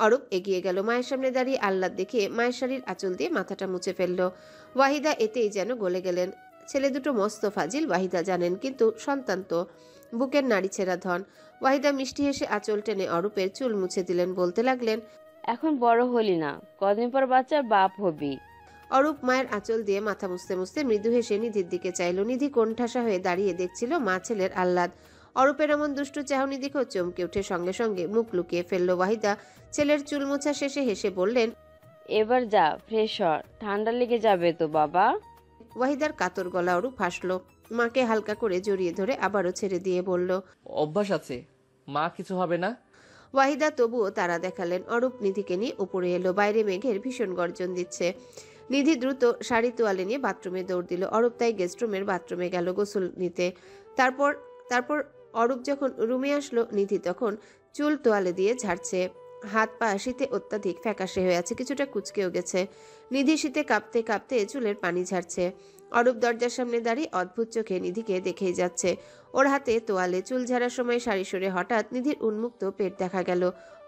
অরূপ এগিয়ে গেল, মায়ের সামনে দাঁড়িয়ে আহ্লাদ দেখিয়ে মায়ের শাড়ির আঁচল দিয়ে মাথাটা মুছে ফেলল। ওয়াহিদা এতেই যেন গলে গেলেন। ছেলে দুটো মস্ত ফাজিল, ওয়াহিদা জানেন, কিন্তু সন্তান তো বুকের নাড়ি ছেঁড়া ধন। ওয়াহিদা মিষ্টি হেসে আঁচল টেনে অরূপের চুল মুছে দিলেন, বলতে লাগলেন, এখন বড় হলি না, কদিন পর বাচ্চার বাপ হবি। অরূপ মায়ের আঁচল দিয়ে মাথা মুছতে মুছতে মৃদু হেসে নিধির দিকে চাইল। নিধি কোণঠাসা হয়ে দাঁড়িয়ে দেখছিল মা ছেলের আহ্লাদ। অরূপের এমন দুষ্টু চাহনি দেখেও চমকে উঠে সঙ্গে সঙ্গে মুখ লুকিয়ে ফেলল। ওয়াহিদা ছেলের চুল মোছা শেষে হেসে বললেন, এবার যা ফ্রেশ হ, ঠান্ডা লেগে যাবে তো বাবা। ওয়াহিদার কাতর গলা অরূপ হাসল। মাকে হালকা করে জড়িয়ে ধরে আবারও ছেড়ে দিয়ে বলল, অভ্যাস আছে মা, কিছু হবে না। ওয়াহিদা তবুও তারা দেখালেন। অরূপ নিধিকে নিয়ে উপরে এলো। বাইরে মেঘের ভীষণ গর্জন দিচ্ছে। নিধি দ্রুত শাড়ি তোয়ালে নিয়ে বাথরুমে দৌড় দিল। অরূপ তাই গেস্ট রুমের বাথরুমে গেল গোসল নিতে। তারপর তারপর অরূপ যখন রুমে আসলো, নিধি তখন চুল তোয়ালে দিয়ে ঝাড়ছে। হাত পা শীতে অত্যাধিক ফ্যাকাশে হয়ে আছে, কিছুটা কুঁচকেও গেছে। নিধি শীতে কাঁপতে কাঁপতে চুলের পানি ঝাড়ছে। অরূপ দরজার সামনে দাঁড়িয়ে অদ্ভুত চোখে নিধিকে দেখেই যাচ্ছে। ওর হাতে তোয়ালে, চুল ঝাড়ার সময় শাড়ি সরে হঠাৎ নিধির উন্মুক্ত পেট দেখা গেল।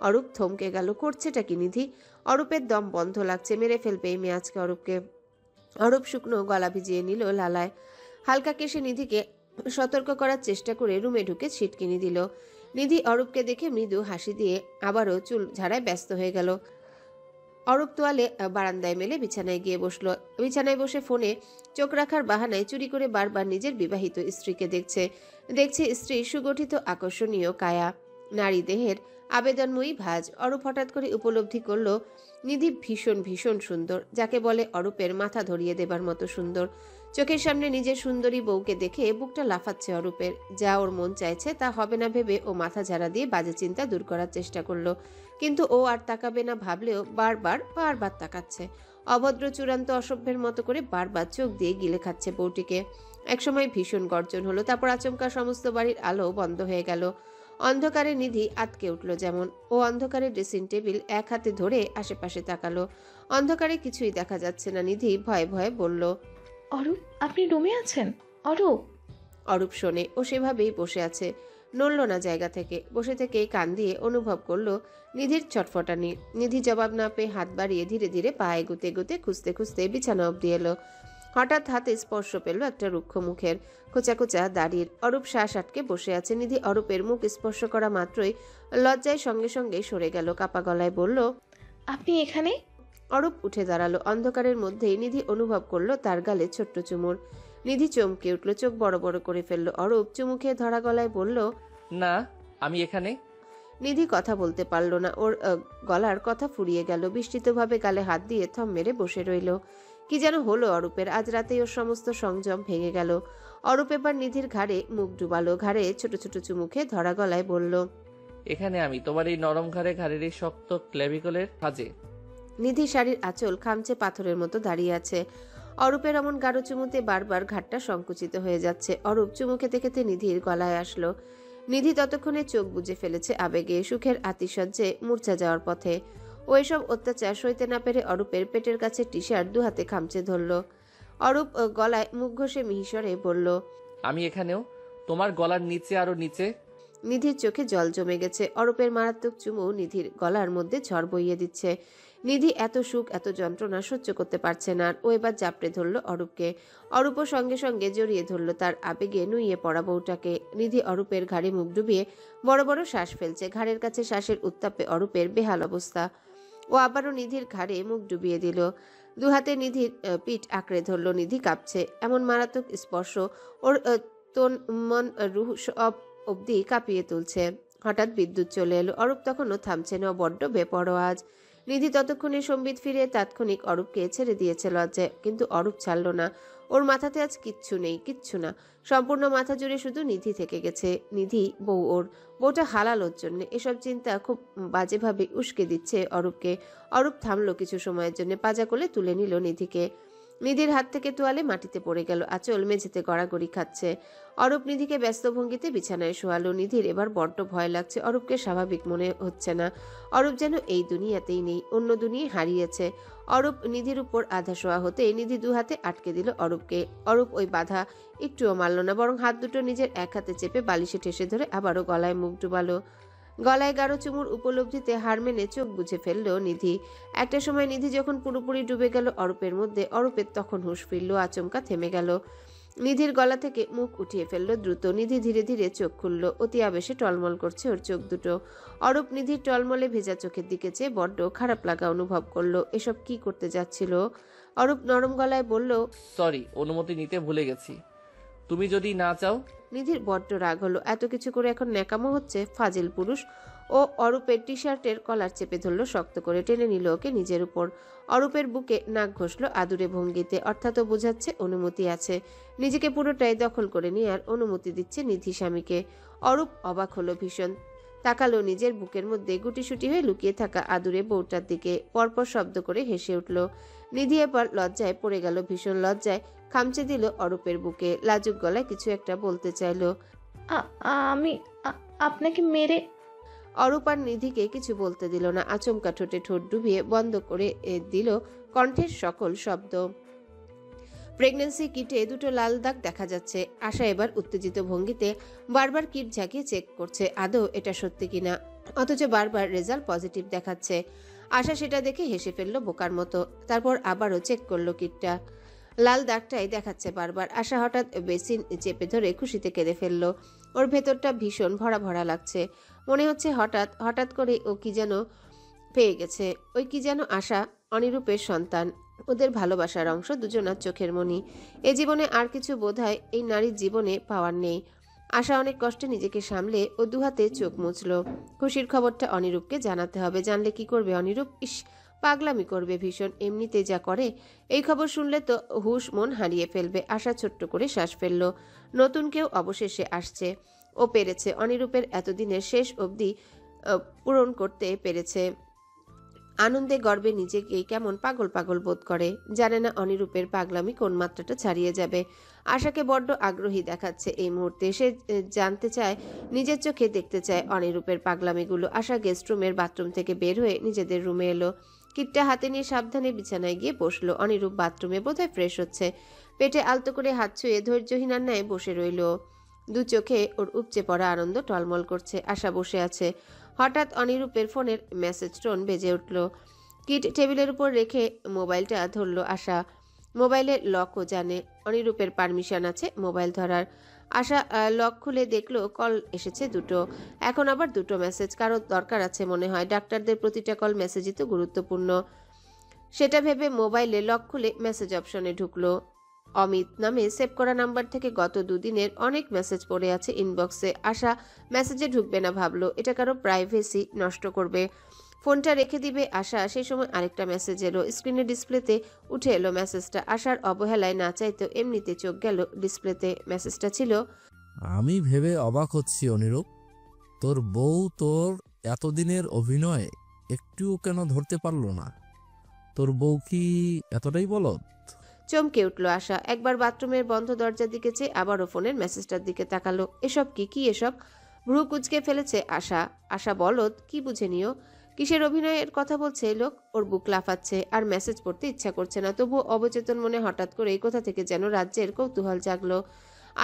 অরূপ থমকে গেল। করছেটা কি নিধি? অরূপের দম বন্ধ লাগছে, মেরে ফেলবে এই মেয়ে আজকে অরূপকে। অরূপ শুকনো গলা ভিজিয়ে নিল লালায়। হালকা কেশে নিধিকে সতর্ক করার চেষ্টা করে রুমে ঢুকে ছিটকিনি দিল। নিধি অরূপকে দেখে মৃদু হাসি দিয়ে আবারও চুল ঝাড়ায় ব্যস্ত হয়ে গেল। অরূপ তোয়ালে বারান্দায় মেলে বিছানায় গিয়ে বসলো। বিছানায় বসে ফোনে চোখ রাখার বাহানায় চুরি করে বারবার নিজের বিবাহিত স্ত্রীকে দেখছে। দেখছে স্ত্রীর সুগঠিত আকর্ষণীয় কায়া, নারী দেহের আবেদনময়ী ভাঁজ। অরূপ হঠাৎ করে উপলব্ধি করল নিধি ভীষণ ভীষণ সুন্দর, যাকে বলে অরূপের মাথা ধরিয়ে দেবার মতো সুন্দর। চোখের সামনে নিজের সুন্দরী বউকে দেখে বুকটা লাফাচ্ছে অরূপের। যা ওর মন চাইছে তা হবে না ভেবে ও মাথা ঝাড়া দিয়ে বাজে চিন্তা দূর করার চেষ্টা করলো। কিন্তু ও আর তাকাবে না ভাবলেও বারবার বারবার তাকাচ্ছে। অভদ্র চূড়ান্ত অসভ্যের মতো করে বারবার চোখ দিয়ে গিলে খাচ্ছে বউটিকে। একসময় ভীষণ গর্জন হলো, তারপর আচমকা সমস্ত বাড়ির আলো বন্ধ হয়ে গেল। অন্ধকারে নিধি আটকে উঠল যেমন। ও অন্ধকারে ড্রেসিং টেবিল এক হাতে ধরে আশেপাশে তাকালো। অন্ধকারে কিছুই দেখা যাচ্ছে না। নিধি ভয়ে ভয়ে বলল, অরূপ, আপনি রুমে আছেন? অরূপ। অরূপ শোনে। ও সেভাবেই বসে আছে, নড়ল না জায়গা থেকে। বসে থেকে কান দিয়ে অনুভব করলো নিধির ছটফটানি। নিধি জবাব না পেয়ে হাত বাড়িয়ে ধীরে ধীরে পা এগুতে এগুতে খুঁজতে খুঁজতে বিছানা অব্দি এলো। হঠাৎ হাতে স্পর্শ পেল একটা রুক্ষ মুখের, খোঁচা খোঁচা দাড়ির। অরূপ শ্বাস আটকে বসে আছে। নিধি অরূপের মুখ স্পর্শ করা মাত্রই লজ্জায় সঙ্গে সঙ্গে সরে গেল। কাপা গলায় বলল, আপনি এখানে? অরূপ উঠে দাঁড়ালো। অন্ধকারের মধ্যেই নিধি অনুভব করলো তার গালে ছোট্ট চুমুর। নিধি চমকে উঠল, চোখ বড় বড় করে ফেললো। অরূপ চুমু খেয়ে ধরা গলায় বলল, না, আমি এখানে। নিধি কথা বলতে পারল না। ওর গলার কথা ফুরিয়ে গেল। বিস্মিতভাবে গালে হাত দিয়ে থম মেরে বসে রইল। কি যেন হলো অরূপের। আজ রাতেই ওর সমস্ত সংযম ভেঙে গেল। অরূপ এবার নিধির ঘাড়ে মুখ ডুবালো। ঘাড়ে ছোট ছোট চুমুখে ধরা গলায় বলল, এখানে আমি তোমার এই নরম ঘাড়ের এই শক্ত ক্লেভিকলের সাজে। নিধি শাড়ির আঁচল খামচে পাথরের মতো দাঁড়িয়ে আছে। অরূপের এমন গাঢ় চুমুতে বারবার ঘাটটা সংকুচিত হয়ে যাচ্ছে। অরূপ চুমু খেতে খেতে নিধির গলায় আসলো। নিধি ততক্ষণে চোখ বুজে ফেলেছে আবেগে। সুখের আতিশয্যে মূর্ছা যাওয়ার পথে। ও এসব অত্যাচার সইতে না পেরে অরূপের পেটের কাছে টি শার্ট দু হাতে খামচে ধরল। অরূপ গলায় মুখ ঘষে মিহিসরে বলল, আমি এখানেও, তোমার গলার নিচে আরো নিচে। নিধির চোখে জল জমে গেছে। অরূপের মারাত্মক চুমু নিধির গলার মধ্যে ঝড় বইয়ে দিচ্ছে। নিধি এত সুখ এত যন্ত্রণা সহ্য করতে পারছে না। ও এবার জাপড়ে ধরল অরূপকে। অরূপও সঙ্গে সঙ্গে জড়িয়ে ধরল তার আবেগে নুইয়ে পড়া বউটাকে। নিধি অরূপের ঘাড়ে মুখ ডুবিয়ে বড় বড় শ্বাস ফেলছে। ঘাড়ের কাছে শ্বাসের উত্তাপে অরূপের বেহাল অবস্থা। ও আবারও নিধির ঘাড়ে মুখ ডুবিয়ে দিল। দু হাতে নিধির পিঠ আঁকড়ে ধরল। নিধি কাঁপছে। এমন মারাত্মক স্পর্শ ওর তন মন রুহ সব অবধি কাঁপিয়ে তুলছে। হঠাৎ বিদ্যুৎ চলে এলো। অরূপ তখনও থামছে না। বড্ড বেপরোয়া আজ। নিধি ততক্ষণে সম্বিত ফিরে তাৎক্ষণিক অরূপকে ছেড়ে দিয়েছে লজ্জায়, কিন্তু অরূপ ছাড়ল না। ওর মাথাতে আজ কিচ্ছু নেই, কিচ্ছু না। সম্পূর্ণ মাথা জুড়ে শুধু নিধি থেকে গেছে। নিধি বউ ওর, বউটা হালাল ওর জন্য। এসব চিন্তা খুব বাজেভাবে উস্কে দিচ্ছে অরূপকে। অরূপ থামলো কিছু সময়ের জন্য, পাজা কোলে তুলে নিল নিধিকে। নিধির হাত থেকে তোয়ালে মাটিতে পড়ে গেল, আঁচল মেঝেতে গড়াগড়ি খাচ্ছে। অরূপ নিধিকে ব্যস্ত ভঙ্গিতে বিছানায় শোয়ালো। নিধির এবার বড্ড ভয় লাগছে, অরূপকে স্বাভাবিক মনে হচ্ছে না। অরূপ যেন এই দুনিয়াতেই নেই, অন্য দুনিয়ায় হারিয়েছে। অরূপ নিধির উপর আধা শোয়া হতে নিধি দু হাতে আটকে দিল অরূপকে। অরূপ ওই বাধা একটুও মানল না, বরং হাত দুটো নিজের এক হাতে চেপে বালিশে ঠেসে ধরে আবারও গলায় মুখ ডুবালো। গলায় গাঢ় চুমুর উপলব্ধিতে হার মেনে চোখ বুঝে ফেলল নিধি। একটা সময় নিধি যখন পুরোপুরি ডুবে গেল অরূপের মধ্যে, অরূপের তখন হুঁশ ফিরল, আচমকা থেমে গেল। নিধির গলা থেকে মুখ উঠিয়ে ফেলল দ্রুত। নিধি ধীরে ধীরে চোখ খুলল, অতি আবেশে টলমল করছে ওর চোখ দুটো। অরূপ নিধির টলমলে ভেজা চোখের দিকে চেয়ে বড্ড খারাপ লাগা অনুভব করলো। এসব কি করতে যাচ্ছিল? অরূপ নরম গলায় বলল, সরি, অনুমতি নিতে ভুলে গেছি। তুমি যদি না চাও। নিধির বড্ড রাগ হলো, এত কিছু করে এখন ন্যাকামো হচ্ছে, ফাজিল পুরুষ। ও অরূপের টি শার্টের কলার চেপে ধরল শক্ত করে, টেনে নিল ওকে নিজের উপর। অরূপের বুকে নাক ঘষল আদুরে ভঙ্গিতে, অর্থাৎ বোঝাচ্ছে অনুমতি আছে, নিজেকে পুরোটাই দখল করে নেওয়ার অনুমতি দিচ্ছে নিধি স্বামীকে। অরূপ অবাক হলো ভীষণ, তাকালো নিজের বুকের মধ্যে গুটিসুটি হয়ে লুকিয়ে থাকা আদুরে বউটার দিকে, পরপর শব্দ করে হেসে উঠল। নিধি এবার লজ্জায় পড়ে গেল, ভীষণ লজ্জায় খামচে দিল অরূপের বুকে, লাজুক গলায় কিছু একটা বলতে চাইলো। আমি আপনাকে মেরে। অরূপ আর নিধিকে কিছু বলতে দিল না, আচমকা ঠোঁটে ঠোঁট ডুবিয়ে বন্ধ করে দিল কণ্ঠের সকল শব্দ। প্রেগন্যান্সি কিটে দুটো লাল দাগ দেখা যাচ্ছে। আশা এবার উত্তেজিত ভঙ্গিতে বারবার কিট ঝাঁকিয়ে চেক করছে আদৌ এটা সত্যি কিনা, অথচ বারবার রেজাল্ট পজিটিভ দেখাচ্ছে। আশা সেটা দেখে হেসে ফেললো বোকার মতো, তারপর আবারও চেক করলো কিটটা, লাল দাগটাই দেখাচ্ছে বারবার। আশা হঠাৎ বেসিন চেপে ধরে খুশিতে কেঁদে ফেললো। ওর ভেতরটা ভীষণ ভরা ভরা লাগছে, মনে হচ্ছে হঠাৎ হঠাৎ করে ও কি যেন পেয়ে গেছে। ওই কি যেন আশা অনিরূপের সন্তান, ওদের ভালোবাসার অংশ, দুজনার চোখের মণি। এ জীবনে আর কিছু বোধহয় এই নারীর জীবনে পাওয়ার নেই। আশা অনেক কষ্টে নিজেকে সামলে ও দুহাতে চোখ মুছল। খুশির খবরটা অনিরূপকে জানাতে হবে, জানলে কি করবে অনিরূপ? ইস, পাগলামি করবে ভীষণ, এমনিতে যা করে। এই খবর শুনলে তো হুশ মন হারিয়ে ফেলবে। আশা ছোট্ট করে শ্বাস ফেলল, নতুন কেউ অবশেষে আসছে। ও পেরেছে, অনিরূপের এতদিনের শেষ অবধি পূরণ করতে পেরেছে। আনন্দে গর্বে নিজেকেই কেমন পাগল পাগল বোধ করে, জানে না অনিরূপের পাগলামি কোন মাত্রাটা ছাড়িয়ে যাবে। আশাকে বড্ড আগ্রহী দেখাচ্ছে এই মুহূর্তে, সে জানতে চায়, নিজের চোখে দেখতে চায় অনিরূপের পাগলামিগুলো। আশা গেস্ট রুমের বাথরুম থেকে বের হয়ে নিজেদের রুমে এলো, কিটটা হাতে নিয়ে সাবধানে বিছানায় গিয়ে বসলো। অনিরূপ বাথরুমে বোধহয় ফ্রেশ হচ্ছে, পেটে আলতো করে হাত ছুঁয়ে ধৈর্যহীনার ন্যায় বসে রইল। দু চোখে ওর উপচে পড়া আনন্দ টলমল করছে। আশা বসে আছে, হঠাৎ অনিরূপের ফোনের মেসেজ টোন বেজে উঠল। কিট টেবিলের উপর রেখে মোবাইলটা ধরল আশা। মোবাইলের লকও জানে, অনিরূপের পারমিশন আছে মোবাইল ধরার। আশা লক খুলে দেখলো কল এসেছে দুটো, এখন আবার দুটো মেসেজ। কারো দরকার আছে মনে হয়, ডাক্তারদের প্রতিটা কল মেসেজই তো গুরুত্বপূর্ণ। সেটা ভেবে মোবাইলে লক খুলে মেসেজ অপশনে ঢুকলো। অমিত নামে সেভ করা নাম্বার থেকে গত দুদিনের অনেক মেসেজ পড়ে আছে ইনবক্সে। আশা মেসেজে ঢুকবে না, ভাবলো এটা কারো প্রাইভেসি নষ্ট করবে, ফোনটা রেখে দিবে আশা। সেই সময় আরেকটা মেসেজ এলো, স্ক্রিনের ডিসপ্লেতে উঠে এলো মেসেজটা। আশার অবহেলায় না চাইতো এমনিতে চোখ গেল ডিসপ্লেতে। মেসেজটা ছিল, আমি ভেবে অবাক হচ্ছি অনিরূপ, তোর বউ তোর এতদিনের অভিনয় একটুও কেন ধরতে পারলো না? তোর বউ কি এতটাই বলদ? চমকে উঠলো আশা। একবার বাথরুমের বন্ধ দরজার দিকে চেয়ে আবারও ফোনের মেসেজটার দিকে তাকালো। এসব কি এসব? ভ্রু কুচকে ফেলেছে আশা। আশা বলদ কি বুঝে নিও, কিসের অভিনয়ের কথা বলছে এই লোক? ওর বুক লাফাচ্ছে, আর মেসেজ পড়তে ইচ্ছা করছে না। তবুও অবচেতন মনে হঠাৎ করে এই কোথা থেকে যেন রাজ্যের কৌতূহল জাগলো।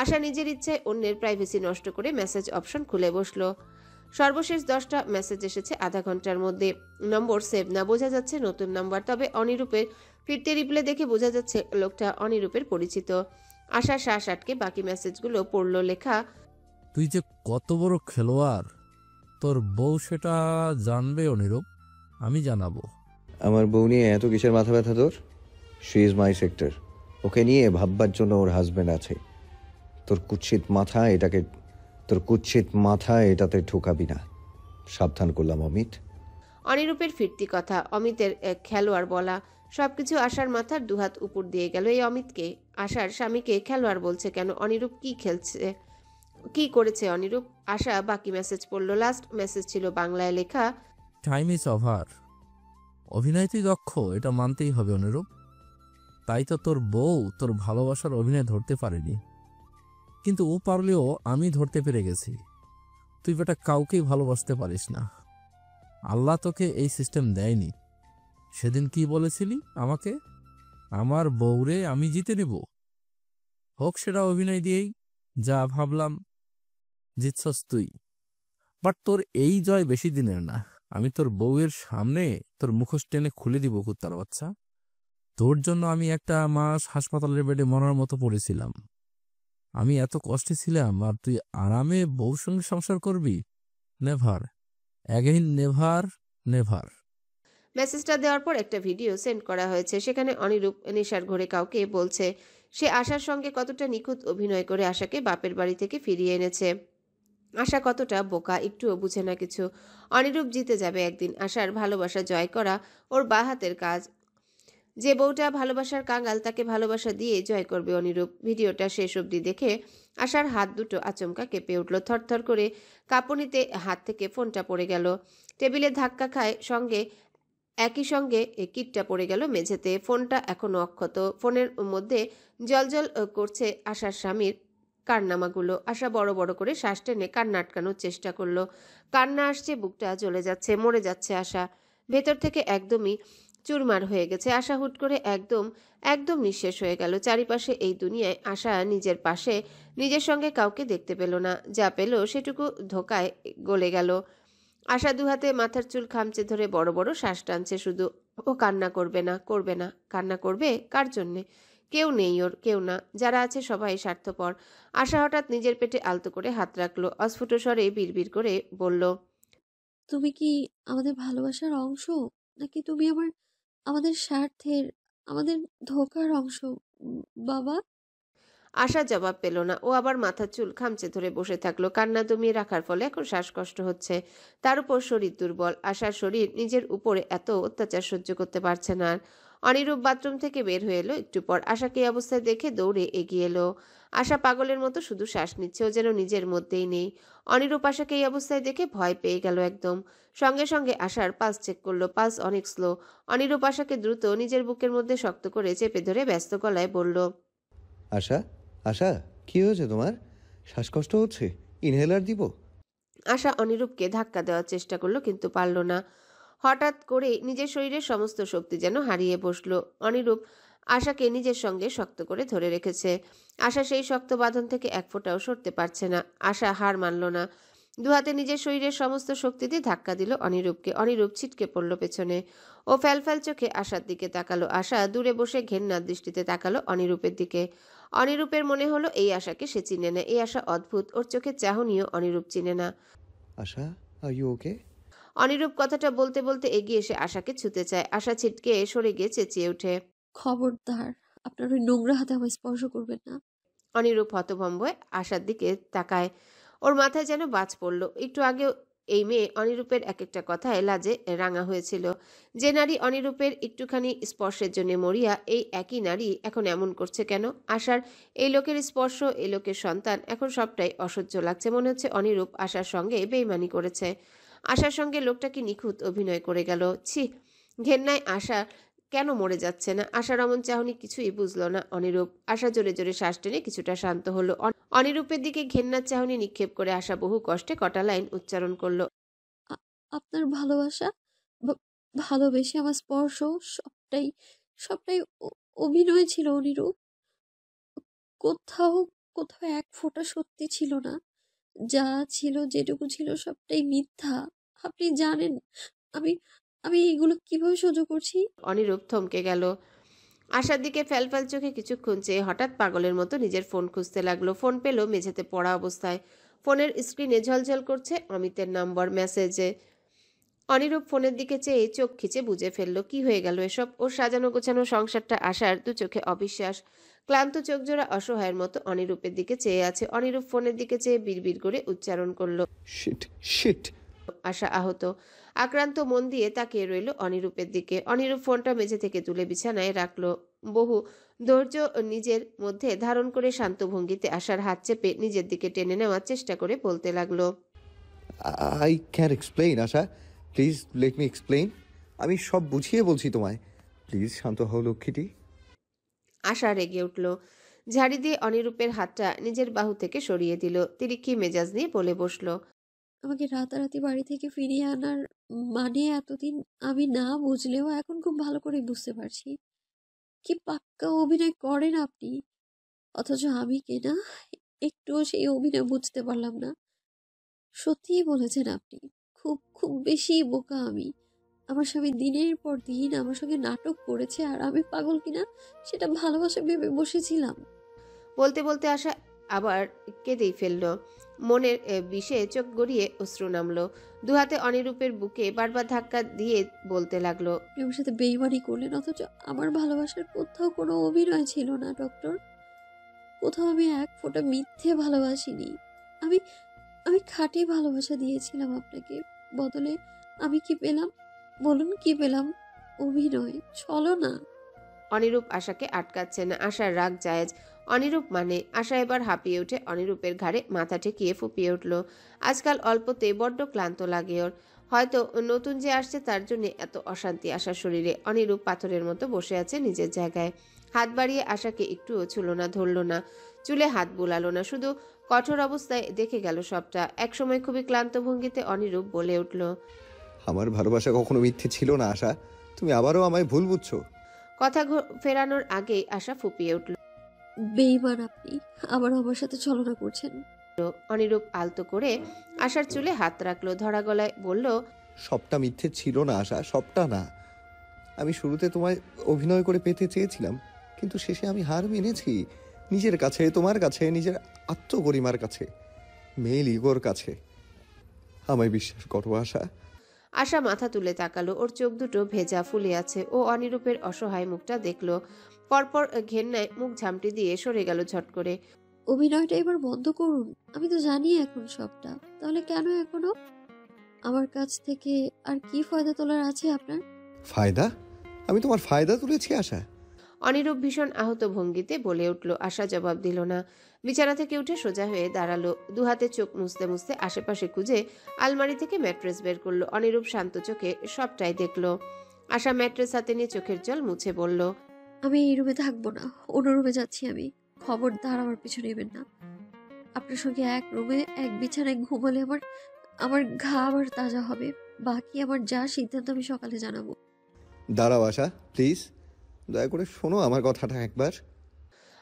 আশা নিজের ইচ্ছায় অন্যের প্রাইভেসি নষ্ট করে মেসেজ অপশন খুলে বসলো। সর্বশেষ 10টা মেসেজ এসেছে আধা ঘন্টার মধ্যে। নম্বর সেভ না, বোঝা যাচ্ছে নতুন নাম্বার। তবে অনিরূপের ফিরতে রিপ্লে দেখে বোঝা যাচ্ছে লোকটা অনিরূপের পরিচিত। আশা শ্বাস আটকে বাকি মেসেজগুলো পড়লো। লেখা, তুই যে কত বড় খেলোয়াড়, তোর বউ সেটা জানবে অনিরূপ, আমি জানাবো। আমার বউ নিয়ে এত কিসের মাথা ব্যথা তোর? শি ইজ মাই সেক্টর, ওকে নিয়ে ভাববার জন্য ওর হাজব্যান্ড আছে। তোর কুৎসিত মাথা এটাতে ঢোকাবি না, সাবধান করলাম অমিত। অনিরূপের ফিরতি কথা, অমিতের খেলোয়াড় বলা, সবকিছু আশার মাথার দুহাত উপর দিয়ে গেল। এই অমিতকে, আশার স্বামীকে খেলোয়াড় বলছে কেন? অনিরূপ কি খেলছে, কি করেছে অনিরূপ? আশা বাকি মেসেজ পড়লো। লাস্ট মেসেজ ছিল বাংলায় লেখা, টাইম ইজ ওভার। অভিনয় তুই দক্ষ, এটা মানতেই হবে অনিরূপ। তাই তো তোর বউ তোর ভালোবাসার অভিনয় ধরতে পারেনি, কিন্তু ও পারলেও আমি ধরতে পেরে গেছি। তুই বেটা কাউকেই ভালোবাসতে পারিস না, আল্লাহ তোকে এই সিস্টেম দেয়নি। সেদিন কি বলেছিলি আমাকে? আমার বউরে আমি জিতে নেব, হোক সেটা অভিনয় দিয়েই। যা ভাবলাম জিতছস তুই, বাট তোর এই জয় বেশি দিনের না। আমি তোর বউয়ের সামনে তোর মুখোশ টেনে খুলে দিব কুত্তার বাচ্চা। তোর জন্য আমি একটা মাস হাসপাতালের বেডে মরার মতো পড়েছিলাম। আমি এত কষ্টে ছিলাম, আর তুই আরামে বউর সঙ্গে সংসার করবি? Never, again never, never. মেসেজটা দেওয়ার পর একটা ভিডিও সেন্ড করা হয়েছে। সেখানে অনিরূপ নেশার ঘোরে কাউকে বলছে সে আশার সঙ্গে কতটা নিখুঁত অভিনয় করে আশাকে বাপের বাড়ি থেকে ফিরিয়ে এনেছে। আশা কতটা বোকা, একটুও বুঝে না কিছু। অনিরূপ জিতে যাবে একদিন। আশার ভালোবাসা জয় করা ওর বা হাতের কাজ। যে বউটা ভালোবাসার কাঙাল, তাকে ভালোবাসা দিয়ে জয় করবে অনিরূপ। ভিডিওটা শেষ অবধি দেখে আশার হাত দুটো আচমকা কেঁপে উঠল। থরথর করে কাঁপুনিতে হাত থেকে ফোনটা পড়ে গেল। টেবিলে ধাক্কা খায়, একই সঙ্গে কিটটা পড়ে গেল মেঝেতে। ফোনটা এখনো অক্ষত। ফোনের মধ্যে জলজল করছে আশার স্বামীর কান্নামাগুলো। আশা বড় বড় করে শ্বাস টেনে কান্না আটকানোর চেষ্টা করলো। কান্না আসছে, বুকটা জ্বলে যাচ্ছে, মরে যাচ্ছে আশা। ভেতর থেকে একদমই চুরমার হয়ে গেছে আশা। হুট করে একদম নিঃশেষ হয়ে গেল। চারিপাশে এই দুনিয়ায় আশা নিজের পাশে নিজের সঙ্গে কাউকে দেখতে পেল না। যা পেল সেটুকু ধোকায় গলে গেল। আশা দুহাতে মাথার চুল খামচে ধরে বড় বড় শ্বাস টানছে শুধু। ও কান্না করবে না, করবে না। কান্না করবে কার জন্যে? কেউ নেই ওর, কেউ না। যারা আছে সবাই স্বার্থপর। আশা হঠাৎ নিজের পেটে আলতো করে হাত রাখলো। অস্ফুট স্বরে বিড়বিড় করে বলল, তুমি কি আমাদের ভালোবাসার অংশ, নাকি তুমি আমাদের স্বার্থের, আমাদের ধোঁকার অংশ বাবা? আশা জবাব পেল না। ও আবার মাথার চুল খামচে ধরে বসে থাকলো। কান্না দমিয়ে রাখার ফলে এখন শ্বাসকষ্ট হচ্ছে। তার উপর শরীর দুর্বল। আশার শরীর নিজের উপরে এত অত্যাচার সহ্য করতে পারছে না আর। অনিরূপ বাথরুম থেকে বের হয়ে এলো একটু পর। আশাকে এই অবস্থায় দেখে দৌড়ে এগিয়ে এলো। আশা পাগলের মতো শুধু শ্বাস নিচ্ছে, ও যেন নিজের মধ্যেই নেই। অনিরূপ আশাকে এই অবস্থায় দেখে ভয় পেয়ে গেল একদম। সঙ্গে সঙ্গে আশার পালস চেক করলো। পালস অনেক স্লো। অনিরূপ আশাকে দ্রুত নিজের বুকের মধ্যে শক্ত করে চেপে ধরে ব্যস্ত গলায় বলল, আশা, আশা, কি হয়েছে তোমার? শ্বাসকষ্ট হচ্ছে? ইনহেলার দিব? আশা অনিরূপকে ধাক্কা দেওয়ার চেষ্টা করলো, কিন্তু পারল না। হঠাৎ করে নিজের শরীরের সমস্ত শক্তি যেন হারিয়ে বসলো। অনিরূপ আশাকে নিজের সঙ্গে শক্ত করে ধরে রেখেছে। আশা সেই শক্ত বাঁধন থেকে এক ফোঁটাও সরতে পারছে না। আশা হার মানল না। দুহাতে নিজের শরীরের সমস্ত শক্তি দিয়ে ধাক্কা দিল অনিরূপকে। অনিরূপ ছিটকে পড়ল পেছনে। ও ফ্যালফ্যাল চোখে আশার দিকে তাকালো। আশা দূরে বসে ঘেন্নার দৃষ্টিতে তাকালো অনিরূপের দিকে। অনিরূপের মনে হলো এই আশাকে সে চিনে না। এই আশা অদ্ভুত, ওর চোখের চাহনিও অনিরূপ চিনে না। আশা, আর ইউ ওকে? অনিরূপ কথাটা বলতে বলতে এগিয়ে এসে আশাকে ছুতে চায়। আশা ছিটকে সরে গিয়ে চেঁচিয়ে ওঠে, খবরদার, আপনার ওই নোংরা হাতে আমায় স্পর্শ করবেন না। অনিরূপ হতভম্ব হয়ে আশার দিকে তাকায়। ওর মাথায় যেন বাজ পড়ল। একটু আগেও এই মেয়ে অনিরূপের এক একটা কথায় লাজে রাঙা হয়েছিল। যে নারী অনিরূপের একটুখানি স্পর্শের জন্য মরিয়া, এই একই নারী এখন এমন করছে কেন? আশার এই লোকের স্পর্শ, এই লোকের সন্তান, এখন সবটাই অসহ্য লাগছে। মনে হচ্ছে অনিরূপ আশার সঙ্গে বেইমানি করেছে। আশার সঙ্গে লোকটা কি নিখুঁত অভিনয় করে গেল। ছি! ঘেন্নায় আশা কেন মরে যাচ্ছে না? আশার অমন চাহনি কিছুই বুঝল না অনিরূপ। আশা জোরে জোরে শ্বাস টেনে কিছুটা শান্ত হলো। অনিরূপের দিকে ঘেন্নার চাহনি নিক্ষেপ করে আশা বহু কষ্টে কটা লাইন উচ্চারণ করলো, আপনার ভালোবাসা, ভালোবেসে আমার স্পর্শ, সবটাই সবটাই অভিনয় ছিল অনিরূপ। কোথাও কোথাও এক ফোঁটা সত্যি ছিল না। যা ছিল, যেটুকু ছিল, সবটাই মিথ্যা। আপনি জানেন আমি আমি এগুলো কিভাবে সহ্য করছি। অনিরূপ থমকে গেল। আশার দিকে ফ্যালফ্যাল চোখে কিছুক্ষণ চেয়ে হঠাৎ পাগলের মতো নিজের ফোন খুঁজতে লাগলো। ফোন পেল মেঝেতে পড়া অবস্থায়। ফোনের স্ক্রিনে ঝলঝল করছে অমিতের নম্বর মেসেজে। অনিরূপ ফোনের দিকে চেয়ে চোখ খিচে বুঝে ফেলল কি হয়ে গেল এসব। ওর সাজানো গোছানো সংসারটা আশার দু চোখে অবিশ্বাস। ক্লান্ত চোখজোড়া অসহায়ের মতো অনিরূপের দিকে চেয়ে আছে। অনিরূপ ফোনের দিকে চেয়ে বিড়বিড় করে উচ্চারণ করলো, শিট, শিট। আশা আহত আক্রান্ত মন দিয়ে তাকিয়ে রইল অনিরূপের দিকে। অনিরূপ ফোনটা মেঝে থেকে তুলে বিছানায় রাখলো। বহু ধৈর্য নিজের মধ্যে ধারণ করে শান্ত ভঙ্গিতে আশার হাত চেপে নিজের দিকে টেনে নেওয়ার চেষ্টা করে বলতে লাগলো, I can explain Asha, please let me explain. আমি সব বুঝিয়ে বলছি তোমায়, প্লিজ শান্ত হও লক্ষ্মীটি। আশা রেগে উঠল। ঝাড়ি দিয়ে অনিরূপের হাতটা নিজের বাহু থেকে সরিয়ে দিল। তিরিক্ষি মেজাজ নিয়ে বলে বসল। আমাকে রাতারাতি বাড়ি থেকে ফিরিয়ে আনার মানে এতদিন আমি না বুঝলেও এখন খুব ভালো করে বুঝতে পারছি। কি পাক্কা অভিনয় করেন আপনি, অথচ আমি কিনা একটুও সেই অভিনয় বুঝতে পারলাম না। সত্যিই বলেছেন আপনি, খুব খুব বেশি বোকা আমি। আমার স্বামী দিনের পর দিন আমার সঙ্গে নাটক করেছে আর আমি পাগল কিনা সেটা ভালোবাসা ভেবে বসেছিলাম। বলতে বলতে আশা আবার কেঁদেই ফেলল। মনের বিষে চোখ গড়িয়ে অশ্রু নামলো। দুহাতে অনিরূপের বুকে বারবার ধাক্কা দিয়ে বলতে লাগলো। আপনি আমার সাথে বেইমানি করলেন, অথচ আমার ভালোবাসার কোথাও কোনো অভিনয় ছিল না ডক্টর। কোথাও আমি এক ফোঁটা মিথ্যে ভালোবাসিনি। আমি আমি খাঁটি ভালোবাসা দিয়েছিলাম আপনাকে। বদলে আমি কি পেলাম বলুন, কি পেলাম? অভিনয়, ছলনা। অনিরূপ আশাকে আটকাচ্ছে না। আশার রাগ জায়েজ। অনিরূপ মানে আশা এবার হাঁপিয়ে উঠে অনিরূপের ঘাড়ে মাথা ঠেকিয়ে ফুপিয়ে উঠল। আজকাল অল্পতে বড্ড ক্লান্ত লাগে ওর। হয়তো নতুন যে আসছে তার জন্য এত অশান্তি আশার শরীরে। অনিরূপ পাথরের মতো বসে আছে নিজের জায়গায়। হাত বাড়িয়ে আশাকে একটুও ছুল না, ধরল না, চুলে হাত বুলালো না, শুধু কঠোর অবস্থায় দেখে গেল সবটা। একসময় খুবই ক্লান্ত ভঙ্গিতে অনিরূপ বলে উঠল। আমার ভালোবাসা কখনো মিথ্যে ছিল না আশা, তুমি আবারও আমায় ভুল বুঝছো। কথা ফেরানোর আগেই আশা ফুপিয়ে উঠল। বেইমান আপনি, আবার আমার সাথে ছলনা করছেন। অনিরূপ আলতো করে আশার চুলে হাত রাখলো, ধরা গলায় বলল। সবটা মিথ্যে ছিল না আশা, সবটা না। আমি শুরুতে তোমায় অভিনয় করে পেতে চেয়েছিলাম, কিন্তু শেষে আমি হার মেনেছি। নিজের কাছে, তোমার কাছে, নিজের আত্মগরিমার কাছে, মেল ইগোর কাছে। আমায় বিশ্বাস করো আশা। আশা মাথা তুলে তাকালো। ওর চোখ দুটো ভেজা, ফুলে আছে। ও অনিরূপের অসহায় মুখটা দেখলো। পরপর ঘেন্নায় মুখ ঝামটি দিয়ে সরে গেল ঝট করে। অভিনয়টা এবার বন্ধ করুন। আমি তো জানি এখন সবটা, তাহলে কেন এখনো? আমার কাছ থেকে আর কি ফায়দা তোলার আছে আপনার? ফায়দা? আমি তোমার ফায়দা তুলেছি আশা? অনিরূপ ভীষণ আহত ভঙ্গিতে বলে উঠল। আশা জবাব দিল না। বিছানা থেকে উঠে সোজা হয়ে দাঁড়ালো। দুহাতে চোখ মুছতে মুছতে আশেপাশে খুঁজে আলমারি থেকে ম্যাট্রেস বের করলো। অনিরূপ শান্ত চোখে সবটাই দেখলো। আশা ম্যাট্রেস হাতে নিয়ে চোখের জল মুছে বলল। আমি এই রুমে থাকবো না, অন্য রুমে যাচ্ছি আমি। খবরদার আমার পিছু নেবেন না। আপনার সঙ্গে এক রুমে এক বিছানায় ঘুমালে আমার আমার ঘা আবার তাজা হবে। বাকি আমার যা সিদ্ধান্ত আমি সকালে জানাবো। দাঁড়াও আশা, প্লিজ, দয়া করে শোনো আমার কথাটা একবার।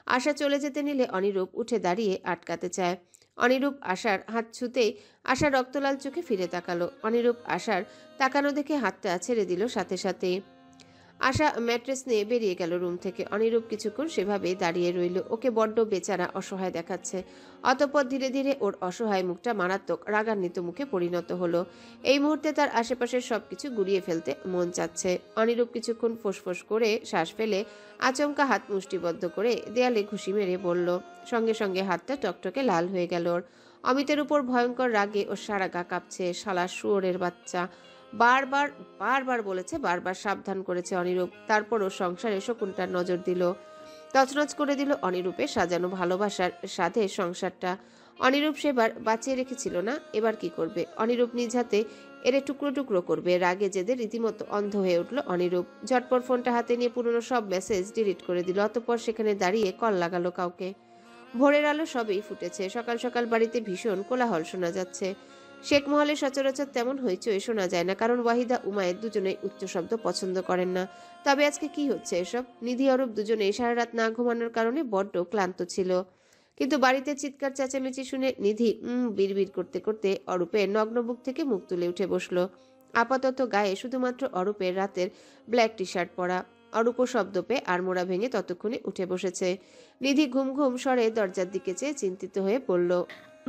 আশা চলে যেতে নিলে অনিরূপ উঠে দাঁড়িয়ে আটকাতে চায়। অনিরূপ আশার হাত ছুতেই আশা রক্তলাল চোখে ফিরে তাকালো। অনিরূপ আশার তাকানো দেখে হাতটা ছেড়ে দিল সাথে সাথেই। আশা ম্যাট্রেস নিয়ে বেরিয়ে গেল রুম থেকে। অনিরূপ কিছুক্ষণ সেভাবেই দাঁড়িয়ে রইল। ওকে বড্ড বেচারা অসহায় দেখাচ্ছে। অতঃপর ধীরে ধীরে ওর অসহায় মুখটা মারাত্মক রাগান্বিত মুখে পরিণত হলো। এই মুহূর্তে তার আশেপাশের সবকিছু গুড়িয়ে ফেলতে মন চাচ্ছে। অনিরূপ কিছুক্ষণ ফোঁসফোঁস করে শ্বাস ফেলে আচমকা হাত মুষ্টিবদ্ধ করে দেয়ালে ঘুষি মেরে বলল। সঙ্গে সঙ্গে হাতটা টকটকে লাল হয়ে গেল ওর। অমিতের উপর ভয়ঙ্কর রাগে ওর সারা গা কাঁপছে। শালা শুয়োরের বাচ্চা! বারবার বারবার বলেছে, বারবার সাবধান করেছে অনিরূপ। তারপরও সংসারে শকুনটার নজর দিল। তছনছ করে দিল অনিরূপের সাজানো ভালোবাসার সাথে সংসারটা। অনিরূপ সেবার বাঁচিয়ে রেখেছিল না, এবার কি করবে? অনিরূপ নিজ হাতে এরে টুকরো টুকরো করবে। রাগে জেদে রীতিমতো অন্ধ হয়ে উঠল অনিরূপ। ঝটপট ফোনটা হাতে নিয়ে পুরনো সব মেসেজ ডিলিট করে দিল। অতঃপর সেখানে দাঁড়িয়ে কল লাগালো কাউকে। ভোরের আলো সবেই ফুটেছে। সকাল সকাল বাড়িতে ভীষণ কোলাহল শোনা যাচ্ছে। শেখ মহলে সচরাচর তেমন হইচই শোনা যায় না, কারণ ওয়াহিদা উমায়ের দুজনেই উচ্চ শব্দ পছন্দ করেন না। তবে আজকে কি হচ্ছে এসব? নিধি অরূপ দুজনেই সারা রাত না ঘুমানোর কারণে বড্ড ক্লান্ত ছিল। কিন্তু বাড়িতে চিৎকার চেঁচামেচি শুনে নিধি বিড়বিড় করতে করতে অরূপের নগ্ন বুক থেকে মুখ তুলে উঠে বসলো। আপাতত গায়ে শুধুমাত্র অরূপের রাতের ব্ল্যাক টি শার্ট পরা। অরূপ শব্দ পেয়ে আড়মোড়া ভেঙে ততক্ষণে উঠে বসেছে। নিধি ঘুম ঘুম স্বরে দরজার দিকে চেয়ে চিন্তিত হয়ে পড়ল।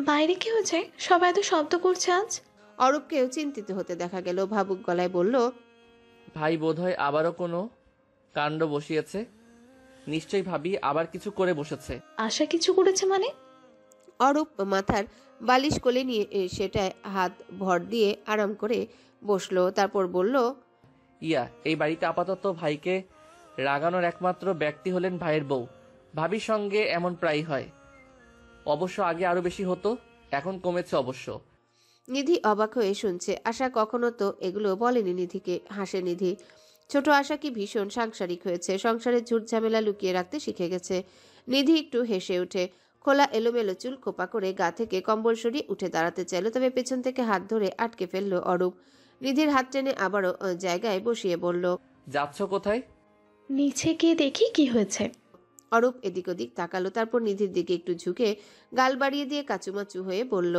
বাইরে কি হয়েছে? সবাই এত শব্দ করছে আজ। অরূপকেও চিন্তিত হতে দেখা গেল। ভাবুক গলায় বলল। ভাই বোধহয় আবারও কোনো কাণ্ড বসিয়েছে। নিশ্চয়ই ভাবি আবার কিছু করে বসেছে। আশা কিছু করেছে মানে? অরূপ মাথার বালিশ কোলে নিয়ে সেটায় হাত ভর দিয়ে আরাম করে বসলো। তারপর বলল। এই বাড়িতে আপাতত ভাইকে রাগানোর একমাত্র ব্যক্তি হলেন ভাইয়ের বউ। ভাবির সঙ্গে এমন প্রায় হয়। অবশ্য আগে আরো বেশি হতো, এখন কমেছে অবশ্য। নিধি অবাক হয়ে শুনছে। আশা কখনো তো এগুলো বলেনি নিধিকে। হাসে নিধি। ছোট আশা কি ভীষণ সাংসারিক হয়েছে, সংসারের ঝুট ঝামেলা লুকিয়ে রাখতে শিখে গেছে। নিধি একটু হেসে ওঠে। খোলা এলোমেলো চুল খোপা করে গা থেকে কম্বল সরিয়ে উঠে দাঁড়াতে চাইল, তবে পেছন থেকে হাত ধরে আটকে ফেলল অরূপ। নিধির হাত টেনে আবারও জায়গায় বসিয়ে বলল, যাচ্ছ কোথায়? নিচে গিয়ে দেখি কি হয়েছে। অরূপ এদিক ওদিক তাকালো, তারপর নিধির দিকে একটু ঝুঁকে গাল বাড়িয়ে দিয়ে কাচুমাচু হয়ে বলল,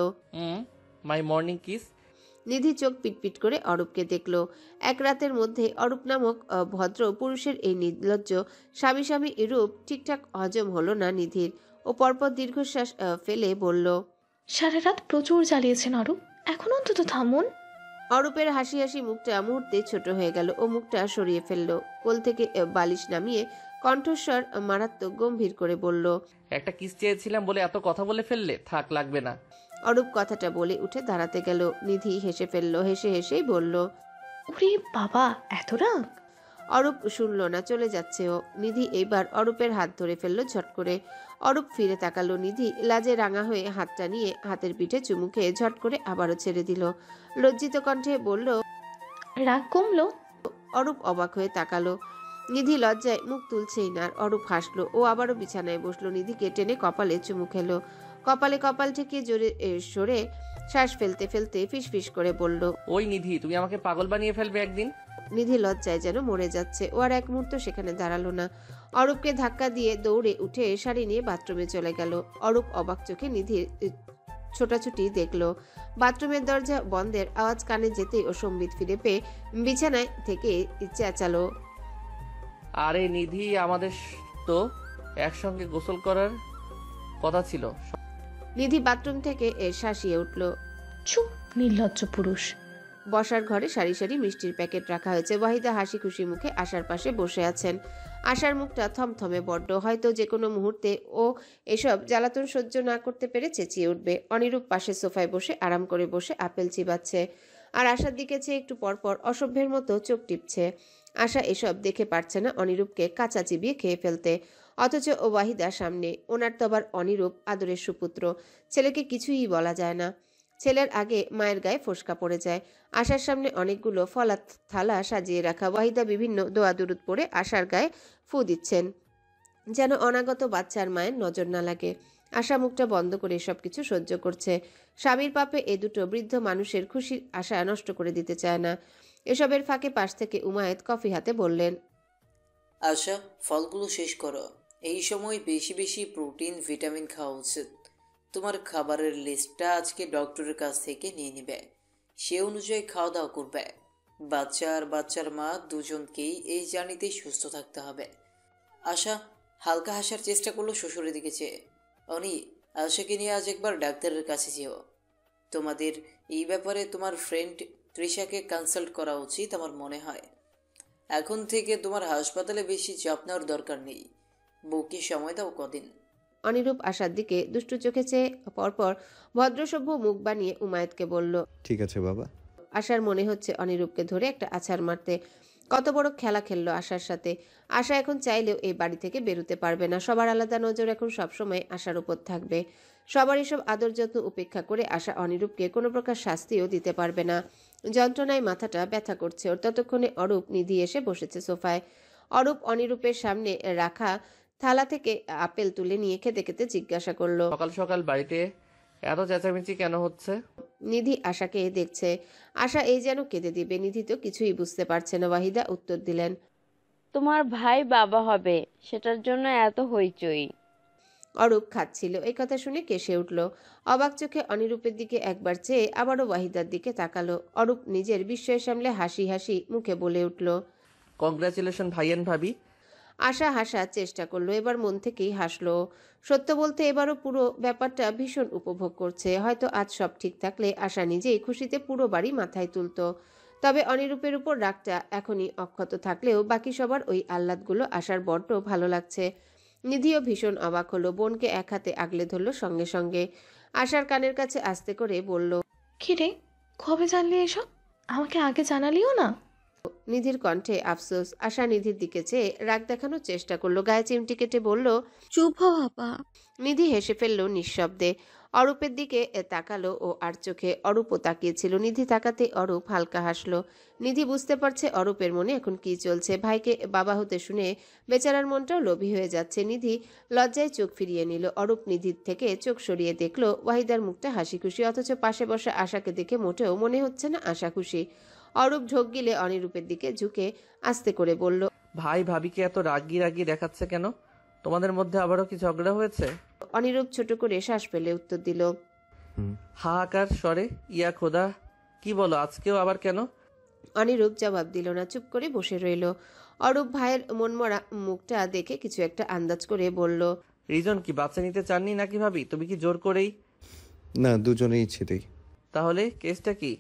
মাই মর্নিং কিস। নিধি চোখ পিটপিট করে অরূপকে দেখল। এক রাতের মধ্যে অরূপ নামক ভদ্র পুরুষের এই নির্লজ্জ স্বামী স্বামী রূপ ঠিকঠাক হজম হলো না নিধির। ও পরপর দীর্ঘশ্বাস ফেলে বলল, সারা রাত প্রচুর জ্বালিয়েছেন অরূপ, এখন অন্তত থামুন। অরূপের হাসি হাসি মুখটা মুহূর্তে ছোট হয়ে গেল। ও মুখটা সরিয়ে ফেলল, কোল থেকে বালিশ নামিয়ে কণ্ঠস্বর মারাত্মক গম্ভীর করে বলল, একটা কিস চেয়েছিলাম বলে এত কথা বলে ফেললে, থাক লাগবে না। অরূপ কথাটা বলে উঠে দাঁড়াতে গেল। নিধি হেসে ফেলল, হেসে হেসেই বলল, ওরে বাবা, এত রাগ! অরূপ শুনল না, চলে যাচ্ছে ও। নিধি এইবার অরূপের হাত ধরে ফেললো ঝট করে। অরূপ ফিরে তাকালো। নিধি লাজে রাঙা হয়ে হাতটা নিয়ে হাতের পিঠে চুমু খেয়ে ঝট করে আবারও ছেড়ে দিল। লজ্জিত কণ্ঠে বলল, রাগ কমলো? অরূপ অবাক হয়ে তাকালো। নিধি লজ্জায় মুখ তুলছেই না। আর অরূপ হাসলো। ও আবারও বিছানায় বসলো, নিধিকে টেনে কপালে চুমু খেলো। কপালে কপাল ঠেকিয়ে জোরে সরে শ্বাস ফেলতে ফেলতে ফিসফিস করে বলল, ওই নিধি, তুমি আমাকে পাগল বানিয়ে ফেলবে একদিন। নিধি লজ্জায় যেন মরে যাচ্ছে। ও আর এক মুহূর্ত সেখানে দাঁড়ালো না। অরূপকে ধাক্কা দিয়ে দৌড়ে উঠে শাড়ি নিয়ে বাথরুমে চলে গেল। অরূপ অবাক চোখে নিধির ছোটাছুটি দেখলো। বাথরুমের দরজা বন্ধের আওয়াজ কানে যেতেই ও সম্বিত ফিরে পেয়ে বিছানায় থেকে চেঁচালো, আরে নিধি, আমাদের তো একসঙ্গে গোসল করার কথা ছিল। নিধি বাথরুম থেকে শাসিয়ে উঠল। চুপ, নির্লজ্জ পুরুষ। বসার ঘরে সারি সারি মিষ্টির প্যাকেট রাখা হয়েছে। ওয়াহিদা হাসি খুশি মুখে আশার পাশে বসে আছেন। আশার মুখটা থমথমে বড্ড, হয়তো যে কোনো মুহূর্তে ও এসব জ্বালাতন সহ্য না করতে পেরে চেঁচিয়ে উঠবে। অনিরূপ পাশে সোফায় বসে আরাম করে বসে আপেল চিবাচ্ছে, আর আশার দিকে চেয়ে একটু পরপর অসভ্যের মতো চোখ টিপছে। আশা এসব দেখে পারছে না অনিরূপকে কাঁচা চিবিয়ে খেয়ে ফেলতে, অথচ ও ওয়াহিদার সামনে। ওনার তো আবার অনিরূপ আদরের সুপুত্র, ছেলেকে কিছুই বলা যায় না। ছেলের আগে মায়ের গায়ে ফোসকা পড়ে যায়। আশার সামনে অনেকগুলো ফলা থালা সাজিয়ে রাখা। ওয়াহিদা বিভিন্ন দোয়া দুরুদ পড়ে আশার গায়ে ফু দিচ্ছেন, যেন অনাগত বাচ্চার মায়ের নজর না লাগে। আশা মুখটা বন্ধ করে সব কিছু সহ্য করছে। স্বামীর পাপে এ দুটো বৃদ্ধ মানুষের খুশির আশা নষ্ট করে দিতে চায় না। এসবের ফাঁকে পাশ থেকে উমায়েত কফি হাতে বললেন, আশা, ফলগুলো শেষ করো। এই সময় বেশি বেশি প্রোটিন ভিটামিন খাওয়া উচিত। তোমার খাবারের লিস্টটা আজকে ডক্টরের কাছ থেকে নিয়ে নিবে, সে অনুযায়ী খাওয়া দাওয়া করবে। বাচ্চা আর বাচ্চার মা দুজনকেই এই জার্নিতে সুস্থ থাকতে হবে। আশা হালকা হাসার চেষ্টা করলো শ্বশুরের দিকে চেয়ে। অনি, আশাকে নিয়ে আজ একবার ডাক্তারের কাছে যেও। তোমাদের এই ব্যাপারে তোমার ফ্রেন্ড তৃষাকে কনসাল্ট করা উচিত আমার মনে হয়। এখন থেকে তোমার হাসপাতালে বেশি চাপ নেওয়ার দরকার নেই। বউকে সময় দাও কদিন। অনিরূপ আশার দিকে দুষ্টু চোখে চেয়ে পরপর ভদ্রসভ্য মুখ বানিয়ে উমায়েতকে বলল, ঠিক আছে বাবা। আশার মনে হচ্ছে অনিরূপকে ধরে একটা আছাড় মারতে। কত বড় খেলা খেললো আশার সাথে। আশা এখন চাইলেও এই বাড়ি থেকে বেরোতে পারবে না। সবার আলাদা নজর এখন সবসময় আশার উপর থাকবে। সবার এসব আদর যত্ন উপেক্ষা করে আশা অনিরূপকে কোনো প্রকার শাস্তিও দিতে পারবে না। যন্ত্রণায় মাথাটা ব্যথা করছে ওর। ততক্ষণে অরূপ নিধি এসে বসেছে সোফায়। অরূপ অনিরূপের সামনে রাখা থালা থেকে আপেল তুলে নিয়ে খেতে খেতে জিজ্ঞাসা করলো, সকাল সকাল বাড়িতে এত চেঁচামেচি কেন হচ্ছে? নিধি আশাকে দেখছে। আশা এই যেন কেঁদে দিবে। নিধি তো কিছুই বুঝতে পারছে না। ওয়াহিদা উত্তর দিলেন, তোমার ভাই বাবা হবে, সেটার জন্য এত হইচই। অরূপ খাচ্ছিল। এই কথা শুনে কেসে উঠল। অবাক চোখে অনিরূপের দিকে একবার চেয়ে আবারও ওয়াহিদার দিকে তাকালো। অরূপ নিজের বিস্ময় সামলে হাসি হাসি মুখে বলে উঠল, কংগ্রাচুলেশন ভাইয়ান ভাবি। আশা হাসার চেষ্টা করলো, এবার মন থেকেই হাসলো। সত্য বলতে এবারও পুরো ব্যাপারটা ভীষণ উপভোগ করছে। হয়তো আজ সব ঠিক থাকলে আশা নিজেই খুশিতে পুরো বাড়ি মাথায় তুলতো। তবে অনিরূপের উপর রাগটা এখনই অক্ষত থাকলেও বাকি সবার ওই আহ্লাদগুলো আশার বড্ড ভালো লাগছে। নিধিও ভীষণ অবাক হলো। বোনকে এক হাতে আগলে ধরলো সঙ্গে সঙ্গে। আশার কানের কাছে আস্তে করে বলল, কি রে, কবে জানলি এসব? আমাকে আগে জানালিও না। নিধির কণ্ঠে আফসোস। আশা নিধির দিকে চেয়ে রাগ দেখানোর চেষ্টা করলো। গায়ে চিমটি কেটে বলল, চুপ হও আপা। নিধি হেসে ফেলল নিঃশব্দে। অরূপের দিকে তাকালো ও আর চোখে অরূপও তাকিয়েছিল। নিধি তাকাতে অরূপ হালকা হাসলো। নিধি বুঝতে পারছে অরূপের মনে এখন কি চলছে। ভাইকে বাবা হতে শুনে বেচারার মনটাও লোভী হয়ে যাচ্ছে। নিধি লজ্জায় চোখ ফিরিয়ে নিল। অরূপ নিধির থেকে চোখ সরিয়ে দেখলো ওয়াহিদার মুখটা হাসি খুশি, অথচ পাশে বসা আশাকে দেখে মোটেও মনে হচ্ছে না আশা খুশি। অরূপ ঢোক গিলে অনিরূপের দিকে ঝুঁকে আস্তে করে বলল, ভাই ভাবিকে এত রাগি রাগি দেখাচ্ছে কেন? তোমাদের মধ্যে আবারও কি ঝগড়া হয়েছে? অনিরূপ ছোট করে শ্বাস ফেলে উত্তর দিল, হাহাকার স্বরে, ইয়া খোদা, কি বলো, আজকেও আবার কেন? অনিরূপ জবাব দিল না, চুপ করে বসে রইল। অরূপ ভাইয়ের মনমরা মুখটা দেখে কিছু একটা আন্দাজ করে বলল, রিজন কি? বাচ্চা নিতে চাননি নাকি ভাবি? তুমি কি জোর করেই? না, দুজনেই ইচ্ছেতেই। তাহলে কেসটা কি?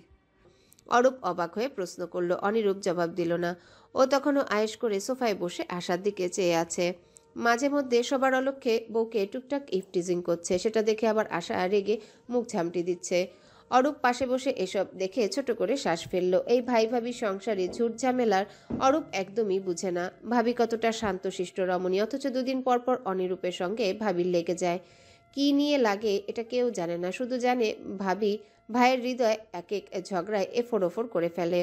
অরূপ অবাক হয়ে প্রশ্ন করলো। অনিরূপ জবাব দিল না। ও তখনও আয়েশ করে সোফায় বসে আশার দিকে চেয়ে আছে। মাঝে মধ্যে সবার অলক্ষ্যে বউকে টুকটাক ইফটিজিং করছে, সেটা দেখে আবার আশা রেগে মুখ ঝামটি দিচ্ছে। অরূপ পাশে বসে এসব দেখে ছোট করে শ্বাস ফেলল। এই ভাই ভাবি সংসারে ঝুট ঝামেলার অরূপ একদমই বুঝে না। ভাবি কতটা শান্তশিষ্ট রমণী, অথচ দুদিন পর পর অনিরূপের সঙ্গে ভাবির লেগে যায়। কি নিয়ে লাগে এটা কেউ জানে না, শুধু জানে ভাবি ভাইয়ের হৃদয় এক এক ঝগড়ায় এফোড় ওফোড় করে ফেলে।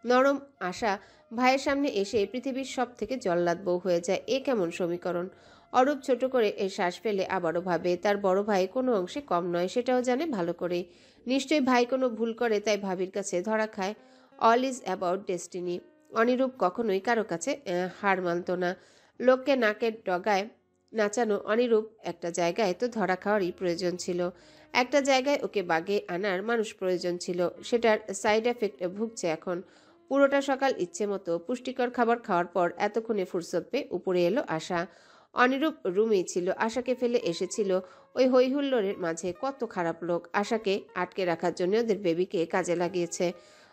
নরম আশা ভাইয়ের সামনে এসে পৃথিবীর সব থেকে জল্লাদ বউ হয়ে যায়। এ কেমন সমীকরণ? অরূপ ছোট করে শ্বাস ফেলে আবারও ভাবে তার বড় ভাই কোনো অংশে কম নয়, সেটাও জানে ভালো করে। নিশ্চয়ই ভাই কোনো ভুল করে তাই ভাবির কাছে ধরা খায়। All is about destiny. Anirup কখনোই কারো কাছে হার মানত না। লোককে নাকের ডগায় নাচানো অনিরূপ একটা জায়গায় তো ধরা খাওয়ারই প্রয়োজন ছিল। একটা জায়গায় ওকে বাগে আনার মানুষ প্রয়োজন ছিল। সেটার সাইড এফেক্ট ভুগছে এখন। পুরোটা সকাল ইচ্ছে মতো পুষ্টিকর খাবার খাওয়ার পর এতক্ষণে ফুরসত পেয়ে উপরে এলো আশা। অনিরূপ রুমেই ছিল, আশাকে ফেলে এসেছিল ওই হৈহুল্লোড়ের মাঝে। কত খারাপ লোক আশাকে আটকে রাখার জন্য ওদের বেবিকে কাজে লাগিয়েছে।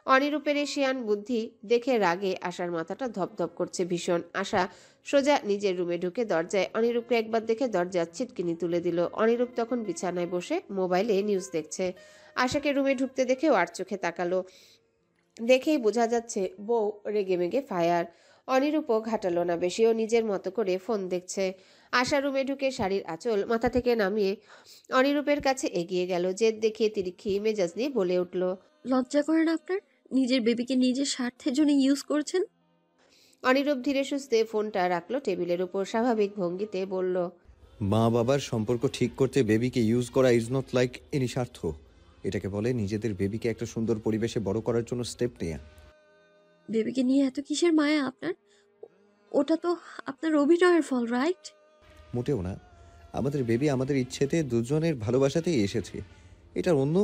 অনিরূপের এই শিয়ান বুদ্ধি দেখে রাগে আশার মাথাটা ধপধপ করছে ভীষণ। আশা সোজা নিজের রুমে ঢুকে দরজায় অনিরূপকে একবার দেখে দরজার ছিটকিনি তুলে দিল। অনিরূপ তখন বিছানায় বসে মোবাইলে নিউজ দেখছে। আশাকে রুমে ঢুকতে দেখেও আর চোখে তাকালো। দেখেই বোঝা যাচ্ছে বউ রেগে মেগে ফায়ার। অনিরূপও ঘাটালো না বেশি, ও নিজের মতো করে ফোন দেখছে। আশা রুমে ঢুকে শাড়ির আঁচল মাথা থেকে নামিয়ে অনিরূপের কাছে এগিয়ে গেল। জেদ দেখিয়ে তিরিক্ষি মেজাজ নিয়ে বলে উঠল, লজ্জা করে না আপনার? নিজের বেবিকে নিজের স্বার্থের জন্য ইউজ করছেন। অনিরূপ ধীরে সুস্থে ফোনটা রাখলো টেবিলের উপর, স্বাভাবিক ভঙ্গিতে বলল, মা বাবার সম্পর্ক ঠিক করতে বেবিকে ইউজ করা ইজ নট লাইক এনি স্বার্থ। এটাকে বলে নিজেদের বেবিকে একটা সুন্দর পরিবেশে বড় করার জন্য স্টেপ নেয়া। বেবিকে নিয়ে এত কিসের মায়া আপনার? ওটা তো আপনার অভিনয়ের ফল, রাইট? মোটেও না। আমাদের বেবি আমাদের ইচ্ছেতে, দুজনের ভালোবাসাতেই এসেছে। এটার অন্য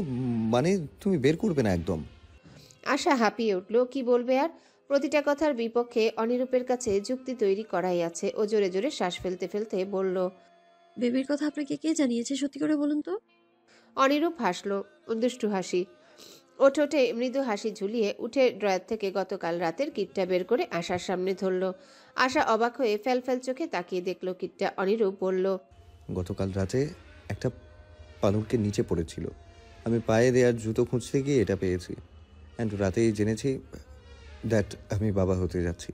মানে তুমি বের করবে না একদম। আশা হাঁপিয়ে উঠল। কি বলবে আর? প্রতিটা কথার বিপক্ষে অনিরূপের কাছে যুক্তি তৈরি করাই আছে। ও জোরে জোরে শ্বাস ফেলতে ফেলতে বলল, বেবির কথা আপনাকে কে জানিয়েছে সত্যি করে বলুন তো? অনিরূপ হাসল, দুষ্টু হাসি। ও ঠোঁটে মৃদু হাসি ঝুলিয়ে উঠে ড্রয়ার থেকে গতকাল রাতের কিটটা বের করে আশার সামনে ধরল। আশা অবাক হয়ে ফ্যাল চোখে তাকিয়ে দেখল কিটটা। অনিরূপ বলল, গতকাল রাতে একটা পালঙ্কের নিচে পড়েছিল। আমি পায়ে দেওয়ার জুতো খুঁজতে গিয়ে এটা পেয়েছি। অ্যান্ড রাতেই জেনেছি দ্যাট আমি বাবা হতে যাচ্ছি।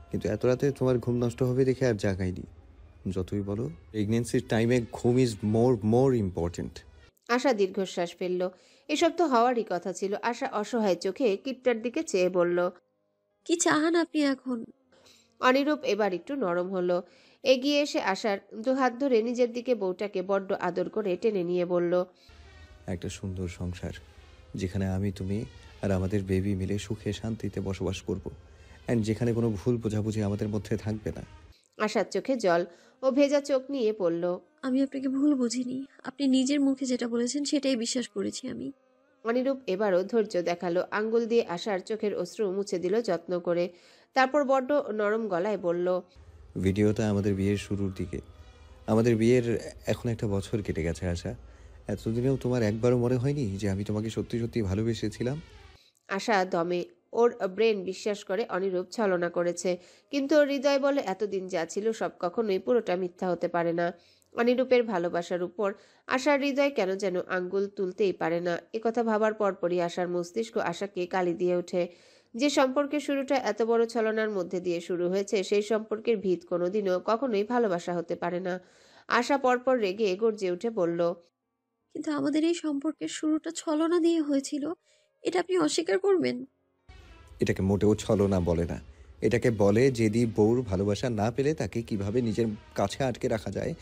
কিন্তু এত রাতে তোমার ঘুম নষ্ট হবে দেখে আর জাগাইনি। যতই বলো, প্রেগনেন্সির টাইমে ঘুম ইজ মোর ইম্পর্টেন্ট। আশা দীর্ঘশ্বাস ফেলল। এসব তো হওয়ারই কথা ছিল। আশা অসহায় চোখে কিটটার দিকে চেয়ে বলল, কি চাহান আপনি এখন? অনিরূপ এবার একটু নরম হলো। এগিয়ে এসে আশার দুহাত ধরে নিজের দিকে বউটাকে বড্ড আদর করে টেনে নিয়ে বলল, একটা সুন্দর সংসার যেখানে আমি, তুমি আর আমাদের বেবি মিলে সুখে শান্তিতে বসবাস করব। অ্যান্ড যেখানে কোনো ভুল বোঝাবুঝি আমাদের মধ্যে থাকবে না। আশার চোখে জল। ও ভেজা চোখ নিয়ে পড়ল, আমি আপনাকে ভুল বুঝিনি। আপনি নিজের মুখে যেটা বলেছেন সেটাই বিশ্বাস করেছি আমি। অনিরূপ এবারও ধৈর্য দেখালো। আঙ্গুল দিয়ে আশার চোখের অশ্রু মুছে দিল যত্ন করে। তারপর বড্ড নরম গলায় বলল, ভিডিওটা আমাদের বিয়ের শুরুর দিকে। আমাদের বিয়ের এখন একটা বছর কেটে গেছে আশা। এতদিনেও তোমার একবারও মনে হয়নি যে আমি তোমাকে সত্যি সত্যি ভালোবেসেছিলাম? আশা দমে। ওর ব্রেন বিশ্বাস করে অনিরূপ ছলনা করেছে, কিন্তু ওর হৃদয় বলে এতদিন যা ছিল সব কখনোই পুরোটা মিথ্যা হতে পারে না। অনিরূপের ভালোবাসার উপর আশার হৃদয় কেন যেন আঙ্গুল তুলতেই পারে না। একথা ভাবার পরপরই আশার মস্তিষ্ক আশাকে কালি দিয়ে ওঠে। যে সম্পর্কের শুরুটা এত বড় ছলনার মধ্যে দিয়ে শুরু হয়েছে, সেই সম্পর্কের ভিত কোনোদিনও কখনোই ভালোবাসা হতে পারে না। আশা পরপর রেগে গর্জে উঠে বলল, কিন্তু আমাদের এই সম্পর্কের শুরুটা ছলনা দিয়ে হয়েছিল, এটা আপনি অস্বীকার করবেন? এটাকে মোটেও ছলনা বলে না, এটাকে বলে যেদি বউর ভালোবাসা না পেলে তাকে কিভাবে নিজের কাছে আটকে রাখা যায়,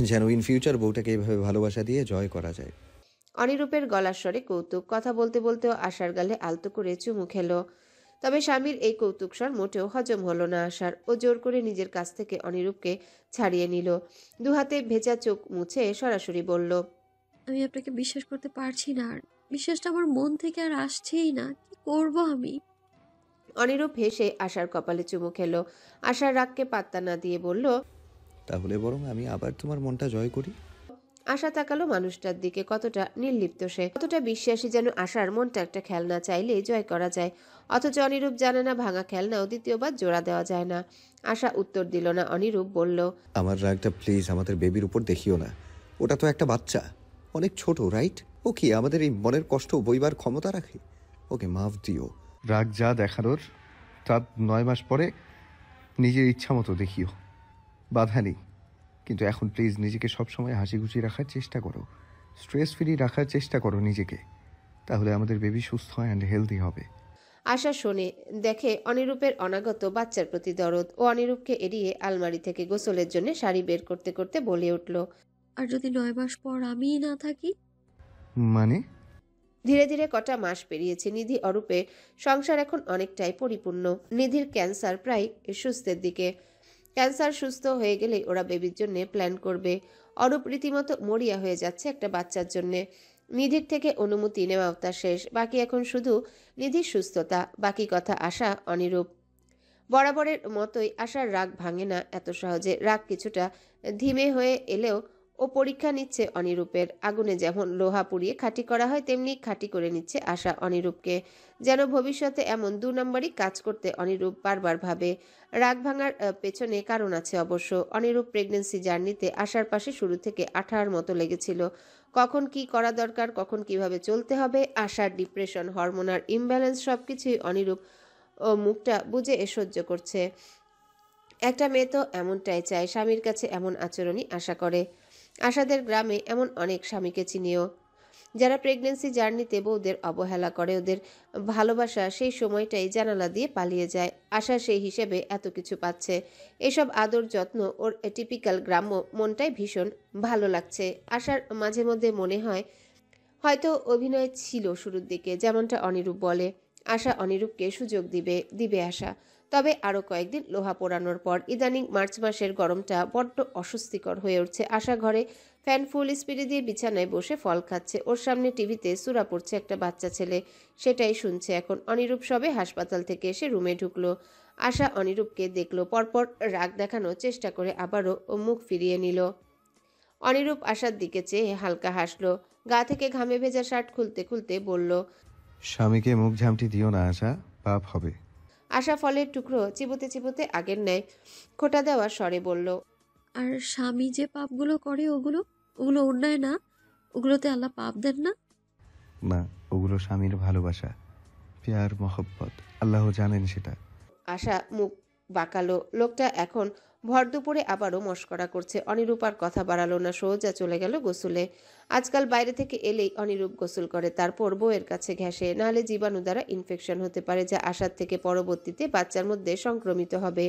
যেন ইন ফিউচার বউটাকে এইভাবে ভালোবাসা দিয়ে জয় করা যায়। অনিরূপের গলার স্বরে কৌতুক, কথা বলতে বলতেও আশার গালে আলতো করে চুমু খেলো। তবে স্বামীর এই কৌতুক স্বর মোটেও হজম হলো না আশার। ও জোর করে নিজের কাছ থেকে অনিরূপকে ছাড়িয়ে নিল। দুহাতে ভেজা চোখ মুছে সরাসরি বলল, আমি আপনাকে বিশ্বাস করতে পারছি না, আর বিশ্বাসটা আমার মন থেকে আর আসছেই না। কি করব আমি? অনিরূপ হেসে আশার কপালে চুমু খেলো। আশার রাগকে পাত্তা না দিয়ে বলল, তাহলে বরং আমি আবার তোমার মনটা জয় করি। আশা তাকালো মানুষটার দিকে। কতটা নির্লিপ্ত সে, কতটা বিশ্বাসী, যেন আশার মনটা একটা খেলনা, চাইলেই জয় করা যায়। অথচ অনিরূপ জানে না ভাঙা খেলনাও দ্বিতীয়বার জোড়া দেওয়া যায় না। আশা উত্তর দিল না। অনিরূপ বলল, আমার রাগটা প্লিজ আমাদের বেবির উপর দেখিও না। ওটা তো একটা বাচ্চা, অনেক ছোট, রাইট? ও কি আমাদের এই মনের কষ্ট বইবার ক্ষমতা রাখে? ওকে মাফ দিও। রাগ যা দেখানোর তার 9 মাস পরে নিজের ইচ্ছা মতো দেখিও, বাধা নেই। কিন্তু এখন প্লিজ নিজেকে সবসময় হাসি খুশি রাখার চেষ্টা করো, স্ট্রেস ফ্রি রাখার চেষ্টা করো নিজেকে, তাহলে আমাদের বেবি সুস্থ অ্যান্ড হেলদি হবে। আশা শোনে, দেখে অনিরূপের অনাগত বাচ্চার প্রতি দরদ। ও অনিরূপকে এড়িয়ে আলমারি থেকে গোসলের জন্য শাড়ি বের করতে করতে বলে উঠল, আর যদি 9 মাস পর আমিই না থাকি? মানে? ধীরে ধীরে কটা মাস পেরিয়েছে। নিধি অরূপে সংসার এখন অনেকটাই পরিপূর্ণ। নিধির ক্যান্সার প্রায় সুস্থের দিকে। ক্যান্সার সুস্থ হয়ে গেলে ওরা বেবির জন্য প্ল্যান করবে। অরূপ রীতিমতো মরিয়া হয়ে যাচ্ছে একটা বাচ্চার জন্যে। নিধির থেকে অনুমতি নেওয়াও তার শেষ। বাকি এখন শুধু নিধির সুস্থতা। বাকি কথা আশা, অনিরূপ। বরাবরের মতোই আশার রাগ ভাঙে না এত সহজে। রাগ কিছুটা ধীমে হয়ে এলেও ও পরীক্ষা নিচ্ছে অনিরূপের। আগুনে যেমন লোহা পুড়িয়ে খাঁটি করা হয়, তেমনি খাঁটি করে নিচ্ছে আশা অনিরূপকে। যেন ভবিষ্যতে এমন 2 নম্বরই কাজ করতে অনিরূপ বারবার ভাবে। রাগ ভাঙার পেছনে কারণ আছে অবশ্য। অনিরূপ প্রেগন্যান্সি জার্নিতে আশার পাশে শুরু থেকে আঠার মতো লেগেছিল। কখন কি করা দরকার, কখন কিভাবে চলতে হবে। আশার ডিপ্রেশন, হরমোনাল ইমব্যালেন্স, সবকিছুই অনিরূপ ও মুখটা বুঝে সহ্য করছে। একটা মেয়ে তো এমনটাই চায়, স্বামীর কাছে এমন আচরণই আশা করে। আশাদের গ্রামে এমন অনেক স্বামীকে চিনিও, যারা প্রেগন্যান্সি জার্নিতে বউদের অবহেলা করে। ওদের ভালোবাসা সেই সময়টাই জানালা দিয়ে পালিয়ে যায়। আশা সেই হিসেবে এত কিছু পাচ্ছে। এসব আদর যত্ন ওর টিপিক্যাল গ্রাম্য মনটাই ভীষণ ভালো লাগছে। আশার মাঝে মধ্যে মনে হয় হয়তো অভিনয় ছিল শুরুর দিকে, যেমনটা অনিরূপ বলে। আশা অনিরূপকে সুযোগ দিবে আশা। তবে আরও কয়েকদিন লোহা পোড়ানোর পর। ইদানিং মার্চ মাসের গরমটা বড্ড অস্বস্তিকর হয়ে উঠছে। আশা ঘরে ফ্যান ফুল স্পিডে দিয়ে বিছানায় বসে ফল খাচ্ছে। ওর সামনে টিভিতে সূরা পড়ছে একটা বাচ্চা ছেলে, সেটাই শুনছে এখন। অনিরূপ সবে হাসপাতাল থেকে এসে রুমে ঢুকলো। আশা অনিরূপকে দেখলো, পরপর রাগ দেখানোর চেষ্টা করে আবারও ও মুখ ফিরিয়ে নিল। অনিরূপ আশার দিকে চেয়ে হালকা হাসলো। গা থেকে ঘামে ভেজা শার্ট খুলতে খুলতে বলল, স্বামীকে মুখ ঝামটি দিও না আশা, পাপ হবে। আশা ফলের টুকরো চিবোতে চিবোতে আগের ন্যায় খোঁটা দেওয়া স্বরে বলল, আর স্বামী যে পাপগুলো করে, ওগুলো ওগুলো অন্যায় না? ওগুলোতে আল্লাহ পাপ দেন না? না, ওগুলো স্বামীর ভালোবাসা, প্যার মহব্বত, আল্লাহ জানেন সেটা। আশা মুখ বাঁকালো। লোকটা এখন ভর দুপুরে আবারও মশকরা করছে। অনিরূপ আর কথা বাড়ালো না, সোজা চলে গেল গোসলে। আজকাল বাইরে থেকে এলেই অনিরূপ গোসল করে, তারপর বউয়ের কাছে ঘেঁষে। নাহলে জীবাণু দ্বারা ইনফেকশন হতে পারে, যা আশার থেকে পরবর্তীতে বাচ্চার মধ্যে সংক্রমিত হবে।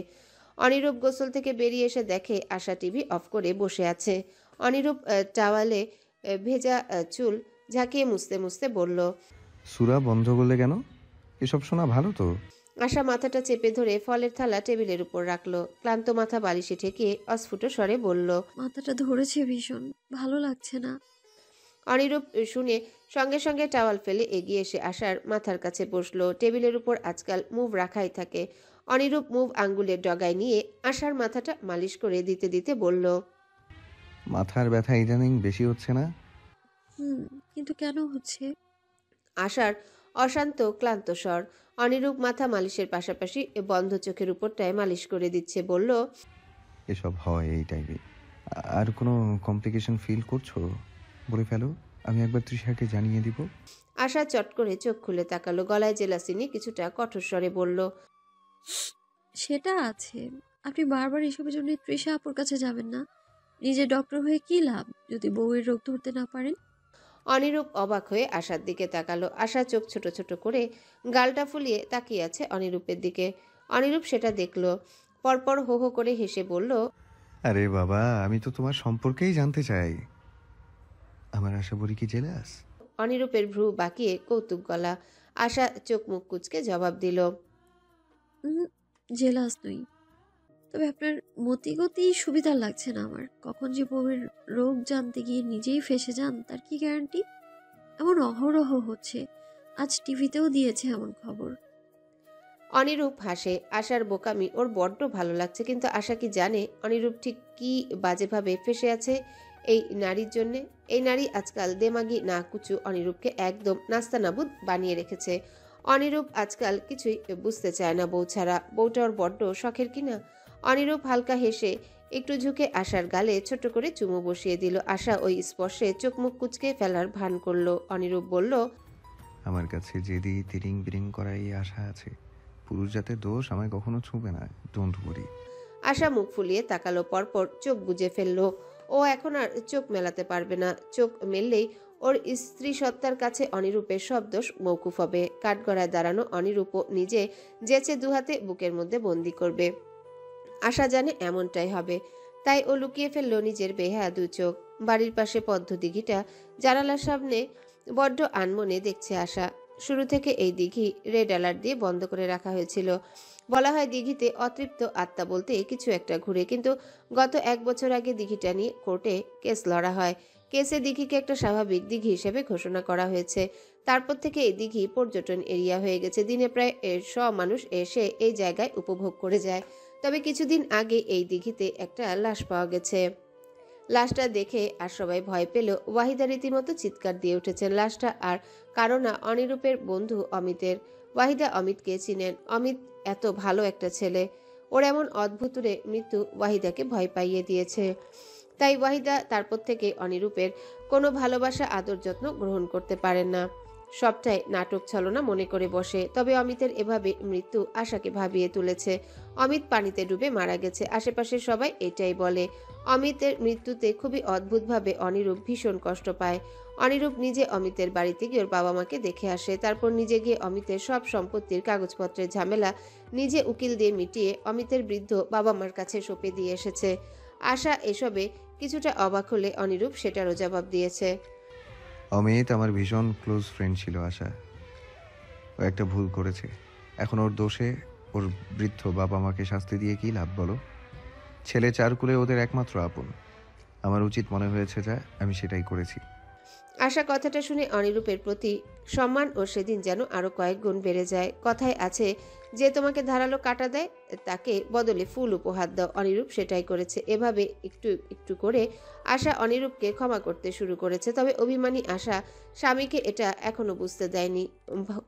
অনিরূপ গোসল থেকে বেরিয়ে এসে দেখে আশা টিভি অফ করে বসে আছে। অনিরূপ টাওয়ালে ভেজা চুল ঝাঁকিয়ে মুছতে মুছতে বলল, সূরা বন্ধ করলে কেন? এসব শোনা ভালো তো। আশা মাথাটা চেপে ধরে ফলের থালা টেবিলের উপর রাখলো। ক্লান্ত মাথা বালিশে ঠেকিয়ে অস্ফুট স্বরে বলল, মাথাটা ধরেছে ভীষণ, ভালো লাগছে না। অনিরূপ শুনে সঙ্গে সঙ্গে টাওয়াল ফেলে এগিয়ে এসে আশার মাথার কাছে বসলো। টেবিলের উপর আজকাল মুভ রাখাই থাকে। অনিরূপ মুভ আঙ্গুলের ডগায় নিয়ে আশার মাথাটা মালিশ করে দিতে দিতে বলল, মাথার ব্যথা ইদানিং বেশি হচ্ছে না? কিন্তু কেন হচ্ছে? আশার অশান্ত ক্লান্ত স্বর। অনিরূপ মাথা মালিশের পাশাপাশি বন্ধ চোখের উপরটায় মালিশ করে দিচ্ছে। বলল, এসব হয় এই টাইপে। আর কোনো কমপ্লিকেশন ফিল করছো? বলে ফেলো, আমি একবার তৃষাকে জানিয়ে দিব। আশা চট করে চোখ খুলে তাকালো। গলায় জেলাসিনি কিছুটা কঠোর স্বরে বলল, সেটা আছে। আপনি বারবার এসবের জন্য তৃষা আপুর কাছে যাবেন না। নিজে ডক্টর হয়ে কি লাভ যদি বউয়ের রোগ ধরতে না পারেন? অনিরূপ অবাক হয়ে আশার দিকে তাকালো। আশা চোখ ছোট ছোট করে গালটা ফুলিয়ে তাকিয়ে আছে অনিরূপের দিকে। অনিরূপ সেটা দেখলো, পরপর হো হো করে হেসে বলল, আরে বাবা, আমি তো তোমার সম্পর্কেই জানতে চাই। আমার আশা বড়ি কি জেলাস? অনিরূপের ভ্রু বাঁকিয়ে কৌতুক গলা। আশা চোখ মুখ কুঁচকে জবাব দিল, জেলাস নই, তবে আপনার মতিগতি সুবিধার লাগছে না আমার। কখন যে বউয়ের রোগ জানতে গিয়ে নিজেই ফেঁসে যান তার কি গ্যারান্টি? এমন অহরহ হচ্ছে, আজ টিভিতেও দিয়েছে এমন খবর। অনিরূপ হাসে। আশার বোকামি ওর বড্ড ভালো লাগছে, কিন্তু আশা কি জানে অনিরূপ ঠিক কি বাজেভাবে ফেসে আছে এই নারীর জন্যে। এই নারী আজকাল দেমাগি না কুচু অনিরূপকে একদম নাস্তানাবুদ বানিয়ে রেখেছে। অনিরূপ আজকাল কিছুই বুঝতে চায় না বউ ছাড়া। বউটা ওর বড্ড শখের কিনা। অনিরূপ হালকা হেসে একটু ঝুঁকে আশার গালে ছোট করে চুমু বসিয়ে দিল। আশা ওই স্পর্শে চোখ মুখ কুচকে ফেলার ভান করলো। অনিরূপ বলল, আমার কাছে যেদি তিরিং বিরিং করাই আশা আছে। পুরুষ জাতের দোষ আমায় কখনো ছুঁবে না, ডোন্ট ওয়ারি। আশা মুখ ফুলিয়ে তাকালো, পরপর চোখ বুজে ফেললো। ও এখন আর চোখ মেলাতে পারবে না। চোখ মেললেই ওর স্ত্রী সত্তার কাছে অনিরূপের সব দোষ মৌকুফ হবে। কাঠগড়ায় দাঁড়ানো অনিরূপও নিজে যেচে দুহাতে বুকের মধ্যে বন্দি করবে। আশা জানে এমনটাই হবে, তাই ও লুকিয়ে ফেললো নিজের বেহায়া দু চোখ। বাড়ির পাশে পদ্ম দিঘিটা জানালার সামনে বড্ড আনমনে দেখছে আশা। শুরু থেকে এই দিঘি রেড অ্যালার্ট দিয়ে বন্ধ করে রাখা হয়েছিল। বলা হয় দিঘিতে অতৃপ্ত আত্মা বলতে কিছু একটা ঘুরে, কিন্তু গত 1 বছর আগে দিঘিটা নিয়ে কোর্টে কেস লড়া হয়। কেসে দিঘিকে একটা স্বাভাবিক দিঘি হিসেবে ঘোষণা করা হয়েছে। তারপর থেকে এই দিঘি পর্যটন এরিয়া হয়ে গেছে। দিনে প্রায় 100 মানুষ এসে এই জায়গায় উপভোগ করে যায়। তবে কিছুদিন আগে এই দিঘিতে একটা লাশ পাওয়া গেছে। লাশটা দেখে আর সবাই ভয় পেল। ওয়াহিদা রীতিমতো চিৎকার দিয়ে উঠেছেন। লাশটা আর কারো না, অনিরূপের বন্ধু অমিতের। ওয়াহিদা অমিতকে চিনেন। অমিত এত ভালো একটা ছেলে, ওর এমন অদ্ভুতরে মৃত্যু ওয়াহিদাকে ভয় পাইয়ে দিয়েছে। তাই ওয়াহিদা তারপর থেকে অনিরূপের কোনো ভালোবাসা আদর যত্ন গ্রহণ করতে পারেন না। সবটাই নাটক ছলনা মনে করে বসে। তবে অমিতের এভাবে মৃত্যু আশাকে ভাবিয়ে তুলেছে। অমিত পানিতে ডুবে মারা গেছে, আশেপাশের সবাই এটাই বলে। অমিতের মৃত্যুতে খুবই অদ্ভুতভাবে অনিরূপ ভীষণ কষ্ট পায়। অনিরূপ নিজে অমিতের বাড়িতে গিয়ে ওর বাবা মাকে দেখে আসে। তারপর নিজে গিয়ে অমিতের সব সম্পত্তির কাগজপত্রের ঝামেলা নিজে উকিল দিয়ে মিটিয়ে অমিতের বৃদ্ধ বাবা মার কাছে সঁপে দিয়ে এসেছে। আশা এসবে কিছুটা অবাক হলে অনিরূপ সেটারও জবাব দিয়েছে। অমিত আমার ভীষণ ক্লোজ ফ্রেন্ড ছিল আশা। ও একটা ভুল করেছে। এখন ওর দোষে ওর বৃদ্ধ বাবা মাকে শাস্তি দিয়ে কি লাভ বলো? ছেলে চারকুলে ওদের একমাত্র আপন। আমার উচিত মনে হয়েছে যা আমি সেটাই করেছি। আশা কথাটা শুনে অনিরূপের প্রতি সম্মান ও সেদিন যেন আরো কয়েক গুণ বেড়ে যায়। কথায় আছে, যে তোমাকে ধারালো কাটা দেয় তাকে বদলে ফুল উপহার দাও। অনিরূপ সেটাই করেছে। এভাবে একটু একটু করে আশা অনিরূপকে ক্ষমা করতে শুরু করেছে। তবে অভিমানী আশা স্বামীকে এটা এখনো বুঝতে দেয়নি।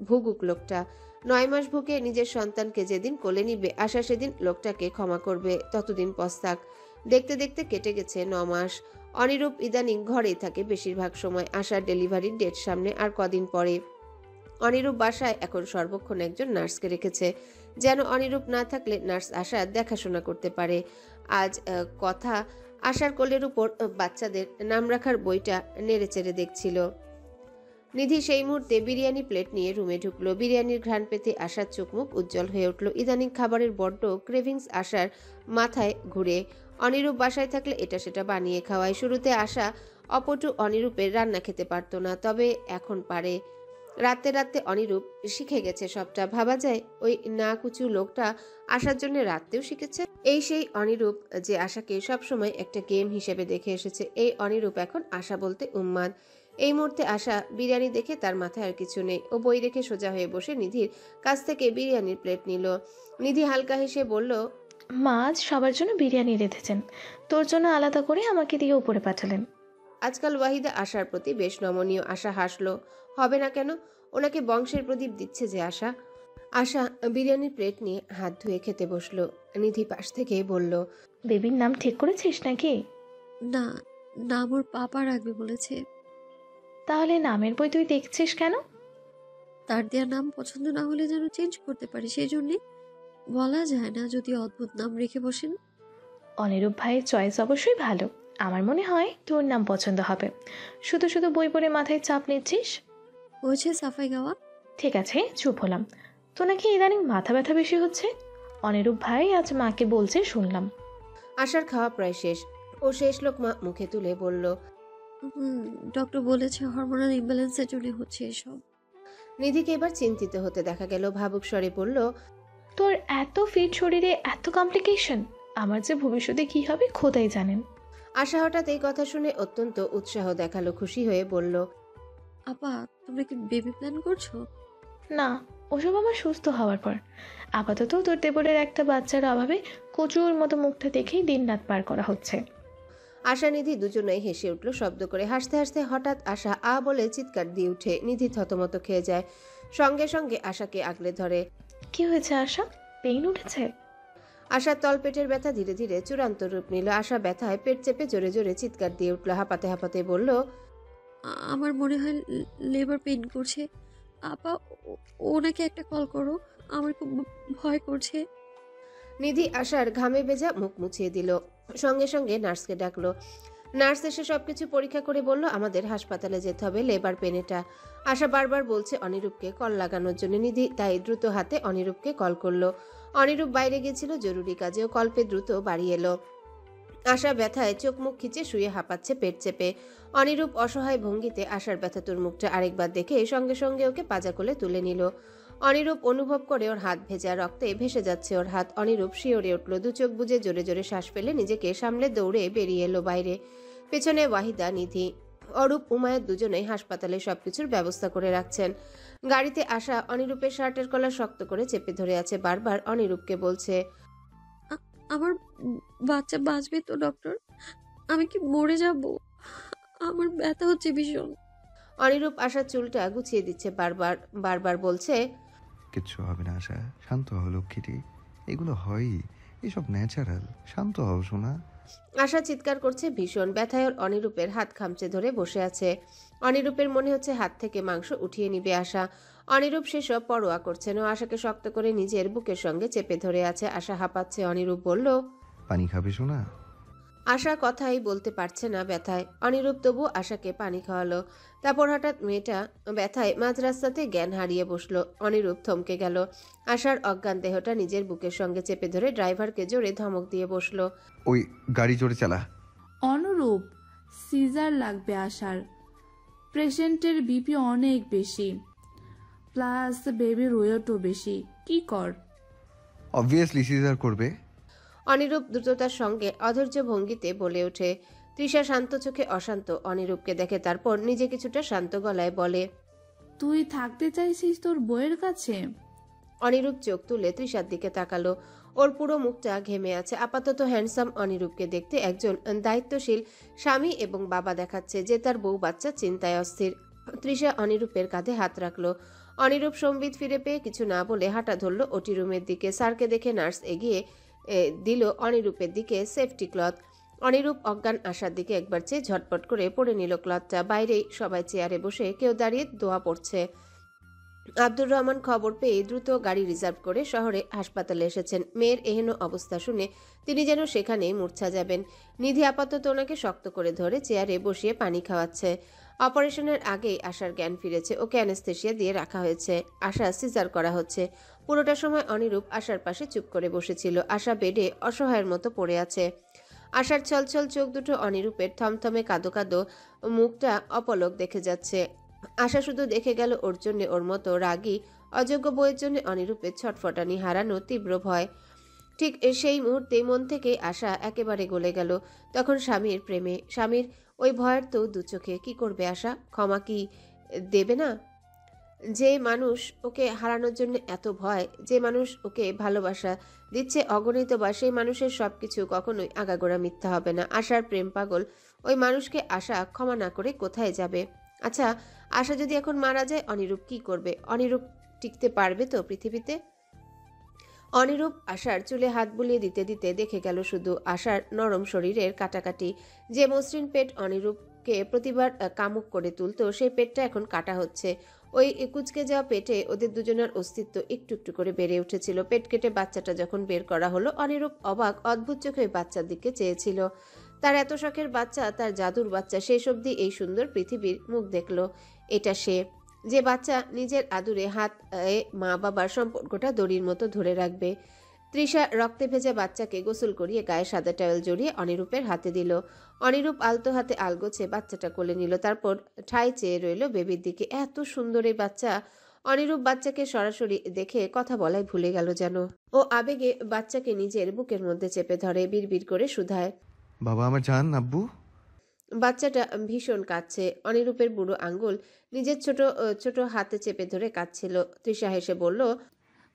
ভুগুক লোকটা। 9 মাস ভুকে নিজের সন্তানকে যেদিন কোলে নিবে আশা সেদিন লোকটাকে ক্ষমা করবে। ততদিন পস্তাক। দেখতে দেখতে কেটে গেছে 9 মাস। অনিরূপ ইদানিং ঘরেই থাকে বেশিরভাগ সময়। আশার ডেলিভারির ডেট সামনে আর কদিন পরে। অনিরূপ বাসায় এখন সর্বক্ষণ একজন নার্সকে রেখেছে, যেন অনিরূপ না থাকলে নার্স আশার দেখাশোনা করতে পারে। আজ কথা আশার কোলের উপর বাচ্চাদের নাম রাখার বইটা নেড়েচেড়ে দেখছিল। নিধি সেই মুহূর্তে বিরিয়ানি প্লেট নিয়ে রুমে ঢুকলো। বিরিয়ানির ঘ্রাণ পেতে আশার চোখ মুখ উজ্জ্বল হয়ে উঠল। ইদানিং খাবারের বড্ড ক্রেভিংস আশার মাথায় ঘুরে। অনিরূপ বাসায় থাকলে এটা সেটা বানিয়ে খাওয়ায়। শুরুতে আশা অপটু অনিরূপের রান্না খেতে পারত না, তবে এখন পারে। রাতে রাতে অনিরূপ শিখে গেছে সবটা। ভাবা যায় ওই না কুচু লোকটা আশার জন্য রাততেও শিখেছে। এই সেই অনিরূপ যে আশাকে সবসময় একটা গেম হিসেবে দেখে এসেছে। এই অনিরূপ এখন আশা বলতে উন্মাদ। এই মুহূর্তে আশা বিরিয়ানি দেখে তার মাথায় আর কিছু নেই। ও বই রেখে সোজা হয়ে বসে নিধির কাছ থেকে বিরিয়ানির প্লেট নিল। নিধি হালকা হেসে বলল, মা আজ সবার জন্য বিরিয়ানি রেঁধেছেন, তোর জন্য আলাদা করে আমাকে দিয়ে উপরে পাঠালেন। আজকাল ওয়াহিদা আশার প্রতি বেশ নমনীয়। আশা হাসলো। হবে না কেন? ওনাকে বংশের প্রদীপ দিচ্ছে যে আশা। আশা বিরিয়ানির প্লেট নিয়ে হাত ধুয়ে খেতে বসলো। নিধি পাশ থেকে বলল, বেবির নাম ঠিক করেছিস নাকি? না, নাম ওর পাপা রাখবে বলেছে। তাহলে নামের বই তুই দেখছিস কেন? তার দেওয়া নাম পছন্দ না হলে যেন চেঞ্জ করতে পারি, সেই জন্যে। বলা যায় না যদি অদ্ভুত নাম রেখে বসেন। অনিরূপ ভাইয়ের চয়েস অবশ্যই ভালো, আমার মনে হয় তোর নাম পছন্দ হবে। শুধু শুধু বই পড়ে মাথায় চাপ নিচ্ছিস। হয়েছে সাফাই গাওয়া। ঠিক আছে, চুপ হলাম। তো নাকি ইদানিং মাথা ব্যথা বেশি হচ্ছে? অনিরূপ ভাই আজ মাকে বলছে শুনলাম। আশার খাওয়া প্রায় শেষ। ও শেষ লোকমা মুখে তুলে বলল। ডক্টর বলেছে হরমোনাল ইমব্যালেন্সের জন্য হচ্ছে এসব। নিধিকে এবার চিন্তিত হতে দেখা গেল। ভাবুক স্বরে বলল, তোর এত ফিট শরীরে এত কমপ্লিকেশন, আমার যে ভবিষ্যতে কি হবে খোদাই জানেন। আশা হঠাৎ এই কথা শুনে অত্যন্ত উৎসাহ দেখালো, খুশি হয়ে বলল, আপা তোমরা কি বেবি প্ল্যান করছো? না, ওসব আমার সুস্থ হওয়ার পর। আপাতত তোর দেবরের একটা বাচ্চার অভাবে কচুর মতো মুখটা দেখেই দিন রাত পার করা হচ্ছে। আশা নিধি দুজনেই হেসে উঠল শব্দ করে। হাসতে হাসতে হঠাৎ আশা আ বলে চিৎকার দিয়ে উঠে। নিধি থতমত খেয়ে যায়, সঙ্গে সঙ্গে আশাকে আগলে ধরে। কি হয়েছে আশা? পেইন উঠেছে? আশার তলপেটের ব্যথা ধীরে ধীরে চূড়ান্ত রূপ নিল। আশা ব্যথায় পেট চেপে জোরে জোরে চিৎকার দিয়ে উঠল। হাঁপাতে হাঁপাতে বলল, আমার মনে হয় লেবার পেইন করছে। আপা ওনাকে একটা কল করো, আমার খুব ভয় করছে। নিধি আশার ঘামে ভেজা মুখ মুছিয়ে দিল, সঙ্গে সঙ্গে নার্সকে ডাকলো। নার্স এসে সবকিছু পরীক্ষা করে বলল, আমাদের হাসপাতালে যেতে হবে, লেবার পেনেটা। আশা বারবার বলছে অনিরূপকে কল লাগানোর জন্য। নিধি তাই দ্রুত হাতে অনিরূপকে কল করলো। অনিরূপ বাইরে গেছিল জরুরি কাজে, ও কল্পে দ্রুত বাড়ি এলো। আশা ব্যথায় চোখ মুখ খিচে শুয়ে হাঁপাচ্ছে পেট চেপে। অনিরূপ অসহায় ভঙ্গিতে আশার ব্যথাতুর মুখটা আরেকবার দেখে সঙ্গে সঙ্গে ওকে পাজা কোলে তুলে নিল। অনিরূপ অনুভব করে ওর হাত ভেজা, রক্তে ভেসে যাচ্ছে ওর হাত। অনিরূপ শিওরে উঠল, দু চোখ বুজে জোরে জোরে শ্বাস ফেলে নিজেকে সামলে দৌড়ে বেরিয়ে এলো বাইরে। পেছনে ওয়াহিদা, নিধি, অরূপ, উমায়ের দুজনেই হাসপাতালে সবকিছুর ব্যবস্থা করে রাখছেন। গাড়িতে আসা অনিরূপের শার্টের কলার শক্ত করে চেপে ধরে আছে, বারবার অনিরূপকে বলছে, আমার বাচ্চা বাঁচবে তো ডক্টর? আমি কি মরে যাব? আমার ব্যথা হচ্ছে ভীষণ। অনিরূপ আশার চুলটা গুছিয়ে দিচ্ছে, বারবার বারবার বলছে, কিচ্ছু হবে না আশা, শান্ত হও লক্ষ্মীটি, এগুলো হয়ই, এসব ন্যাচারাল, শান্ত হও শোনা। আশা চিৎকার করছে ভীষণ ব্যথায়। ওর অনিরূপের হাত খামচে ধরে বসে আছে। অনিরূপের মনে হচ্ছে হাত থেকে মাংস উঠিয়ে নিবে আশা। অনিরূপ সেসব পরোয়া করছে না, আশাকে শক্ত করে নিজের বুকের সঙ্গে চেপে ধরে আছে। আশা হাঁপাচ্ছে। অনিরূপ বলল, পানি খাবে শোনা? আশা কথাই বলতে পারছে না ব্যথায়। অনিরূপ তবু আশাকে পানি খাওয়ালো। তারপর হঠাৎ মেয়েটা ব্যথায় মাঝ রাস্তাতে জ্ঞান হারিয়ে বসলো। অনিরূপ থমকে গেল। আশার অজ্ঞান দেহটা নিজের বুকের সঙ্গে চেপে ধরে ড্রাইভারকে জোরে ধমক দিয়ে বসলো। ওই গাড়ি জোরে চালা। অনুরূপ, সিজার লাগবে আশার। পেশেন্টের বিপি অনেক বেশি, প্লাস বেবির ওয়েটও বেশি। কি কর? অবভিয়াসলি সিজার করবে। অনিরূপ দ্রুততার সঙ্গে অধৈর্য ভঙ্গিতে বলে ওঠে। তৃষা শান্ত চোখে অশান্ত অনিরূপকে দেখে, তারপর নিজে কিছুটা শান্ত গলায় বলে, তুই থাকতে চাইছিস তোর বউয়ের কাছে? অনিরূপ চোখ তুলে তৃষার দিকে তাকালো। ওর পুরো মুখটা ঘেমে আছে। আপাতত হ্যান্ডসাম অনিরূপকে দেখতে একজন দায়িত্বশীল স্বামী এবং বাবা দেখাচ্ছে, যে তার বউ বাচ্চা চিন্তায় অস্থির। তৃষা অনিরূপের কাঁধে হাত রাখলো। অনিরূপ সম্বিত ফিরে পেয়ে কিছু না বলে হাঁটা ধরল ওটি রুমের দিকে। স্যারকে দেখে নার্স এগিয়ে দিল অনিরূপের দিকে সেফটি ক্লথ। অনিরূপ অজ্ঞান আসার দিকে একবার চেয়ে ঝটপট করে পড়ে নিল ক্লথটা। বাইরেই সবাই চেয়ারে বসে, কেউ দাঁড়িয়ে দোয়া পড়ছে। আব্দুর রহমান খবর পেয়ে দ্রুত গাড়ি রিজার্ভ করে শহরে হাসপাতালে এসেছেন। মেয়ের এহেন অবস্থা শুনে তিনি যেন সেখানেই মূর্ছা যাবেন। নিধি আপাতত ওনাকে শক্ত করে ধরে চেয়ারে বসিয়ে পানি খাওয়াচ্ছে। অপারেশনের আগেই আশার জ্ঞান ফিরেছে, ওকে অ্যানেস্থেশিয়া দিয়ে রাখা হয়েছে। আশা সিজার করা হচ্ছে। পুরোটা সময় অনিরূপ আশার পাশে চুপ করে বসেছিল। আশা বেডে অসহায়ের মতো পড়ে আছে। আশার ছলছল চোখ দুটো অনিরূপের থমথমে কাদো কাদো মুখটা অপলক দেখে যাচ্ছে। আশা শুধু দেখে গেল ওর জন্য ওর মতো রাগী অযোগ্য বইয়ের জন্য অনিরূপের ছটফটানি, হারানো তীব্র ভয়। ঠিক সেই মুহূর্তে মন থেকে আশা একেবারে গলে গেল। তখন স্বামীর প্রেমে, স্বামীর ওই ভয়ের তো দু চোখে। কি করবে আশা? ক্ষমা কি দেবে না? যে মানুষ ওকে হারানোর জন্য এত ভয়, যে মানুষ ওকে ভালোবাসা দিচ্ছে অগণিত বার, সেই মানুষের সবকিছু কখনোই আগাগোড়া মিথ্যা হবে না। আশার প্রেম পাগল ওই মানুষকে আশা ক্ষমা না করে কোথায় যাবে? আচ্ছা, আশা যদি এখন মারা যায়, অনিরূপ কি করবে? অনিরূপ টিকতে পারবে তো পৃথিবীতে? অনিরূপ আশার চুলে হাত বুলিয়ে দিতে দিতে দেখে গেল শুধু আশার নরম শরীরের কাটাকাটি। যে মসৃণ পেট অনিরূপকে প্রতিবার কামুক করে তুলতো, সেই পেটটা এখন কাটা হচ্ছে। ওই কুচকে যাওয়া পেটে ওদের দুজনের অস্তিত্ব একটু একটু করে বেড়ে উঠেছিল। পেট কেটে বাচ্চাটা যখন বের করা হলো, অনিরূপ অবাক অদ্ভুত চোখে বাচ্চার দিকে চেয়েছিল। তার এত শখের বাচ্চা, তার জাদুর বাচ্চা, শেষ অবধি এই সুন্দর পৃথিবীর মুখ দেখল। এটা সে, যে বাচ্চা নিজের আদুরে হাতে মা বাবার সম্পর্কটা দড়ির মতো ধরে রাখবে। তৃষা রক্তে ভেজা বাচ্চাকে গোসল করিয়ে গায়ে সাদা টাওয়েল জড়িয়ে অনিরূপের হাতে দিল। অনিরূপ আলতো হাতে আলগোছে বাচ্চাটা কোলে নিল, তারপর ঠায় চেয়ে রইল বেবির দিকে। এত সুন্দর এই বাচ্চা! অনিরূপ বাচ্চাকে সরাসরি দেখে কথা বলাই ভুলে গেল যেন। ও আবেগে বাচ্চাকে নিজের বুকের মধ্যে চেপে ধরে, বিড়বিড় করে শুধায়, বাবা আমার জান আব্বু। বাচ্চাটা ভীষণ কাঁদছে। অনিরূপের বুড়ো আঙ্গুল নিজের ছোট ছোট হাতে চেপে ধরে কাঁদছিল। তৃষা হেসে বলল,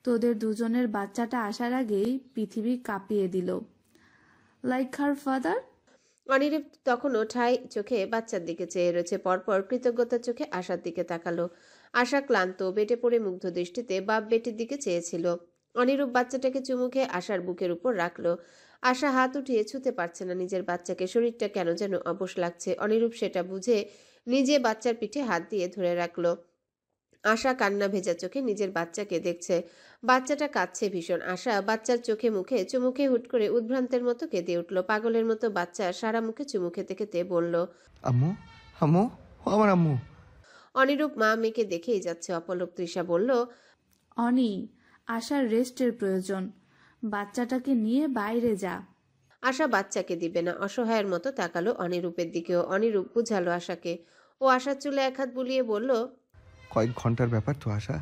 তোদের দুজনের বাচ্চাটা আসার আগেই পৃথিবী কাঁপিয়ে দিল, লাইক হার ফাদার। অনিরূপ তখনও ঠাই চোখে বাচ্চার দিকে চেয়ে রয়েছে। পরপর কৃতজ্ঞতার চোখে আশার দিকে তাকালো। আশা ক্লান্ত, বেটে পড়ে মুগ্ধ দৃষ্টিতে বাপ বেটির দিকে চেয়েছিল। অনিরূপ বাচ্চাটাকে চুমু খেয়ে আশার বুকের উপর রাখলো। আশা হাত উঠিয়ে ছুতে পারছে না নিজের বাচ্চাকে, শরীরটা কেন যেন অবশ লাগছে। অনিরূপ সেটা বুঝে নিজে বাচ্চার পিঠে হাত দিয়ে ধরে রাখলো। আশা কান্না ভেজা চোখে নিজের বাচ্চাকে দেখছে। বাচ্চাটা কাঁদছে ভীষণ। আশা বাচ্চার চোখে মুখে চুমু খেয়ে হুট করে উদ্ভ্রান্তের মতো কেঁদে উঠল। পাগলের মতো বাচ্চা সারা মুখে চুমু খেতে খেতে বলল, আম্মু, আম্মু, ও আমার আম্মু। অনিরূপ মা মেয়েকে দেখেই যাচ্ছে অপলক। তৃষা বলল, অনি, আশার রেস্টের প্রয়োজন, বাচ্চাটাকে নিয়ে বাইরে যা। আশা বাচ্চাকে দিবে না। অসহায়ের মতো তাকালো অনিরূপের দিকেও। অনিরূপ বুঝালো আশাকে। ও আশার চুলে এক হাত বুলিয়ে বলল, কয়েক ঘন্টার ব্যাপার তো আশা,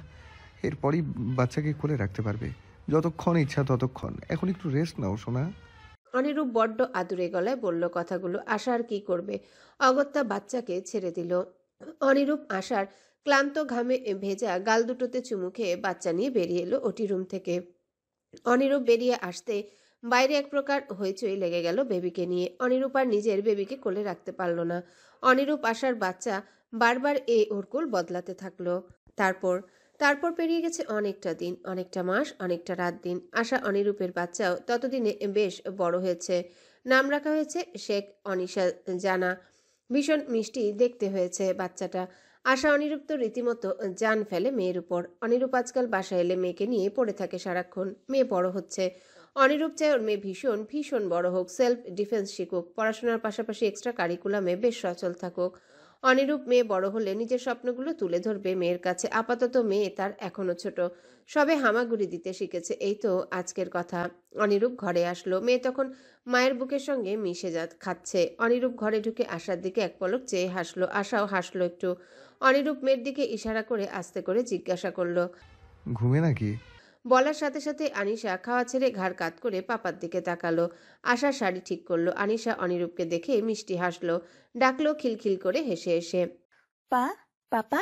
এরপরই বাচ্চাকে কোলে রাখতে পারবে। যতক্ষণ ইচ্ছা ততক্ষণ, এখন একটু রেস্ট নাও সোনা। অনিরূপ বড্ড আদুরে গলায় বলল কথাগুলো। আশা আর কি করবে, অগত্যা বাচ্চাকে ছেড়ে দিল। অনিরূপ আশার ক্লান্ত ঘামে ভেজা গাল দুটোতে চুমু খেয়ে বাচ্চা নিয়ে বেরিয়ে এলো ওটি রুম থেকে। অনিরূপ বেরিয়ে আসতে বাইরে এক প্রকার হইচই লেগে গেল বেবিকে নিয়ে। অনিরূপ আর নিজের বেবিকে কোলে রাখতে পারল না। অনিরূপ আশার বাচ্চা বারবার ওরকুল বদলাতে থাকলো। তারপর পেরিয়ে গেছে অনেকটা দিন, অনেকটা মাস, অনেকটা রাত দিন। আশা অনিরূপের বাচ্চাও ততদিনে বেশ বড় হয়েছে। নাম রাখা হয়েছে শেখ অনিশা জানা। ভীষণ মিষ্টি দেখতে হয়েছে বাচ্চাটা। আশা অনিরূপ তো রীতিমতো জান ফেলে মেয়ের উপর। অনিরূপ আজকাল বাসায় এলে মেয়েকে নিয়ে পড়ে থাকে সারাক্ষণ। মেয়ে বড় হচ্ছে। অনিরূপ চায় ওর মেয়ে ভীষণ ভীষণ বড় হোক, সেলফ ডিফেন্স শিখুক, পড়াশোনার পাশাপাশি এক্সট্রা কারিকুলামে বেশ সচল থাকুক। অনিরূপ মেয়ে বড় হলে নিজের স্বপ্নগুলো তুলে ধরবে মেয়ের কাছে। আপাতত মেয়ে তার এখনো ছোট, সবে হামাগুড়ি দিতে শিখেছে। এই তো আজকের কথা। অনিরূপ ঘরে আসলো। মেয়ে তখন মায়ের বুকের সঙ্গে মিশে খাচ্ছে। অনিরূপ ঘরে ঢুকে আশার দিকে এক পলক চেয়ে হাসলো। আশাও হাসলো একটু। অনিরূপ মেয়ের দিকে ইশারা করে আস্তে করে জিজ্ঞাসা করলো, ঘুমে নাকি? বলার সাথে সাথে আনিশা খাওয়া ছেড়ে ঘাড় কাত করে পাপার দিকে তাকালো। আশা শাড়ি ঠিক করলো। আনিশা অনিরূপকে দেখে মিষ্টি হাসলো, ডাকলো খিলখিল করে হেসে এসে, পাপা।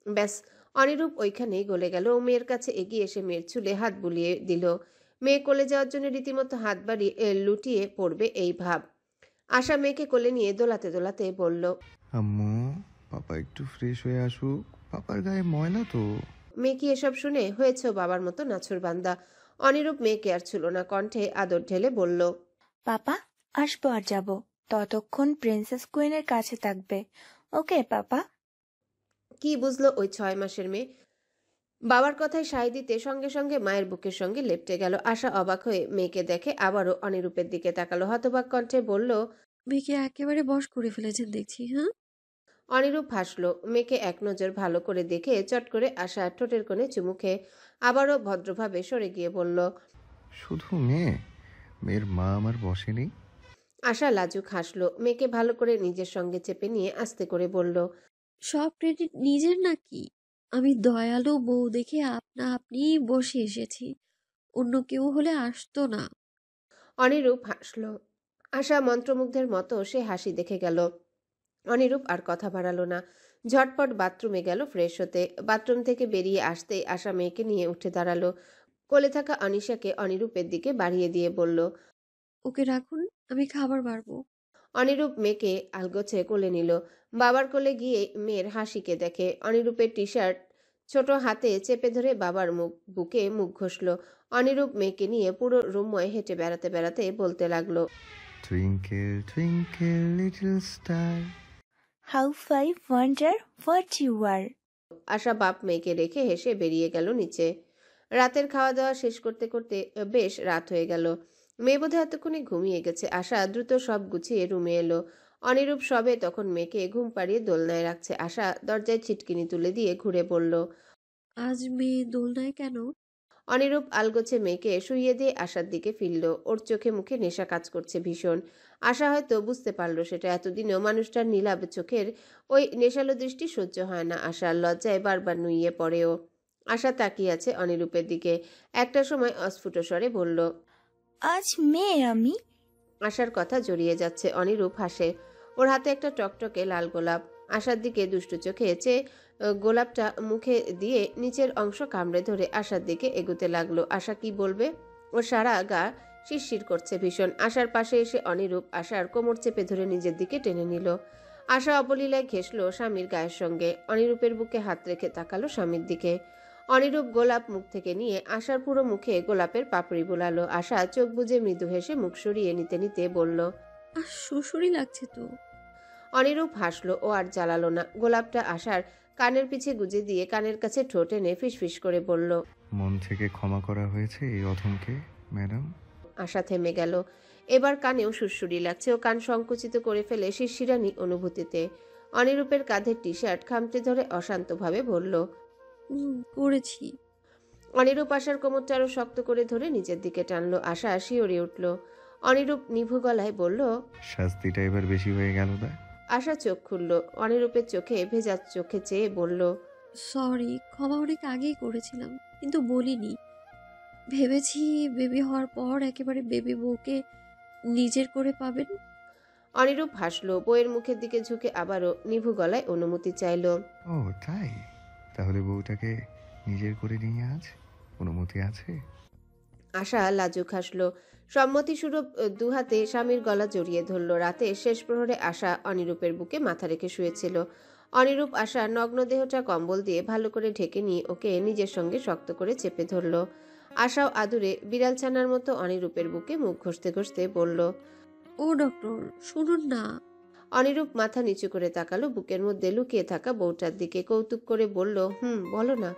ব্যাস, অনিরূপ ওইখানেই গলে গেল। ও মেয়ের কাছে এগিয়ে এসে মেয়ের চুলে হাত বুলিয়ে দিল। মেয়ে কোলে যাওয়ার জন্য রীতিমতো হাত বাড়িয়ে লুটিয়ে পড়বে এই ভাব। আশা মেয়েকে কোলে নিয়ে দোলাতে দোলাতে বলল, আম্মু, পাপা একটু ফ্রেশ হয়ে আসুক, পাপার গায়ে ময়লা তো। মেয়ে কি এসব শুনে হয়েছে বাবার মতো নাছুর বান্দা। অনিরূপ মেয়েকে আর ছিল না, কণ্ঠে আদর ঢেলে বলল, পাপা, আসবো আর যাবো, ততক্ষণ প্রিন্সেস কুইনের কাছে থাকবে, ওকে পাপা? কি বুঝলো ওই 6 মাসের মেয়ে? বাবার কথায় সায় দিতে সঙ্গে সঙ্গে মায়ের বুকের সঙ্গে লেপটে গেল। আশা অবাক হয়ে মেয়েকে দেখে আবারও অনিরূপের দিকে তাকালো। হতবাক কণ্ঠে বলল, মেয়েকে একেবারে বশ করে ফেলেছেন দেখছি। হ্যাঁ, অনিরূপ হাসলো। মেয়েকে এক নজর ভালো করে দেখে চট করে আশা ঠোঁটের কোণে চুমু খেয়ে আবারও ভদ্রভাবে সরে গিয়ে বলল, শুধু মেয়ে? মেয়ের মা আমার বসে নেই? আশা লাজুক হাসলো। মেয়েকে ভালো করে নিজের সঙ্গে চেপে নিয়ে আস্তে করে বলল, সব ক্রেডিট নিজের নাকি? আমি দয়ালু বউ দেখে আপনি বসে এসেছি, অন্য কেউ হলে আসতো না। অনিরূপ হাসলো। আশা মন্ত্রমুগ্ধের মতো সে হাসি দেখে গেল। অনিরূপ আর কথা বাড়ালো না। ঝটপট বাথরুমে গেল ফ্রেশ হতে। বাথরুম থেকে বেরিয়ে আসতেই আশা মেয়েকে নিয়ে উঠে দাঁড়ালো। কোলে থাকা অনিশাকে অনিরূপের দিকে বাড়িয়ে দিয়ে বলল, ওকে রাখুন, আমি খাবার বাড়বো। অনিরূপ মেয়েকে আলগোছে কোলে নিল। বাবার কোলে গিয়ে মেয়ের হাসিকে দেখে। অনিরূপের টি শার্ট ছোট হাতে চেপে ধরে বাবার বুকে মুখ ঘষল। অনিরূপ মেয়েকে নিয়ে পুরো রুমময় হেঁটে বেড়াতে বেড়াতে বলতে লাগলো, twinkle twinkle little star, how I wonder what you are. আশা বাপ মেয়েকে রেখে হেসে বেরিয়ে গেল নিচে। রাতের খাওয়া দাওয়া শেষ করতে করতে বেশ রাত হয়ে গেল। মেয়ে বোধহয় এতক্ষণে ঘুমিয়ে গেছে। আশা দ্রুত সব গুছিয়ে রুমে এলো। অনিরূপ সবে তখন মেয়েকে ঘুম পাড়িয়ে দোলনায় রাখছে। আশা দরজায় ছিটকিনি তুলে দিয়ে ঘুরে বলল। আজ মেয়ে দোলনায় কেন? অনিরূপ আলগোছে মেয়েকে শুইয়ে দিয়ে আশার দিকে ফিরল। ওর চোখে মুখে নেশা কাজ করছে ভীষণ। আশা হয়তো বুঝতে পারলো সেটা। এতদিনেও মানুষটার নীলাভ চোখের ওই নেশালো দৃষ্টি সহ্য হয় না। আশার লজ্জায় বারবার নুইয়ে পড়েও। আশা তাকিয়ে আছে অনিরূপের দিকে। একটা সময় অস্ফুট স্বরে বলল। আজ মেয়ে আমি। আশার কথা জড়িয়ে যাচ্ছে। অনিরূপ হাসে। ওর হাতে একটা টকটকে লাল গোলাপ। আশার দিকে দুষ্টু চোখে চেয়ে গোলাপটা মুখে দিয়ে নিচের অংশ কামড়ে ধরে আশার দিকে এগুতে লাগলো। আশা কি বলবে? ওর সারা গা শিরশির করছে ভীষণ। আশার পাশে এসে অনিরূপ আশার কোমর চেপে ধরে নিজের দিকে টেনে নিল। আশা অবলীলায় ঘেঁষল স্বামীর গায়ের সঙ্গে। অনিরূপের বুকে হাত রেখে তাকালো স্বামীর দিকে। অনিরূপ গোলাপ মুখ থেকে নিয়ে আশার পুরো মুখে গোলাপের পাপড়ি বোলালো। আশা চোখ বুজে মৃদু হেসে মুখ সরিয়ে নিতে নিতে বলল। আর শ্বশুরই লাগছে তো। অনিরূপ হাসলো। ও আর জ্বালালো না। গোলাপটা আশার কানের পিছে গুজে দিয়ে কানের কাছে ঠোঁট এনে ফিসফিস করে বলল। মন থেকে ক্ষমা করা হয়েছে এই অধমকে, ম্যাডাম। আশা থেমে গেল। এবার কানেও সুরসুরি লাগছে। ও কান সংকুচিত করে ফেলে শিরশিরানি অনুভূতিতে অনিরূপের কাঁধের টি শার্ট খামচে ধরে অশান্তভাবে বলল। করেছি। অনিরূপ আশার কোমরটা আরো শক্ত করে ধরে নিচের দিকে টানলো। আশা শিওরে উঠল। অনিরূপ নিভু গলায় বলল। শাস্তিটা এবার বেশি হয়ে গেল না? আশা চোখ খুলল। অনিরূপের চোখে ভেজা চোখে চেয়ে বলল। সরি, ক্ষমা অনেক আগেই করেছিলাম, কিন্তু বলিনি। ভেবেছি বেবি হওয়ার পর একেবারে বেবি বউকে নিজের করে পাবেন। অনিরূপ হাসলো। বইয়ের মুখের দিকে ঝুঁকে আবারও নিভু গলায় অনুমতি চাইল। ও তাই? তাহলে বউটাকে নিজের করে নিয়ে আজ অনুমতি আছে? আশা লাজুক হাসলো। সম্মতি সুরভ দুহাতে স্বামীর গলা জড়িয়ে ধরল। রাতে শেষ প্রহরে আশা অনিরূপের বুকে মাথা রেখে শুয়েছিল। অনিরূপ আশার নগ্ন দেহটা কম্বল দিয়ে ভালো করে ঢেকে নিয়ে ওকে নিজের সঙ্গে শক্ত করে চেপে ধরল। আশাও আদুরে বিড়াল ছানার মতো অনিরূপের বুকে মুখ ঘষতে ঘষতে বলল। ও ডক্টর, শুনুন না। অনিরূপ মাথা নিচু করে তাকালো বুকের মধ্যে লুকিয়ে থাকা বউটার দিকে। কৌতুক করে বলল। বলো না।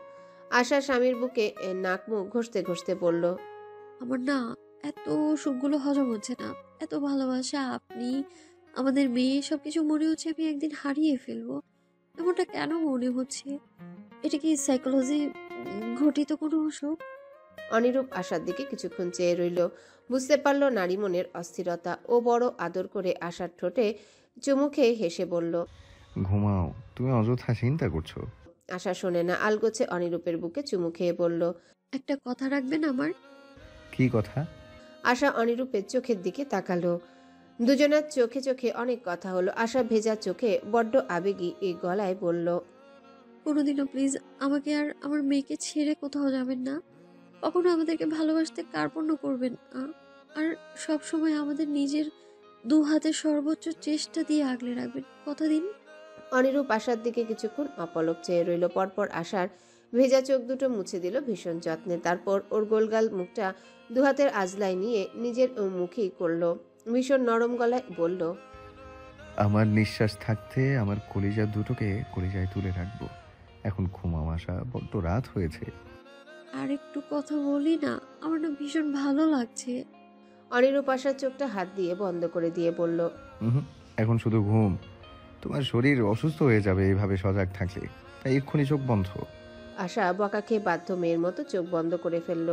আশা স্বামীর বুকে নাক মুখ ঘষতে ঘষতে বলল। আমার না এত সুখগুলো হজম হচ্ছে না। এত ভালোবাসা, আপনি, আমাদের মেয়ে, সবকিছু মনে হচ্ছে আমি একদিন হারিয়ে ফেলবো। এমনটা কেন মনে হচ্ছে? এটা কি সাইকোলজি ঘটিত কোনো অসুখ? অনিরূপ আশার দিকে কিছুক্ষণ চেয়ে রইল। বুঝতে পারল নারী মনের অস্থিরতা। ও বড় আদর করে আশার ঠোঁটে চুমু খেয়ে হেসে বলল। ঘুমাও, তুমি অযথা চিন্তা করছো। আশা শোনে না। আলগোছে অনিরূপের বুকে চুমু খেয়ে বলল। একটা কথা রাখবেন আমার? কি কথা? আশা অনিরূপের চোখের দিকে তাকালো। দুজনের চোখে চোখে অনেক কথা হলো। আশা ভেজা চোখে বড্ড আবেগী এই গলায় বলল। কোনোদিনও প্লিজ আমাকে আর আমার মেয়েকে ছেড়ে কোথাও যাবেন না। কখনো আমাদেরকে ভালোবাসতে কার্পণ্য করবেন না। আর সব সময় আমাদের নিজের দু হাতে সর্বোচ্চ চেষ্টা দিয়ে আগলে রাখবেন। কথা দিন। অনিরূপ আশার দিকে কিছুক্ষণ অপলক চেয়ে রইল। পরপর আশার ভেজা চোখ দুটো মুছে দিল ভীষণ যত্নে। তারপর ওর গোলগাল মুখটা দুহাতের আজলায় নিয়ে নিজের মুখেই করল। ভীষণ নরম গলায় বলল। আমার নিঃশ্বাস থাকতে আমার কলিজা দুটোকে কলিজায় তুলে রাখবো। এখন ঘুমাও আশা, বড্ড রাত হয়েছে। আর একটু কথা বলি না? আমার না ভীষণ ভালো লাগছে। অনিরূপ আশার চোখটা হাত দিয়ে বন্ধ করে দিয়ে বলল। এখন শুধু ঘুম। তোমার শরীর অসুস্থ হয়ে যাবে এইভাবে সজাগ থাকলে, তাই এক্ষুনি চোখ বন্ধ। আশা বকা খেয়ে বাধ্য মেয়ের মতো চোখ বন্ধ করে ফেলল।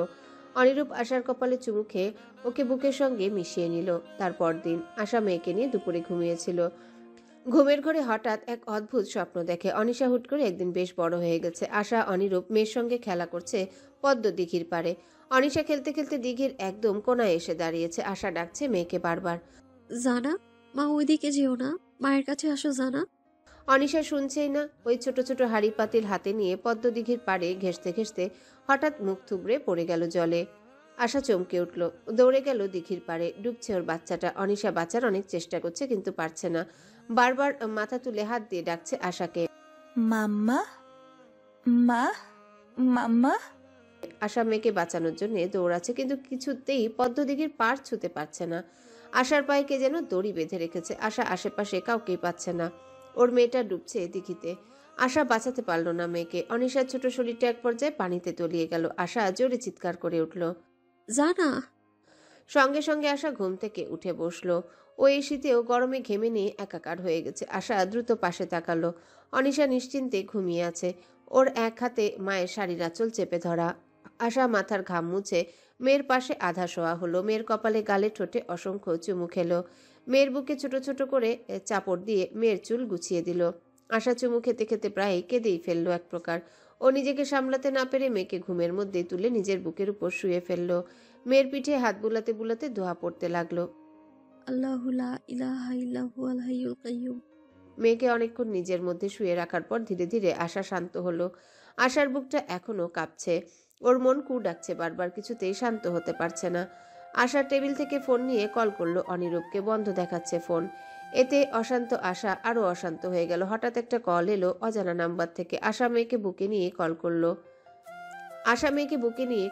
অনিরূপ আশার কপালে চুমু খেয়ে ওকে বুকের সঙ্গে মিশিয়ে নিল। তারপর দিন আশা মেয়েকে নিয়ে দুপুরে ঘুমিয়েছিল। ঘুমের ঘরে হঠাৎ এক অদ্ভুত স্বপ্ন দেখে। অনিশা হুট করে একদিন বেশ বড় হয়ে গেছে। আশা অনিরূপ মেয়ের সঙ্গে খেলা করছে পদ্ম দিঘির পাড়ে। অনিশা খেলতে খেলতে দিঘির একদম কোনায় এসে দাঁড়িয়েছে। আশা ডাকছে মেয়েকে বারবার। জানা, মা ওইদিকে যেও না, মায়ের কাছে আসো জানা। অনিশা শুনছেই না। ওই ছোট ছোট হাঁড়ি পাতিল হাতে নিয়ে পদ্ম দিঘির পাড়ে ঘেঁষতে ঘেঁষতে হঠাৎ মুখ থুবড়ে পড়ে গেল জলে। আশা চমকে উঠল। দৌড়ে গেল দিঘির পাড়ে। ডুবছে ওর বাচ্চাটা। অনিশা বাঁচার অনেক চেষ্টা করছে, কিন্তু পারছে না। বারবার মাথা তুলে হাত দিয়ে ডাকছে আশাকে। মাম্মা, মা, মাম্মা। আশা মেয়েকে বাঁচানোর জন্য দৌড়াচ্ছে, কিন্তু কিছুতেই পদ্ম দিঘির পাড় ছুঁতে পারছে না। আশার পায়ে কে যেন দড়ি বেঁধে রেখেছে। আশা আশেপাশে কাউকেই পাচ্ছে না। ওর মেয়েটা ডুবছে দিঘিতে। আশা বাঁচাতে পারল না মেয়েকে। অনিশার ছোট শরীরটা এক পর্যায়ে পানিতে তলিয়ে গেল। আশা জোরে চিৎকার করে উঠল। জানা। সঙ্গে সঙ্গে আশা ঘুম থেকে উঠে বসলো। ও এই শীতেও গরমে ঘেমে নিয়ে একাকার হয়ে গেছে। আশা দ্রুত পাশে তাকালো। অনিশা নিশ্চিন্তে ঘুমিয়ে আছে, ওর এক হাতে মায়ের শাড়ির আঁচল চেপে ধরা। আশা মাথার ঘাম মুছে মেয়ের পাশে আধা শোয়া হলো। মেয়ের কপালে গালে ঠোঁটে অসংখ্য চুমু খেলো। মেয়ের বুকে ছোট ছোট করে চাপড় দিয়ে মেয়ের চুল গুছিয়ে দিল। আশা চুমু খেতে খেতে প্রায় কেঁদেই ফেললো এক প্রকার। ও নিজেকে সামলাতে না পেরে মেয়েকে ঘুমের মধ্যে তুলে নিজের বুকের উপর শুয়ে ফেললো। মেয়ের পিঠে হাত বুলাতে বুলাতে দোয়া পড়তে লাগলো। আল্লাহু লা ইলাহা ইল্লাহু আল হাইয়ুল কাইয়্যুম। মেয়েকে অনেকক্ষণ নিজের মধ্যে শুয়ে রাখার পর ধীরে ধীরে আশা শান্ত হলো। আশার বুকটা এখনো কাঁপছে, ওর মন কু ডাকছে বারবার, কিছুতেই শান্ত হতে পারছে না। আশার টেবিল থেকে ফোন নিয়ে কল করলো অনিরূপকে, বন্ধ দেখাচ্ছে ফোন। এতে অশান্ত আশা আরো অশান্ত হয়ে গেল। হঠাৎ একটা কল এলো অজানা নাম্বার থেকে। আশা মেয়েকে বুকে নিয়ে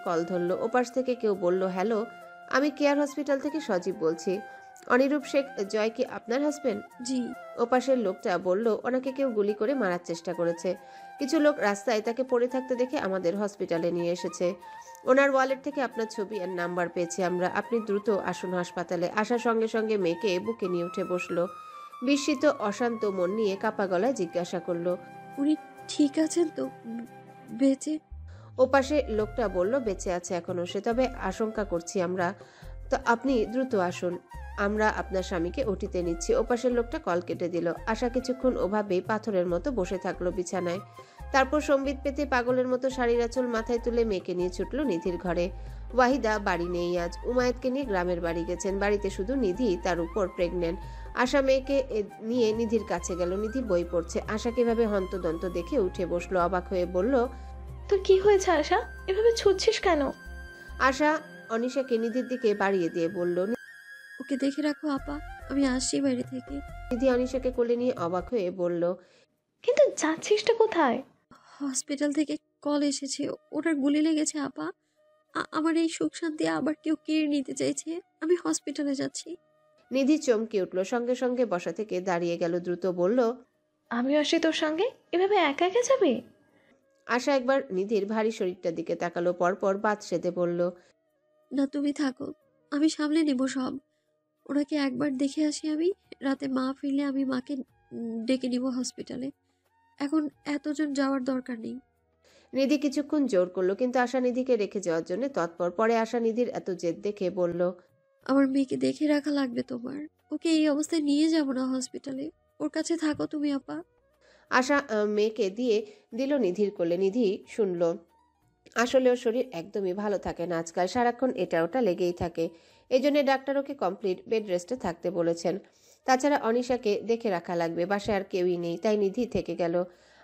কল ধরলো। ওপাশ থেকে কেউ বলল, হ্যালো, আমি কেয়ার হসপিটাল থেকে সজীব বলছি। অনিরূপ শেখ জয় কি আপনার হাজবেন্ড? জি। ওপাশের লোকটা বলল, ওনাকে কেউ গুলি করে মারার চেষ্টা করেছে। কিছু লোক রাস্তায় তাকে পড়ে থাকতে দেখে আমাদের হসপিটালে নিয়ে এসেছে। ওনার ওয়ালেট থেকে আপনার ছবি আর নাম্বার পেয়েছি আমরা। আপনি দ্রুত আসুন হাসপাতালে। আসার সঙ্গে সঙ্গে মেয়েকে বুকে নিয়ে উঠে বসলো। বিস্মিত অশান্ত মন নিয়ে কাপা গলায় জিজ্ঞাসা করলো, উনি ঠিক আছেন তো? বেঁচে? ওপাশে লোকটা বলল, বেঁচে আছে এখনো সে, তবে আশঙ্কা করছি আমরা। তো আপনি দ্রুত আসুন, আমরা আপনার স্বামীকে ওটিতে নিচ্ছি। ওপাশের লোকটা কল কেটে দিল। আশা কিছুক্ষণ ওভাবেই পাথরের মতো বসে থাকলো বিছানায়। তারপর সম্বিত পেতে পাগলের মতো শাড়ির আঁচল মাথায় তুলে মেয়েকে নিয়ে ছুটল নিধির ঘরে। ওয়াহিদা বাড়ি নেই আজ, উমায়েতকে নিয়ে গ্রামের বাড়ি গেছেন। বাড়িতে শুধু নিধি, তার উপর প্রেগনেন্ট। আশা মেয়েকে নিয়ে নিধির কাছে গেল। নিধি বই পড়ছে। আশাকে এভাবে হন্তদন্ত দেখে উঠে বসলো, অবাক হয়ে বলল, তোর কি হয়েছে আশা? এভাবে ছুটছিস কেন? আশা অনিশাকে নিধির দিকে বাড়িয়ে দিয়ে বলল, ওকে দেখে রাখো আপা, আমি আসছি বাইরে থেকে। নিধি অনিশাকে কোলে নিয়ে অবাক হয়ে বলল, কিন্তু যাচ্ছিসটা কোথায়? হসপিটাল থেকে কল এসেছে, ওনার গুলি লেগেছে আপা। আমার এই সুখ শান্তি আবার কেউ কেড়ে নিতে চাইছে। আমি হসপিটালে যাচ্ছি। নিধি চমকে উঠল, সঙ্গে সঙ্গে বসা থেকে দাঁড়িয়ে গেল। দ্রুত বলল, আমিও আসছি তোর সঙ্গে। এভাবে একা একা যাবে? আশা একবার নিধির ভারী শরীরটার দিকে তাকালো, পরপর বাত সেধে বলল, না, তুমি থাকো, আমি সামলে নেব সব। ওনাকে একবার দেখে আসি আমি। রাতে মা ফিরলে আমি মাকে ডেকে নিব হসপিটালে। এখন এতজন যাওয়ার দরকার নেই। নিধি কিছুক্ষণ জোর করলো, কিন্তু আশা নিধিকে রেখে যাওয়ার জন্য তৎপর। পরে আশা নিধির এত জেদ দেখে বলল, আমার মেয়েকে দেখে রাখা লাগবে তোমার। ওকে এই অবস্থায় নিয়ে যাব না হসপিটালে। ওর কাছে থাকো তুমি আপা। আশা মেয়েকে দিয়ে দিল নিধির কোলে। নিধি শুনল। আসলে ওর শরীর একদমই ভালো থাকে না আজকাল, সারাক্ষণ এটা ওটা লেগেই থাকে। এই জন্য ডাক্তার ওকে কমপ্লিট বেড রেস্টে থাকতে বলেছেন। তাছাড়া অনিশাকে দেখে রাখা লাগবে, বাসায় আর কেউই নেই, তাই নিধি থেকে গেল।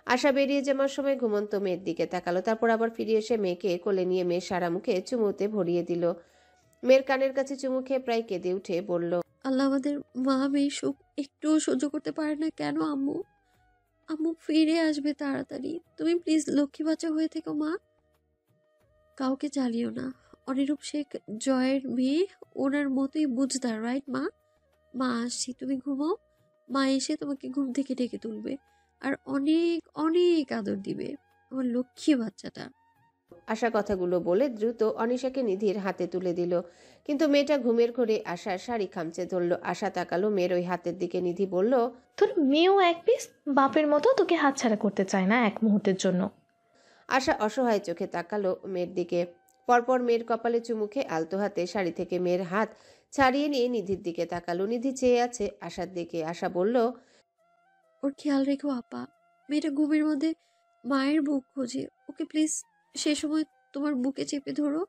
আশা বেরিয়ে যাওয়ার সময় ঘুমন্ত মেয়ের দিকে তাকালো, তারপর আবার ফিরে এসে মেয়েকে কোলে নিয়ে মেয়ের সারা মুখে চুমুতে ভরিয়ে দিল। মেয়ের কানের কাছে চুমু খেয়ে প্রায় কেঁদে উঠে বলল, আল্লাহ আমাদের মা মেয়ে সুখ একটুও সহ্য করতে পারে না কেন আম্মু? আম্মু ফিরে আসবে তাড়াতাড়ি। তুমি প্লিজ লক্ষ্মী বাচ্চা হয়ে থেকো মা। কাউকে জ্বালিও না। অনিরূপ শেখ জয়ের মেয়ে, ওনার মতোই বুঝদার, রাইট মা? মা আসছি, তুমি ঘুমাও। মা এসে তোমাকে ঘুম থেকে ডেকে তুলবে আর অনেক অনেক আদর দিবে, আমার লক্ষ্মী বাচ্চাটা। আশা কথাগুলো বলে দ্রুত অনিশাকে নিধির হাতে তুলে দিল, কিন্তু মেয়েটা ঘুমের ঘোরে আশার শাড়ি খামচে ধরল। আশা তাকালো মেয়ের ওই হাতের দিকে। নিধি বলল, তোর মেয়েও এক পিস বাপের মতো তোকে হাতছাড়া করতে চায় না এক মুহূর্তের জন্য। আশা অসহায় চোখে তাকালো মেয়ের দিকে। পরপর মেয়ের কপালে চুমুখে আলতো হাতে শাড়ি থেকে মেয়ের হাত ছাড়িয়ে নিয়ে নিধির দিকে তাকালো। নিধি চেয়ে আছে আশার দিকে। আশা বলল, ওর খেয়াল রেখো আপা। মেয়েটা ঘুমের মধ্যে মায়ের বুক খোঁজে, ওকে প্লিজ সে সময় তোমার বুকে চেপে ধরো।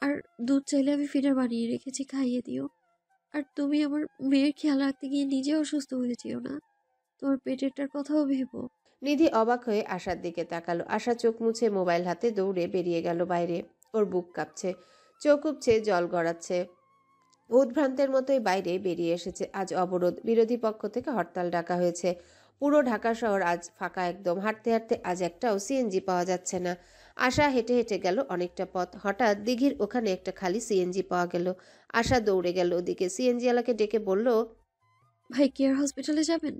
আর দুধ চাইলে আমি ফিডার বানিয়ে রেখেছি, খাইয়ে দিও। আর তুমি আমার মেয়ের খেয়াল রাখতে গিয়ে নিজে অসুস্থ হয়ে যেও না। তোমার পেটেরটার কথাও ভেবো। নিধি অবাক হয়ে আশার দিকে তাকালো। আশা চোখ মুছে মোবাইল হাতে দৌড়ে বেরিয়ে গেল বাইরে। ওর বুক কাঁপছে, চোখ উপছে, জল গড়াচ্ছে। উদ্ভ্রান্তের মতোই বাইরে বেরিয়ে এসেছে। আজ অবরোধ, বিরোধী পক্ষ থেকে হরতাল ডাকা হয়েছে। পুরো ঢাকা শহর আজ ফাঁকা একদম। হাঁটতে হাঁটতে আজ একটাও সিএনজি পাওয়া যাচ্ছে না। আশা হেঁটে হেঁটে গেল অনেকটা পথ। হঠাৎ দিঘির ওখানে একটা খালি সিএনজি পাওয়া গেল। আশা দৌড়ে গেল ওদিকে। সিএনজিওয়ালাকে ডেকে বলল, ভাই কেয়ার হসপিটালে যাবেন?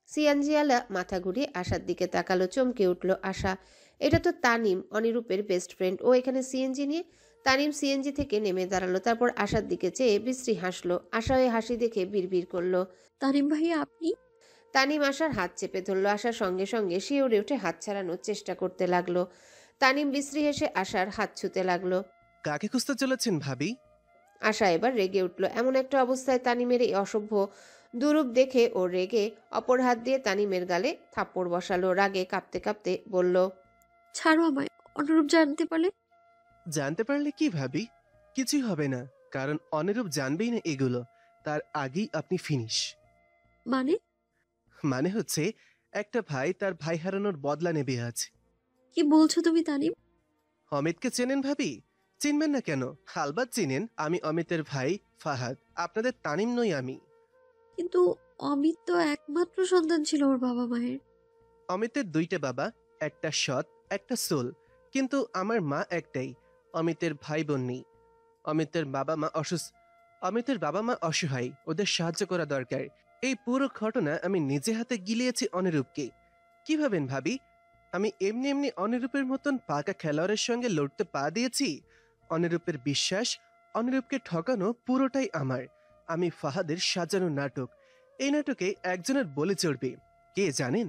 সিএনজিওয়ালা মাথা ঘুরিয়ে আশার দিকে তাকালো। চমকে উঠল আশা। এটা তো তানিম, অনিরূপের বেস্ট ফ্রেন্ড। ও এখানে সিএনজি নিয়ে? তানিম সিএনজি থেকে নেমে দাঁড়ালো, তারপর আশার দিকে চেয়ে বিশ্রী হাসলো। আশা ওই হাসি দেখে বিড়বিড় করলো। তানিম ভাইয়া আপনি? তানিম আশার হাত চেপে ধরলো। আশার সঙ্গে সঙ্গে শিউরে উঠে হাত ছাড়ানোর চেষ্টা করতে লাগলো। তানিম বিশ্রী হেসে আশার হাত ছুঁতে লাগলো। কাকে খুঁজতে চলেছেন ভাবি? আশা এবার রেগে উঠল। এমন একটা অবস্থায় তানিমের এই অসভ্য দুরূপ দেখে ও রেগে অপর হাত দিয়ে তানিমের গালে থাপ্পড় বসালো। রাগে কাঁপতে কাঁপতে বলল, ছাড়ো আমায়। অনুরূপ জানতে পারলে? জানতে পারলে কি ভাবি? কিছুই হবে না, কারণ অনিরূপ জানবেই না এগুলো। তার আগেই আপনি ফিনিশ। মানে? মানে হচ্ছে একটা ভাই তার ভাই হারানোর বদলা নেবে আজ। কি বলছো তুমি তানিম? অমিতকে চেনেন ভাবি? চিনবেন না কেন? হালবাত চিনেন। আমি অমিতের ভাই ফাহাদ, আপনাদের তানিম নই আমি। কিন্তু অমিত তো একমাত্র সন্তান ছিল ওর বাবা মায়ের। অমিতের দুইটা বাবা, একটা সৎ একটা সোল, কিন্তু আমার মা একটাই। অমিতের ভাই বোন নেই। অমিতের বাবা মা অসহায়, ওদের সাহায্য করা দরকার। এই পুরো ঘটনা আমি নিজে হাতে গিলিয়েছি অনিরূপকে। কি ভাবেন ভাবি আমি এমনি এমনি অনিরূপের মতন পাকা খেলোয়াড়ের সঙ্গে লড়তে পা দিয়েছি? অনিরূপের বিশ্বাস, অনিরূপকে ঠকানো পুরোটাই আমার। আমি ফাহাদের সাজানো নাটক। এই নাটকে একজনের বলে চড়বে, কে জানেন?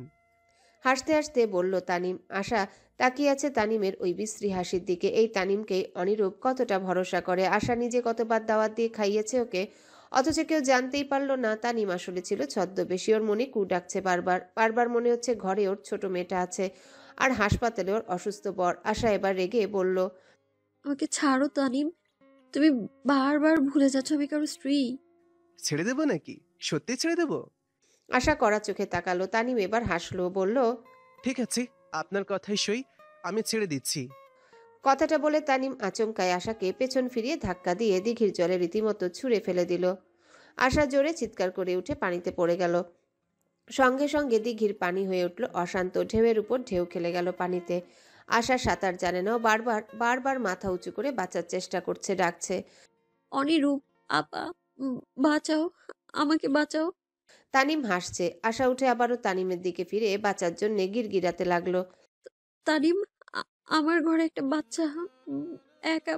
হাসতে হাসতে বলল তানিম। আশা তাকিয়ে আছে তানিমের ওই বিশ্রী হাসির দিকে। এই তানিমকে অনিরূপ কতটা ভরসা করে। আশা নিজে কতবার দাওয়াত দিয়ে খাইয়েছে ওকে, অথচ কেউ জানতেই পারল না তানিম আসলে ছিল ছদ্মবেশী। ওর মনে কু ডাকছে বারবার বারবার। মনে হচ্ছে ঘরে ওর ছোট মেয়েটা আছে, আর হাসপাতালে ওর অসুস্থ বর। আশা এবার রেগে বলল, আমাকে ছাড়ো তানিম। তুমি বারবার ভুলে যাচ্ছ আমি কারো স্ত্রী। ছেড়ে দেবো নাকি? সত্যি ছেড়ে দেবো? আশা কড়া চোখে তাকালো। তানিম এবার হাসলো, বলল, ঠিক আছে, আপনার কথাই সই, আমি ছেড়ে দিচ্ছি। কথাটা বলে তানিম আচমকায় আশাকে পেছন ফিরিয়ে ধাক্কা দিয়ে দিঘির জলে রীতিমতো ছুঁড়ে ফেলে দিল। আশা জোরে চিৎকার করে উঠে পানিতে পড়ে গেল। সঙ্গে সঙ্গে দিঘির পানি হয়ে উঠল অশান্ত। ঢেউয়ের উপর ঢেউ খেলে গেল পানিতে। আশা সাঁতার জানে না, বারবার বারবার মাথা উঁচু করে বাঁচার চেষ্টা করছে, ডাকছে, অনিরূপ আপা, বাঁচাও, আমাকে বাঁচাও। তানিম হাসছে। আশা উঠে আবারও তানিমের দিকে ফিরে বাঁচার জন্য গিরগিরাতে লাগলো। তানিম, আমার ঘরে একটা বাচ্চা, একা।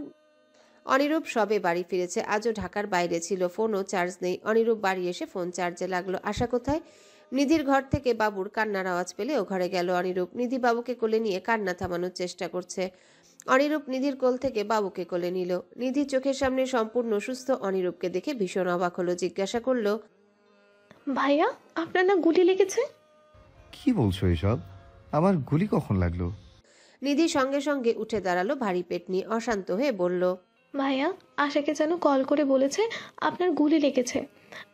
অনিরূপ সবে বাড়ি ফিরেছে, আজও ঢাকার বাইরে ছিল, ফোনও চার্জ নেই। অনিরূপ বাড়ি এসে ফোন চার্জে লাগলো। আশা কোথায়? নিধির ঘর থেকে বাবুর কান্নার আওয়াজ পেলে ও ঘরে গেল অনিরূপ। নিধি বাবুকে কোলে নিয়ে কান্না থামানোর চেষ্টা করছে। অনিরূপ নিধির কোল থেকে বাবুকে কোলে নিল। নিধি চোখের সামনে সম্পূর্ণ সুস্থ অনিরূপকে দেখে ভীষণ অবাক হলো। জিজ্ঞাসা করলো, ভাইয়া আপনার না গুলি লেগেছে? কি বলছো এসব? আমার গুলি কখন লাগলো? নিধি সঙ্গে সঙ্গে উঠে দাঁড়ালো ভারী পেট নিয়ে। অশান্ত হয়ে বলল, ভাইয়া আশাকে যেন কল করে বলেছে আপনার গুলি লেগেছে,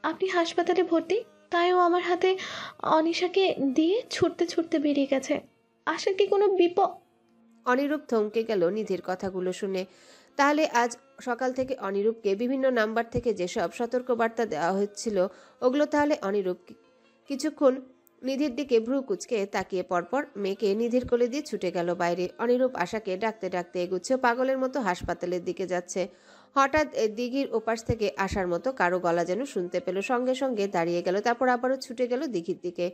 আপনি হাসপাতালে ভর্তি। তাই ও আমার হাতে অনিশাকে দিয়ে ছুটতে ছুটতে বেরিয়ে গেছে। আশার কি কোনো বিপদ? অনিরূপ থমকে গেল নিধির কথাগুলো শুনে। তাহলে আজ সকাল থেকে অনিরূপকে বিভিন্ন নাম্বার থেকে যেসব সতর্কবার্তা দেওয়া হচ্ছিল, ওগুলো তাহলে অনিরূপ কিছুক্ষণ নিধির দিকে ভ্রু কুচকে তাকিয়ে পরপর মেয়েকে নিধির কোলে দিয়ে ছুটে গেল বাইরে। অনিরূপ আশাকে ডাকতে ডাকতে এগুচ্ছে, পাগলের মতো হাসপাতালের দিকে যাচ্ছে। হঠাৎ দিঘির ওপাশ থেকে আসার মতো কারো গলা যেন শুনতে পেল। সঙ্গে সঙ্গে দাঁড়িয়ে গেল, তারপর আবারও ছুটে গেল দিঘির দিকে।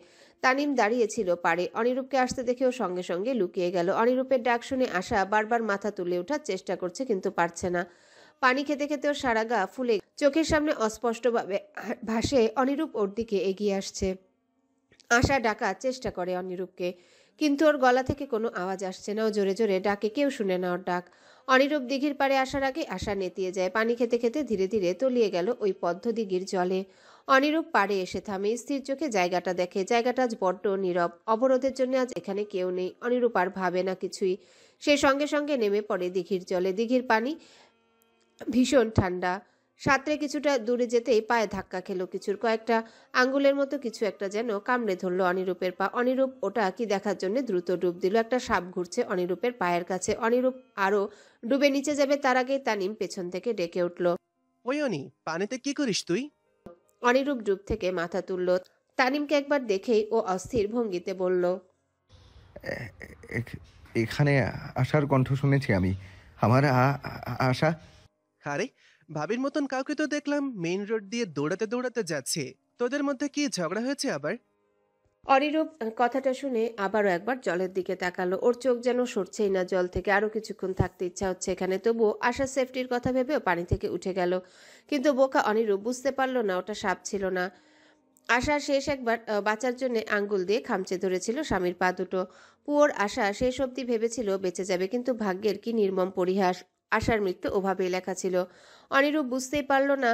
তানিম দাঁড়িয়েছিল পাড়ে। অনিরূপকে আসতে দেখেও সঙ্গে সঙ্গে লুকিয়ে গেল। অনিরূপের ডাক শুনে আশা বারবার মাথা তুলে ওঠার চেষ্টা করছে, কিন্তু পারছে না। পানি খেতে খেতে ওর সারা গা ফুলে চোখের সামনে অস্পষ্টভাবে ভাসে অনিরূপ ওর দিকে এগিয়ে আসছে। আশা ডাকার চেষ্টা করে অনিরূপকে, কিন্তু ওর গলা থেকে কোনো আওয়াজ আসছে না। ও জোরে জোরে ডাকে, কেউ শুনে না ওর ডাক। অনিরূপ দিঘির পাড়ে আসার আগে আশা নেতিয়ে যায়। পানি খেতে খেতে ধীরে ধীরে তলিয়ে গেল ওই পদ্ম দিঘির জলে। অনিরূপ পাড়ে এসে থামে, স্থির চোখে জায়গাটা দেখে। জায়গাটা আজ বড্ড নীরব। অবরোধের জন্য আজ এখানে কেউ নেই। অনিরূপ আর ভাবে না কিছুই। সে সঙ্গে সঙ্গে নেমে পড়ে দিঘির জলে। দিঘির পানি ভীষণ ঠান্ডা। সাঁতরে কিছুটা দূরে যেতেই পায়ে ধাক্কা খেলো কিছুর। কয়েকটা আঙ্গুলের মতো কিছু একটা যেন কামড়ে ধরলো অনিরূপের পা। অনিরূপ ওটা কি দেখার জন্য দ্রুত ডুব দিল। একটা সাপ ঘুরছে অনিরূপের পায়ের কাছে। অনিরূপ আরো ডুবে নিচে যাবে, তার আগে তানিম পেছন থেকে ডেকে উঠল, ওই অনি, পানিতে কি করিস তুই? অনিরূপ ডুব থেকে মাথা তুলল। তানিমকে একবার দেখেই ও অস্থির ভঙ্গিতে বলল, এখানে আশার কণ্ঠ শুনেছি আমি। আমার আশা। আরে ভাবির মতন কাউকে তো দেখলাম মেইন রোড দিয়ে দৌড়াতে দৌড়াতে যাচ্ছে। তোদের মধ্যে কি ঝগড়া হয়েছে আবার? অনিরূপ কথাটা শুনে আবারও একবার জলের দিকে তাকালো। ওর চোখ যেন সরছেই না জল থেকে। আরো কিছুক্ষণ থাকতে ইচ্ছা হচ্ছে এখানে, তবুও আশার সেফটির কথা ভেবেও পানি থেকে উঠে গেল। কিন্তু বোকা অনিরূপ বুঝতে পারলো না ওটা সাপ ছিল না। আশা শেষ একবার বাঁচার জন্য আঙ্গুল দিয়ে খামচে ধরেছিল স্বামীর পা দুটো। পুয়োর আশা শেষ অবধি ভেবেছিল বেঁচে যাবে, কিন্তু ভাগ্যের কি নির্মম পরিহাস, আশার মৃত্যু ওভাবেই লেখা ছিল। অনিরূপ বুঝতেই পারল না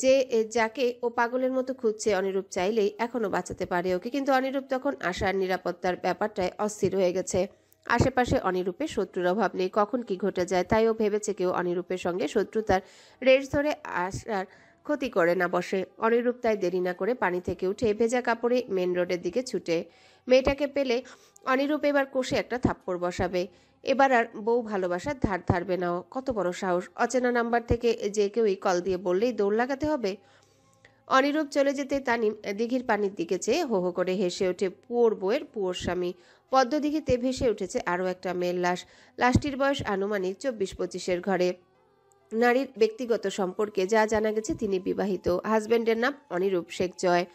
যে যাকে ও পাগলের মতো খুঁজছে অনিরূপ চাইলেই এখনো বাঁচাতে পারে ওকে। কিন্তু অনিরূপ তখন আশার নিরাপত্তার ব্যাপারটায় অস্থির হয়ে গেছে। আশেপাশে অনিরূপের শত্রুর অভাব নেই, কখন কি ঘটে যায় তাই ও ভেবেছে কেউ অনিরূপের সঙ্গে শত্রুতার রেশ ধরে আশার ক্ষতি করে না বসে। অনিরূপ তাই দেরি না করে পানি থেকে উঠে ভেজা কাপড়ে মেন রোডের দিকে ছুটে। মেয়েটাকে পেলে অনিরূপ এবার কষে একটা থাপ্পড় বসাবে। এবার আর বউ ভালোবাসার ধার ধারবে না। কত বড় সাহস! অচেনা নাম্বার থেকে যে কেউই কল দিয়ে বললেই দৌড় লাগাতে হবে। অনিরূপ চলে যেতে তানিম দিঘির পানির দিকে চেয়ে হো হো করে হেসে ওঠে। পুয়োর বউয়ের পুয়োর স্বামী। পদ্মদিঘিতে ভেসে উঠেছে আরও একটা মেয়ের লাশ। লাশটির বয়স আনুমানিক 24-25-এর ঘরে। নারীর ব্যক্তিগত সম্পর্কে যা জানা গেছে তিনি বিবাহিত। হাজবেন্ডের নাম অনিরূপ শেখ জয়।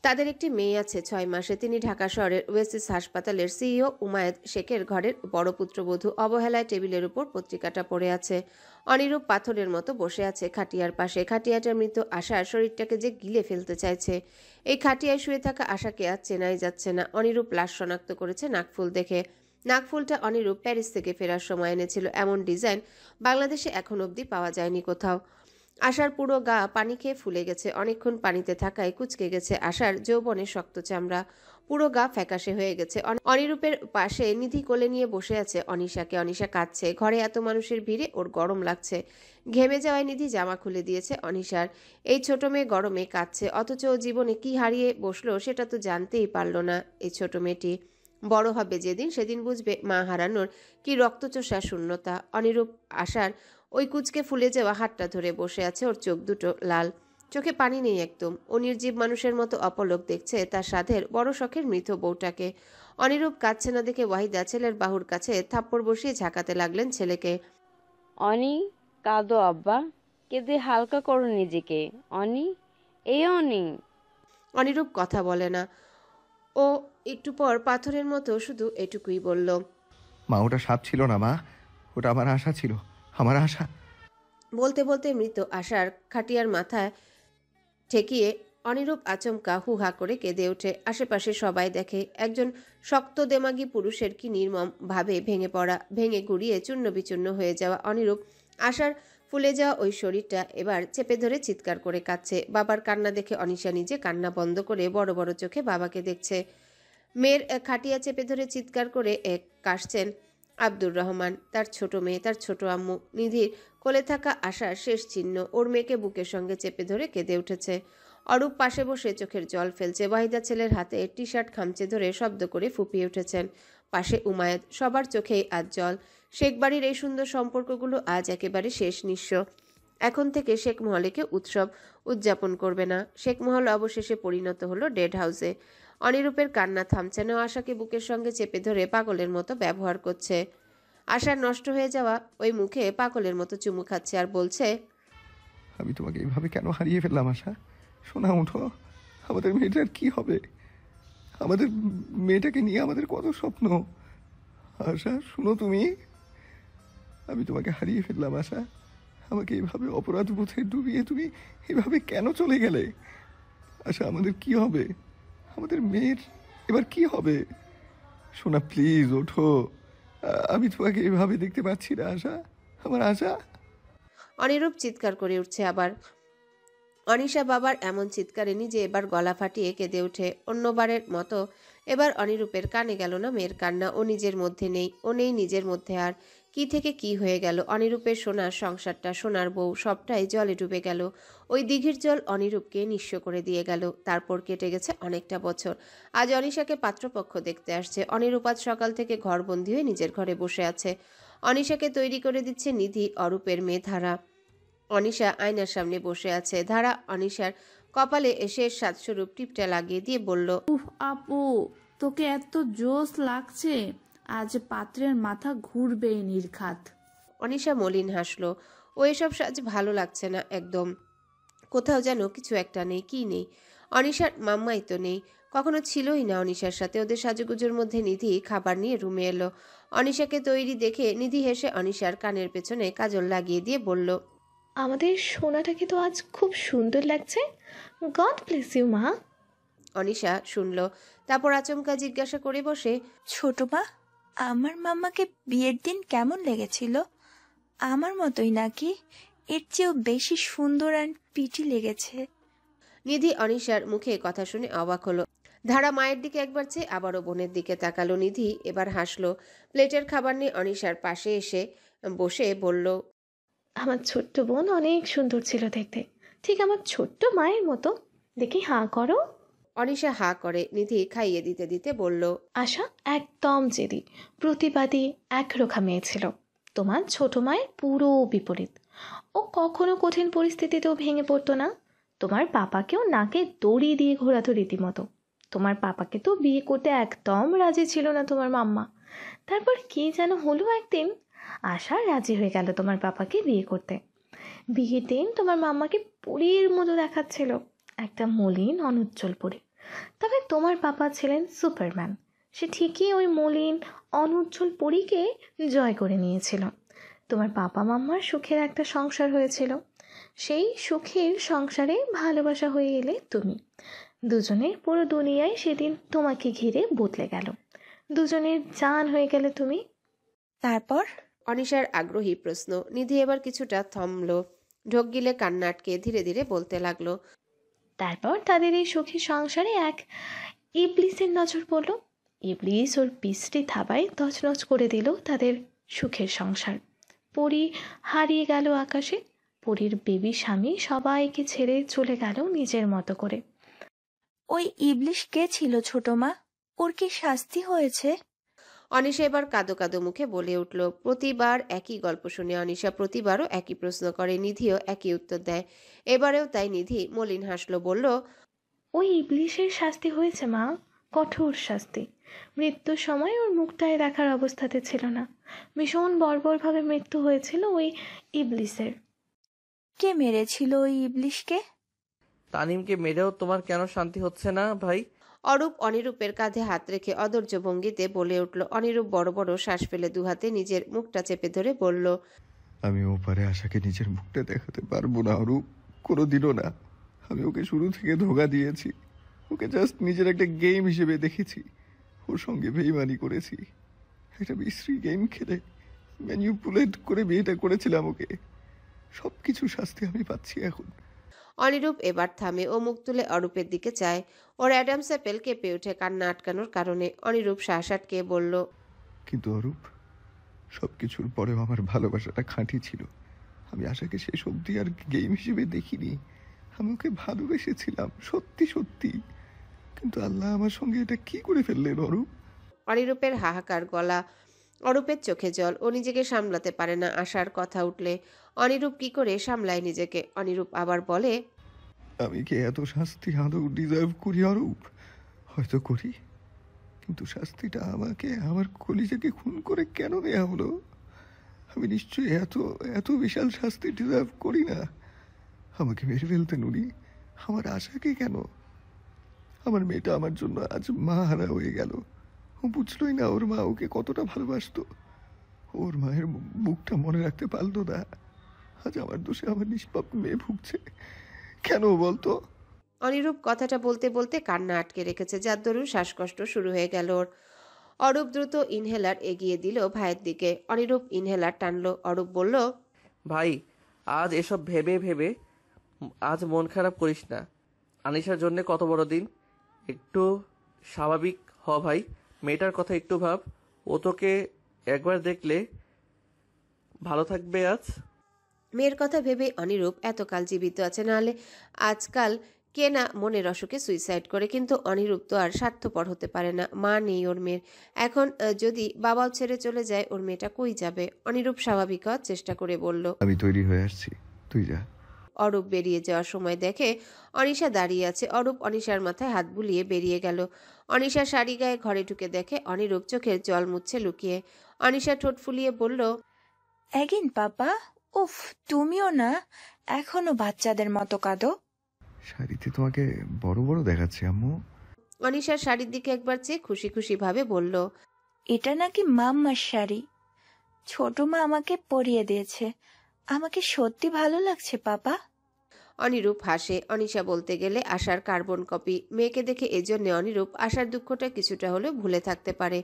তাদের একটি মেয়ে আছে 6 মাসে। তিনি ঢাকা শহরের ওয়েসিস হাসপাতালের সিইও উমায়েদ শেখের ঘরের বড় পুত্রবধূ। অবহেলায় টেবিলের উপর পত্রিকাটা পড়ে আছে। অনিরূপ পাথরের মতো বসে আছে খাটিয়ার পাশে। খাটিয়াটার মৃত আশার শরীরটাকে যে গিলে ফেলতে চাইছে। এই খাটিয়ায় শুয়ে থাকা আশাকে আর চেনাই যাচ্ছে না। অনিরূপ লাশ শনাক্ত করেছে নাকফুল দেখে। নাকফুলটা অনিরূপ প্যারিস থেকে ফেরার সময় এনেছিল। এমন ডিজাইন বাংলাদেশে এখন অবধি পাওয়া যায়নি কোথাও। আশার পুরো গা পানি খেয়ে ফুলে গেছে। অনেকক্ষণ পানিতে থাকায় কুঁচকে গেছে আশার যৌবনের শক্ত চামড়া। পুরো গা ফ্যাকাশে হয়ে গেছে। অনিরূপের পাশে নিধি কোলে নিয়ে বসে আছে অনিশাকে। অনিশা কাঁদছে। ঘরে এত মানুষের ভিড়ে ওর গরম লাগছে। ঘেমে যাওয়ায় নিধি জামা খুলে দিয়েছে অনিশার। এই ছোট মেয়ে গরমে কাঁদছে, অথচ ও জীবনে কি হারিয়ে বসলো সেটা তো জানতেই পারল না এই ছোট মেয়েটি। বড় হবে যেদিন, সেদিন বুঝবে মা হারানোর কি রক্তচোষা শূন্যতা। অনিরূপ আশার ওই কুচকে ফুলে যাওয়া হাতটা ধরে বসে আছে। ওর চোখ দুটো লাল, চোখে পানি নেই একদম। ও নির্জীব মানুষের মতো অপলক দেখছে তার সাধের বড় শখের মৃত বউটাকে। অনিরূপ কাঁদছে না দেখে ওয়াহিদা ছেলের বাহুর কাছে থাপ্পড় বসিয়ে ঝাঁকাতে লাগলেন ছেলেকে। অনি, কাঁদো আব্বা, কেঁদে হালকা করো নিজেকে। অনি, এই অনি। অনিরূপ কথা বলে না। ও একটু পর পাথরের মতো শুধু এটুকুই বলল, মা ওটা সাপ ছিল না মা, ওটা আমার আশা ছিল, আমার আশা। বলতে বলতে মৃত আশার খাটিয়ার মাথায় ঠেকিয়ে অনিরূপ আচমকা হু হা করে কেঁদে ওঠে। আশেপাশে সবাই দেখে একজন শক্ত দেমাগী পুরুষের কি নির্মম ভাবে ভেঙে পড়া, ভেঙে গুড়িয়ে চূর্ণ বিচূর্ণ হয়ে যাওয়া অনিরূপ আশার ফুলে যাওয়া ওই শরীরটা এবার চেপে ধরে চিৎকার করে কাঁদছে। বাবার কান্না দেখে অনিশা নিজে কান্না বন্ধ করে বড় বড় চোখে বাবাকে দেখছে। মেয়ের খাটিয়া চেপে ধরে চিৎকার করে কাশছেন আব্দুর রহমান, তার ছোট মেয়ে, তার ছোট আম্মু। নিধির কোলে থাকা আশার শেষ চিহ্ন। ওর মেয়েকে বুকের সঙ্গে চেপে ধরে কেঁদে উঠেছে। অরূপ পাশে বসে চোখের জল ফেলছে। ওয়াহিদা ছেলের হাতে টি শার্ট খামচে ধরে শব্দ করে ফুপিয়ে উঠেছেন। পাশে উমায়েদ। সবার চোখেই আজ জল। শেখ বাড়ির এই সুন্দর সম্পর্কগুলো আজ একেবারে শেষ নিঃস্ব। এখন থেকে শেখ মহলে কেউ উৎসব উদযাপন করবে না। শেখ মহল অবশেষে পরিণত হলো ডেড হাউসে। অনিরূপের কান্না থামছে না। আশাকে বুকের সঙ্গে চেপে ধরে পাগলের মতো ব্যবহার করছে। আশার নষ্ট হয়ে যাওয়া ওই মুখে পাগলের মতো চুমু খাচ্ছে আর বলছে, আমি তোমাকে এইভাবে কেন হারিয়ে ফেললাম আশা? শোনা উঠো, আমাদের মেয়েটার কি হবে? আমাদের মেয়েটাকে নিয়ে আমাদের কত স্বপ্ন। আশা শুনো, তুমি, আমি তোমাকে হারিয়ে ফেললাম আশা। আমাকে এইভাবে অপরাধ বোধে ডুবিয়ে তুমি এইভাবে কেন চলে গেলে? আশা আমাদের কি হবে? আমাদের মেয়ের এবার কি হবে? শোনা প্লিজ ওঠো, আমি তোমাকে এইভাবে দেখতে পাচ্ছি না আশা, আমার আশা। অনিরূপ চিৎকার করে উঠছে আবার। অনিশা বাবার এমন চিৎকারে নিজে এবার গলা ফাটিয়ে কেঁদে ওঠে। অন্যবারের মতো এবার অনিরূপের কানে গেল না মেয়ের কান্না। ও নিজের মধ্যে নেই, ও নেই নিজের মধ্যে। আর কি থেকে কি হয়ে গেল। অনিরূপের সোনার সংসারটা, সোনার বউ, সবটাই জলে ডুবে গেল। ওই দিঘির জল অনিরূপকে নিঃস্ব করে দিয়ে গেল। তারপর কেটে গেছে অনেকটা বছর। আজ অনিশাকে পাত্রপক্ষ দেখতে আসছে। অনিরূপ আজ সকাল থেকে ঘরবন্দি হয়ে নিজের ঘরে বসে আছে। অনিশাকে তৈরি করে দিচ্ছে নিধি, অরূপের মেয়ে ধারা। অনিশা আয়নার সামনে বসে আছে। ধারা অনিশার কপালে শেষ সাতস্বরূপ টিপটা লাগিয়ে দিয়ে বলল, উফ আপু, তোকে এত জোশ লাগছে, আজ পাত্রের মাথা ঘুরবেই নির্ঘাত। অনিশা মলিন হাসলো। ও এসব সাজ ভালো লাগছে না একদম। কোথাও যেন কিছু একটা নেই। কি নেই? অনিশার মাম্মাই তো নেই। কখনো ছিলই না অনিশার সাথে। ওদের সাজুগুজুর মধ্যে নিধি খাবার নিয়ে রুমে এলো। অনিশাকে তৈরি দেখে নিধি হেসে অনিশার কানের পেছনে কাজল লাগিয়ে দিয়ে বলল, আমাদের সোনাটাকে তো আজ খুব সুন্দর লাগছে। গড ব্লেস ইউ মা। অনিশা শুনল, তারপর আচমকা জিজ্ঞাসা করে বসে, ছোট মা, আমার মাম্মাকে বিয়ের দিন কেমন লেগেছিল? আমার মতোই নাকি? এর চেয়েও বেশি সুন্দর আর পিটি লেগেছে। নিধি অনিশার মুখে কথা শুনে অবাক হলো। ধারা মায়ের দিকে একবার চেয়ে আবারও বোনের দিকে তাকালো। নিধি এবার হাসলো। প্লেটের খাবার নিয়ে অনিশার পাশে এসে বসে বলল, আমার ছোট্ট বোন অনেক সুন্দর ছিল দেখতে, ঠিক আমার ছোট্ট মায়ের মতো। দেখি হাঁ করো। অনিশা হা করে। নিধি খাইয়ে দিতে দিতে বলল, আশা একদম জেদি, প্রতিবাদী, একরোখা মেয়ে ছিল। তোমার ছোট মায়ের পুরো বিপরীত। ও কখনো কঠিন পরিস্থিতিতেও ভেঙে পড়তো না। তোমার পাপাকেও নাকে দড়ি দিয়ে ঘোরাতো রীতিমতো। তোমার পাপাকে তো বিয়ে করতে একদম রাজি ছিল না তোমার মাম্মা। তারপর কি যেন হলো একদিন, আশা রাজি হয়ে গেল তোমার পাপাকে বিয়ে করতে। বিয়ের দিন তোমার মাম্মাকে পরীর মতো দেখাচ্ছিল, একটা মলিন অনুজ্জ্বল পরী। তবে তোমার পাপা ছিলেন সুপারম্যান। সে ঠিকই ওই মলিন অনুজ্জ্বল পরীকে জয় করে নিয়েছিল। তোমার পাপা মাম্মার সুখের একটা সংসার হয়েছিল। সেই সুখের সংসারে ভালোবাসা হয়ে এলে তুমি। দুজনের পুরো দুনিয়ায় সেদিন তোমাকে ঘিরে বদলে গেল। দুজনের জান হয়ে গেলে তুমি। তারপর? অনিশার আগ্রহী প্রশ্ন। নিধি এবার কিছুটা থমলো। ঢোক গিলে কান্না আটকে ধীরে ধীরে বলতে লাগলো, তারপর তাদের এই সুখী সংসারে এক ইবলিসের নজর পড়ল। ইবলিস ওর বৃষ্টি থাবায় তছনছ করে দিল তাদের সুখের সংসার। পরী হারিয়ে গেল আকাশে। পরীর বেবি স্বামী সবাইকে ছেড়ে চলে গেল নিজের মতো করে। ওই ইবলিশ কে ছিল ছোট মা? ওর কি শাস্তি হয়েছে? অনিশা এবার কাঁদো কাঁদো মুখে বলে উঠল। প্রতিবার একই গল্প শুনে অনিশা প্রতিবারও একই প্রশ্ন করে, নিধিও একই উত্তর দেয়। এবারেও তাই। নিধি মলিন হাসলো, বলল, ওই ইবলিশের শাস্তি হয়েছে মা, কঠোর শাস্তি। মৃত্যুর সময় ওর মুখটায় দেখার অবস্থাতে ছিল না। ভীষণ বর্বরভাবে মৃত্যু হয়েছিল ওই ইবলিসের। কে মেরেছিল ওই ইবলিশকে? তানিমকে মেরেও তোমার কেন শান্তি হচ্ছে না ভাই? অরূপ অনিরূপের কাঁধে হাত রেখে অধৈর্য ভঙ্গিতে বলে উঠল। অনিরূপ বড় বড় শ্বাস ফেলে দুহাতে নিজের মুখটা চেপে ধরে বলল, আমি ওপারে আশাকে নিজের মুখটা দেখাতে পারবো না অরূপ, কোনোদিনও না। আমি ওকে শুরু থেকে ধোঁকা দিয়েছি। ওকে জাস্ট নিজের একটা গেম হিসেবে দেখেছি। ওর সঙ্গে বেইমানি করেছি। একটা বিশ্রী গেম খেলে ম্যানিপুলেট করে বিয়েটা করেছিলাম ওকে। সব কিছু শাস্তি আমি পাচ্ছি এখন। অনিরূপ এবার থামে। ও মুখ তুলে অরূপের দিকে চায়। ওর অ্যাডামস অ্যাপেল কেঁপে ওঠে কান্না আটকানোর কারণে। অনিরূপ শ্বাস আটকে বলল, কিন্তু অরূপ, সব কিছুর পরেও আমার ভালোবাসাটা খাঁটি ছিল। আমি আশাকে শেষ অবধি আর গেম হিসেবে দেখিনি। আমি ওকে ভালোবেসেছিলাম সত্যি সত্যি। কিন্তু আল্লাহ আমার সঙ্গে এটা কি করে ফেললেন অরূপ? অনিরূপের হাহাকার গলা, অরূপের চোখে জল। ও নিজেকে সামলাতে পারে না আশার কথা উঠলে। অনিরূপ কি করে সামলায় নিজেকে? অনিরূপ আবার বলে, আমি কি এত শাস্তি আদৌ ডিজার্ভ করি অরূপ? হয়তো করি, কিন্তু শাস্তিটা আমাকে আমার কলিজাকে খুন করে কেন দেয়া হলো? আমি নিশ্চয়ই এত এত বিশাল শাস্তি ডিজার্ভ করি না। আমাকে মেরে ফেলতেন উনি, আমার আশাকে কেন? আমার মেয়েটা আমার জন্য আজ মা হারা হয়ে গেল। ও বুঝলই না ওর মা ওকে কতটা ভালোবাসতো। ওর মায়ের মুখটা মনে রাখতে পারলো না। আজ আমার দোষে আমার নিষ্পাপ মেয়ে ভুগছে কেন বলতো? অনিরূপ কথাটা বলতে বলতে কান্না আটকে রেখেছে, যার দরুন শ্বাসকষ্ট শুরু হয়ে গেল ওর। অরূপ দ্রুত ইনহেলার এগিয়ে দিল ভাইয়ের দিকে। অনিরূপ ইনহেলার টানলো। অরূপ বলল, ভাই, আজ এসব ভেবে ভেবে আজ মন খারাপ করিস না। আনিশার জন্য কত বড় দিন। একটু স্বাভাবিক হ ভাই। মেয়েটার কথা একটু ভাব। ও তোকে একবার দেখলে ভালো থাকবে আজ। মেয়ের কথা ভেবে অনিরূপ এতকাল জীবিত আছে, নাহলে আজকাল কে না মনের অসুখে সুইসাইড করে। কিন্তু অনিরূপ তো আর স্বার্থপর হতে পারে না। মা নেই ওর মেয়ের। এখন যদি বাবাও ছেড়ে চলে যায়, ওর মেয়েটা কই যাবে? অনিরূপ স্বাভাবিক হওয়ার চেষ্টা করে বলল, আমি তৈরি হয়ে আসছি, তুই যা। অরূপ বেরিয়ে যাওয়ার সময় দেখে অনিশা দাঁড়িয়ে আছে। অরূপ অনিশার মাথায় হাত বুলিয়ে বেরিয়ে গেল। অনিশা শাড়ি গায়ে ঘরে ঢুকে দেখে অনিরূপ চোখের জল মুছছে লুকিয়ে। অনিশা ঠোঁট ফুলিয়ে বলল, এগিন পাপা, উফ, তুমিও না এখনো বাচ্চাদের মতো কাঁদো। শাড়িতে তোমাকে বড় বড় দেখাচ্ছে আম্মু। অনিশার শাড়ির দিকে একবার চেয়ে খুশি খুশি ভাবে বলল, এটা নাকি মাম্মার শাড়ি, ছোট মা আমাকে পরিয়ে দিয়েছে। আমাকে সত্যি ভালো লাগছে পাপা। অনিরূপ হাসে। অনিশা বলতে গেলে আশার কার্বন কপি। মেয়েকে দেখে এজন্য অনিরূপ আশার দুঃখটা কিছুটা হলেও ভুলে থাকতে পারে।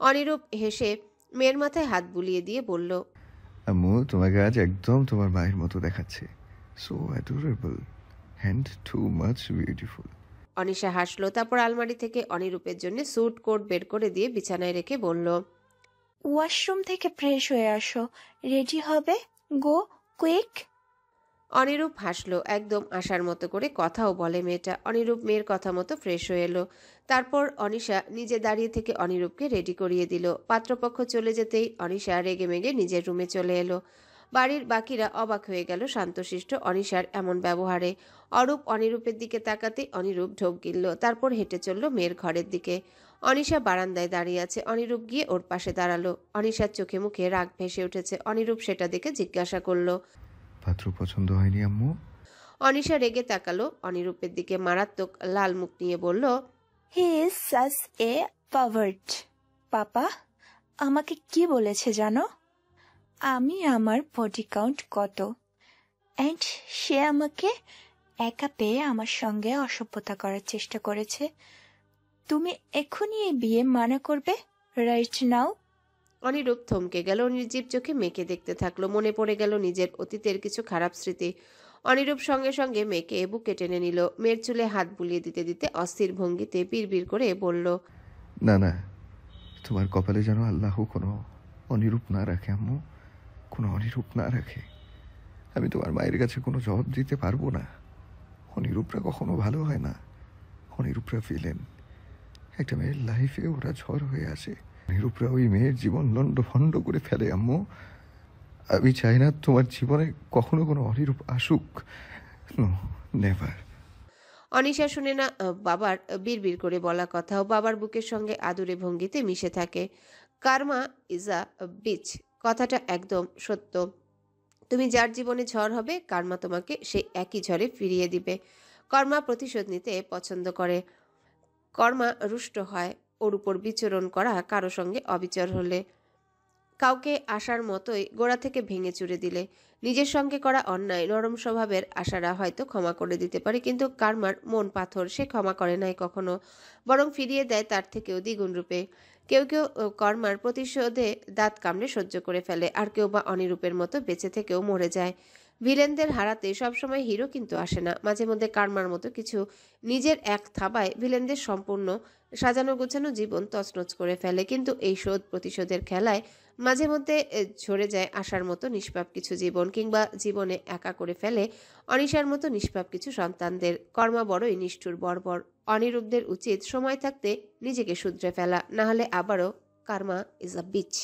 অনিরূপ হেসে মেয়ের মাথায় হাত বুলিয়ে দিয়ে বলল, আম্মু তোমাকে আজ একদম তোমার মায়ের মতো দেখাচ্ছে। So adorable and too much beautiful. Anisha হাসলো, তারপর আলমারি থেকে অনিরূপের জন্য স্যুট কোট বের করে দিয়ে বিছানায় রেখে বলল, ওয়াশরুম থেকে ফ্রেশ হয়ে আসো, রেডি হবে, গো কুইক। অনিরূপ হাসলো। একদম আশার মতো করে কথাও বলে মেয়েটা। অনিরূপ মেয়ের কথা মতো ফ্রেশ হয়ে এলো। তারপর অনিশা নিজে দাঁড়িয়ে থেকে অনিরূপকে রেডি করিয়ে দিল। পাত্রপক্ষ চলে যেতেই অনিশা রেগে মেগে নিজের রুমে চলে এলো। বাড়ির বাকিরা অবাক হয়ে গেল শান্তশিষ্ট অনিশার এমন ব্যবহারে। অরূপ অনিরূপের দিকে তাকাতে অনিরূপ ঢোক গিলল, তারপর হেঁটে চলল মেয়ের ঘরের দিকে। অনিশা বারান্দায় দাঁড়িয়ে আছে। অনিরূপ গিয়ে ওর পাশে দাঁড়ালো। অনিশার চোখে মুখে রাগ ভেসে উঠেছে। অনিরূপ সেটা দেখে জিজ্ঞাসা করলো, পাত্র পছন্দ হয়নি আম্মু? অনিশা রেগে তাকালো অনিরূপের দিকে, মারাত্মক লাল মুখ নিয়ে বলল, হি ইজ সাচ এ পাভার্ট। পাপা আমাকে কি বলেছে জানো? আমি আমার বডি কাউন্ট কত, অ্যান্ড সে আমাকে একা পেয়ে আমার সঙ্গে অসভ্যতা করার চেষ্টা করেছে। তুমি এখনই এই বিয়ে মানা করবে, রাইট নাও? অনিরূপ থমকে গেল। নির্জীব চোখে মেয়েকে দেখতে থাকলো। মনে পড়ে গেল নিজের অতীতের কিছু খারাপ স্মৃতি। অনিরূপ সঙ্গে সঙ্গে মেয়েকে বুকে টেনে নিল। মেয়ের চুলে হাত বুলিয়ে দিতে দিতে অস্থির ভঙ্গিতে বিড়বিড় করে বলল, না না, তোমার কপালে যেন আল্লাহ কোনো অনিরূপ না রাখে আম্মু, কোনো অনিরূপ না রাখে। আমি তোমার মায়ের কাছে কোনো জবাব দিতে পারবো না। অনিরূপরা কখনো ভালো হয় না, অনিরূপরা ফেলেন। একটা মেয়ের লাইফে ওরা ঝড় হয়ে আসে, অনিরূপরা ওই মেয়ের জীবন লন্ড ভন্ড করে ফেলে আম্মু। আমি চাই না তোমার জীবনে কখনো কোনো অনিরূপ আসুক। No, never. অনিশা শুনে না বাবার বিড়বিড় করে বলা কথাও বাবার বুকের সঙ্গে আদুরে ভঙ্গিতে মিশে থাকে। কার্মা ইজ আ বিচ, কথাটা একদম সত্য। তুমি যার জীবনে ঝড় হবে, কার্মা তোমাকে সেই একই ঝড়ে ফিরিয়ে দিবে। কর্মা প্রতিশোধ নিতে পছন্দ করে। কর্মা রুষ্ট হয় ওর উপর বিচরণ করা কারো সঙ্গে অবিচার হলে। কাউকে আশার মতোই গোড়া থেকে ভেঙে চুরে দিলে। নিজের সঙ্গে করা অন্যায় নরম স্বভাবের আশারা হয়তো ক্ষমা করে দিতে পারে, কিন্তু কার্মার মন পাথর, সে ক্ষমা করে নাই কখনো, বরং ফিরিয়ে দেয় তার থেকেও দ্বিগুণ রূপে। কেউ কেউ কর্মার প্রতিশোধে দাঁত কামড়ে সহ্য করে ফেলে, আর কেউ বা অনিরূপের মতো বেঁচে থেকেও মরে যায়। ভিলেনদের হারাতে সবসময় হিরো কিন্তু আসে না। মাঝে মধ্যে কার্মার মতো কিছু নিজের এক থাবায় ভিলেনদের সম্পূর্ণ সাজানো গোছানো জীবন তছনছ করে ফেলে। কিন্তু এই শোধ প্রতিশোধের খেলায় মাঝে মধ্যে ঝরে যায় আশার মতো নিষ্পাপ কিছু জীবন, কিংবা জীবনে একা করে ফেলে অনিশার মতো নিষ্পাপ কিছু সন্তানদের। কর্মা বড়ই নিষ্ঠুর বর্বর। অনিরূপদের উচিত সময় থাকতে নিজেকে শুধরে ফেলা, না হলে আবারও কার্মা ইজ আ বিচ।